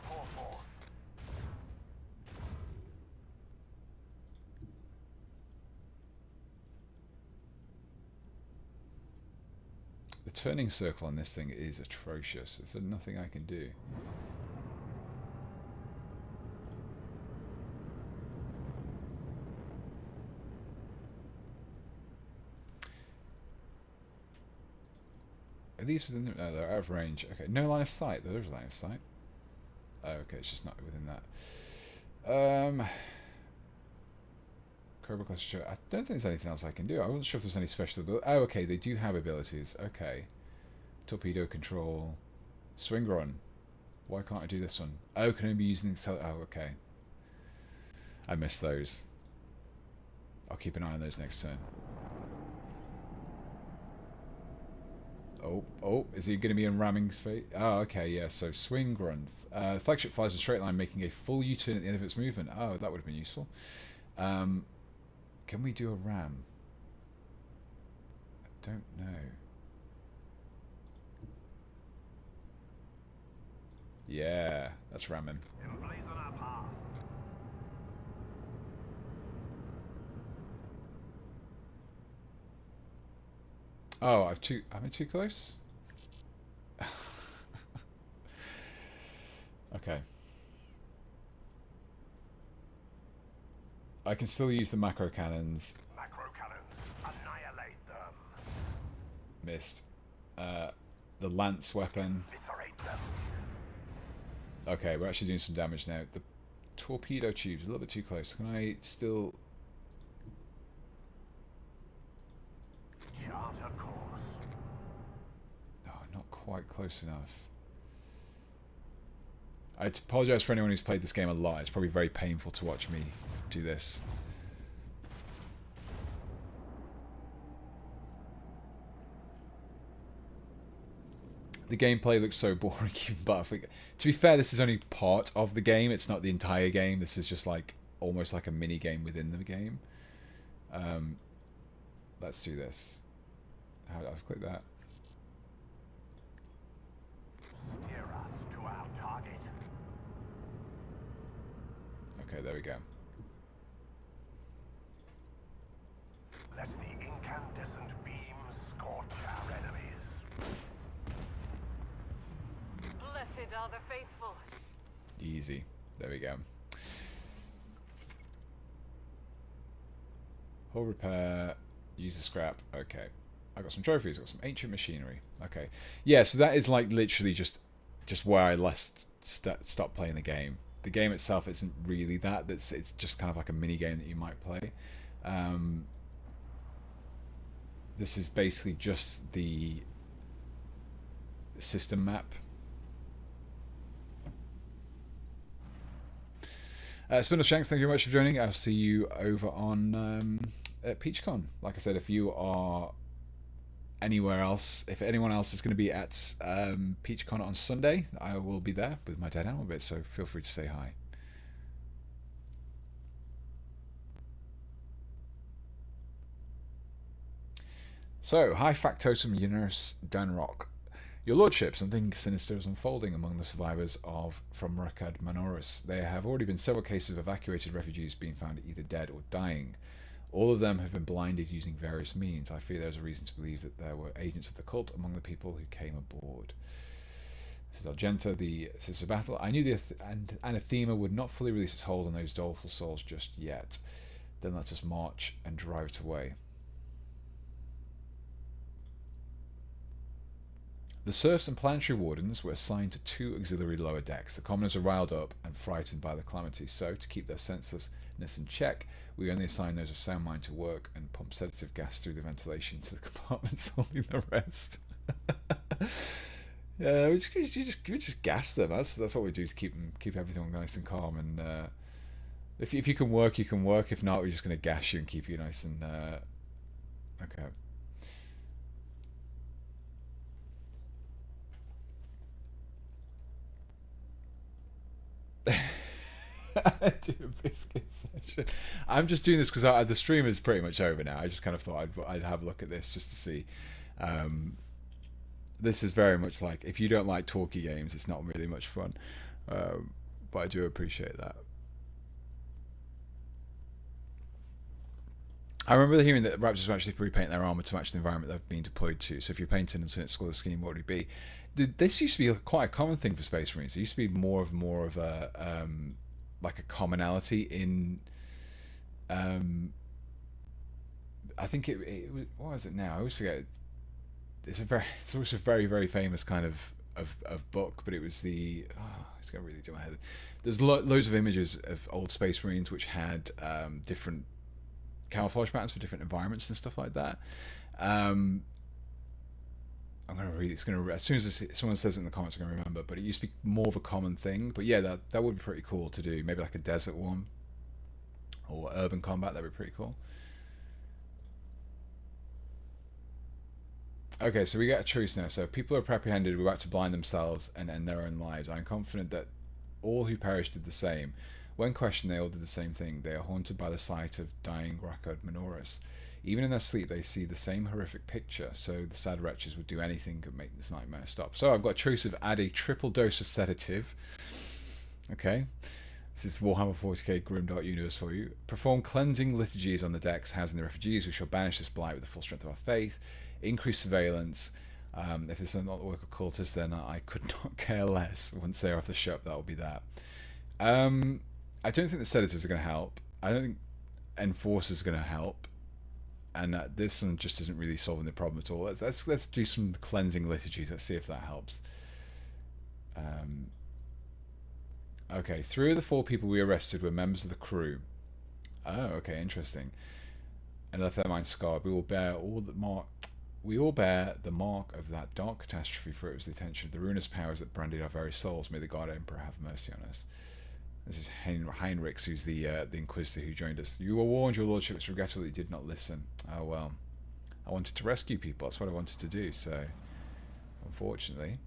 The turning circle on this thing is atrocious. There's nothing I can do. Are these within? No, they're out of range. Okay, no line of sight. There's a line of sight. Oh, okay, it's just not within that. Cobra Cluster. I don't think there's anything else I can do. I wasn't sure if there's any special ability. Oh, okay, they do have abilities. Okay. Torpedo control. Swing run. Why can't I do this one? Oh, can I be using the... Oh, okay. I missed those. I'll keep an eye on those next turn. Oh, is he going to be in ramming's fate? Oh, okay, yeah, so swing run. Flagship flies in a straight line, making a full U-turn at the end of its movement. Oh, that would have been useful. Can we do a ram? I don't know. Yeah, that's ramming. Oh, am I too close? Okay. I can still use the macro cannons. Macro cannons, annihilate them. Missed. The lance weapon. Eviscerate them. Okay, we're actually doing some damage now. The torpedo tube's a little bit too close. Can I still... Charter course. No, not quite close enough. I apologise for anyone who's played this game a lot. It's probably very painful to watch me do this. The gameplay looks so boring, but to be fair, this is only part of the game. It's not the entire game. This is just like almost like a mini game within the game. Let's do this. How do I click that? Steer us to our target. Okay, there we go. Let the incandescent beams scorch our enemies. Blessed are the faithful. Easy. There we go. Hull repair. Use the scrap. Okay. I got some trophies. I got some ancient machinery. Okay. Yeah, so that is like literally just where I last stopped playing the game. The game itself isn't really that. It's just kind of like a mini game that you might play. This is basically just the system map. Spindle Shanks, thank you very much for joining. I'll see you over on at PeachCon. Like I said, if you are anywhere else, if anyone else is going to be at PeachCon on Sunday, I will be there with my dead animal bit, so feel free to say hi. So, hi Factotum Unus Danrock. Your lordship, something sinister is unfolding among the survivors from Rakad Manoris. There have already been several cases of evacuated refugees being found either dead or dying. All of them have been blinded using various means. I fear there is a reason to believe that there were agents of the cult among the people who came aboard. This is Argenta, the sister battle. I knew the anathema would not fully release its hold on those doleful souls just yet. Then let us march and drive it away. The serfs and planetary wardens were assigned to 2 auxiliary lower decks. The commoners are riled up and frightened by the calamity, so to keep their senselessness in check, we only assign those of sound mind to work and pump sedative gas through the ventilation to the compartments holding the rest. Yeah, we just gas them. That's what we do to keep everything nice and calm. And if you can work, you can work. If not, we're just going to gas you and keep you nice and okay. Do a biscuit session. I'm just doing this because the stream is pretty much over now. I just kind of thought I'd have a look at this just to see. This is very much like, if you don't like talky games, it's not really much fun. But I do appreciate that. I remember hearing that Raptors were actually repainting their armor to match the environment they're being deployed to. So if you're painting and its colour scheme, what would it be? This used to be quite a common thing for Space Marines. It used to be more of a like a commonality in. I think it was, what is it now? I always forget. It's also a very, very famous kind of book, but it was it's going to really do my head. There's loads of images of old Space Marines which had different camouflage patterns for different environments and stuff like that. I'm going to read. It's going to, as soon as someone says it in the comments, I'm going to remember. But it used to be more of a common thing. But yeah, that would be pretty cool to do. Maybe like a desert one or urban combat. That'd be pretty cool. Okay, so we get a choice now. So if people are apprehended, we're about to blind themselves and end their own lives. I'm confident that all who perished did the same. When questioned, they all did the same thing. They are haunted by the sight of dying Rakad Manoris. Even in their sleep, they see the same horrific picture, so the sad wretches would do anything to make this nightmare stop. So I've got a choice of add a triple dose of sedative. Okay. This is Warhammer 40k Grim Dark Universe for you. Perform cleansing liturgies on the decks housing the refugees. We shall banish this blight with the full strength of our faith. Increase surveillance. If it's not the work of cultists, then I could not care less. Once they're off the shop, that'll be that. I don't think the sedatives are going to help. I don't think enforcers are going to help. And this one just isn't really solving the problem at all. Let's do some cleansing liturgies. Let's see if that helps. Okay, 3 of the 4 people we arrested were members of the crew. Oh, okay, interesting. And left their minds scarred. We all bear the mark of that dark catastrophe, for it was the attention of the ruinous powers that branded our very souls. May the God Emperor have mercy on us. This is Heinrichs, who's the Inquisitor who joined us. You were warned, your lordship. It's regrettable that you did not listen. Oh well. I wanted to rescue people. That's what I wanted to do, so unfortunately.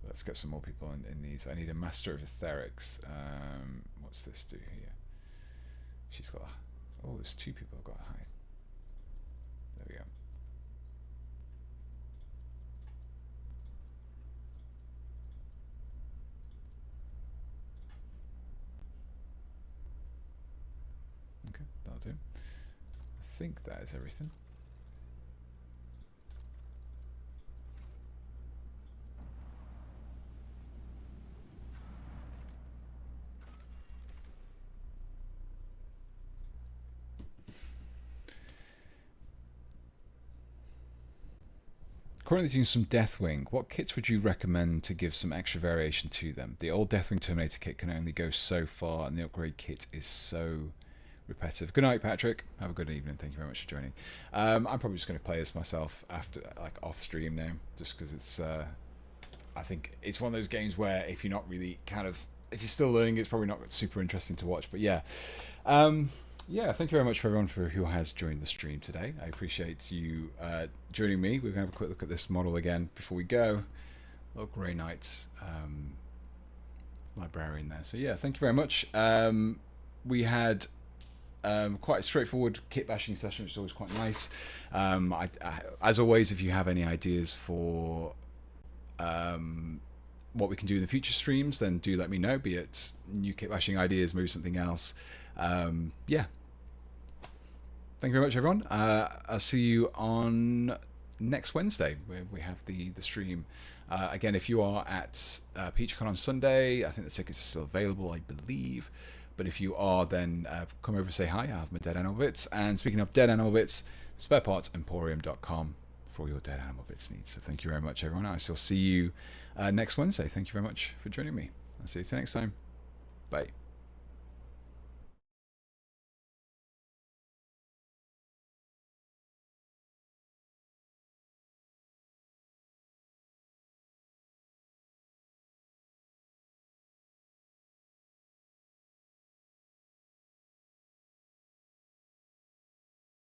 Let's get some more people in these. I need a Master of Etherics. What's this do here? She's got... Oh, there's 2 people I've got high. There we go. Okay, that'll do. I think that is everything. Currently doing some Deathwing. What kits would you recommend to give some extra variation to them? The old Deathwing Terminator kit can only go so far, and the upgrade kit is so repetitive. Good night, Patrick. Have a good evening. Thank you very much for joining. I'm probably just going to play this myself after, like, off stream now, just because it's I think it's one of those games where if you're not really if you're still learning, it's probably not super interesting to watch. But yeah, yeah. Thank you very much for everyone who has joined the stream today. I appreciate you joining me. We're gonna have a quick look at this model again before we go. Little Grey Knight librarian there. So yeah, thank you very much. We had quite a straightforward kit bashing session, which is always quite nice. As always, if you have any ideas for what we can do in the future streams, then do let me know, be it new kit bashing ideas, maybe something else. Yeah. Thank you very much, everyone. I'll see you on next Wednesday, where we have the stream. Again, if you are at PeachCon on Sunday, I think the tickets are still available, I believe. But if you are, then come over and say hi. I have my Dead Animal Bits. And speaking of Dead Animal Bits, sparepartsemporium.com for your Dead Animal Bits needs. So thank you very much, everyone. I shall see you next Wednesday. Thank you very much for joining me. I'll see you next time. Bye.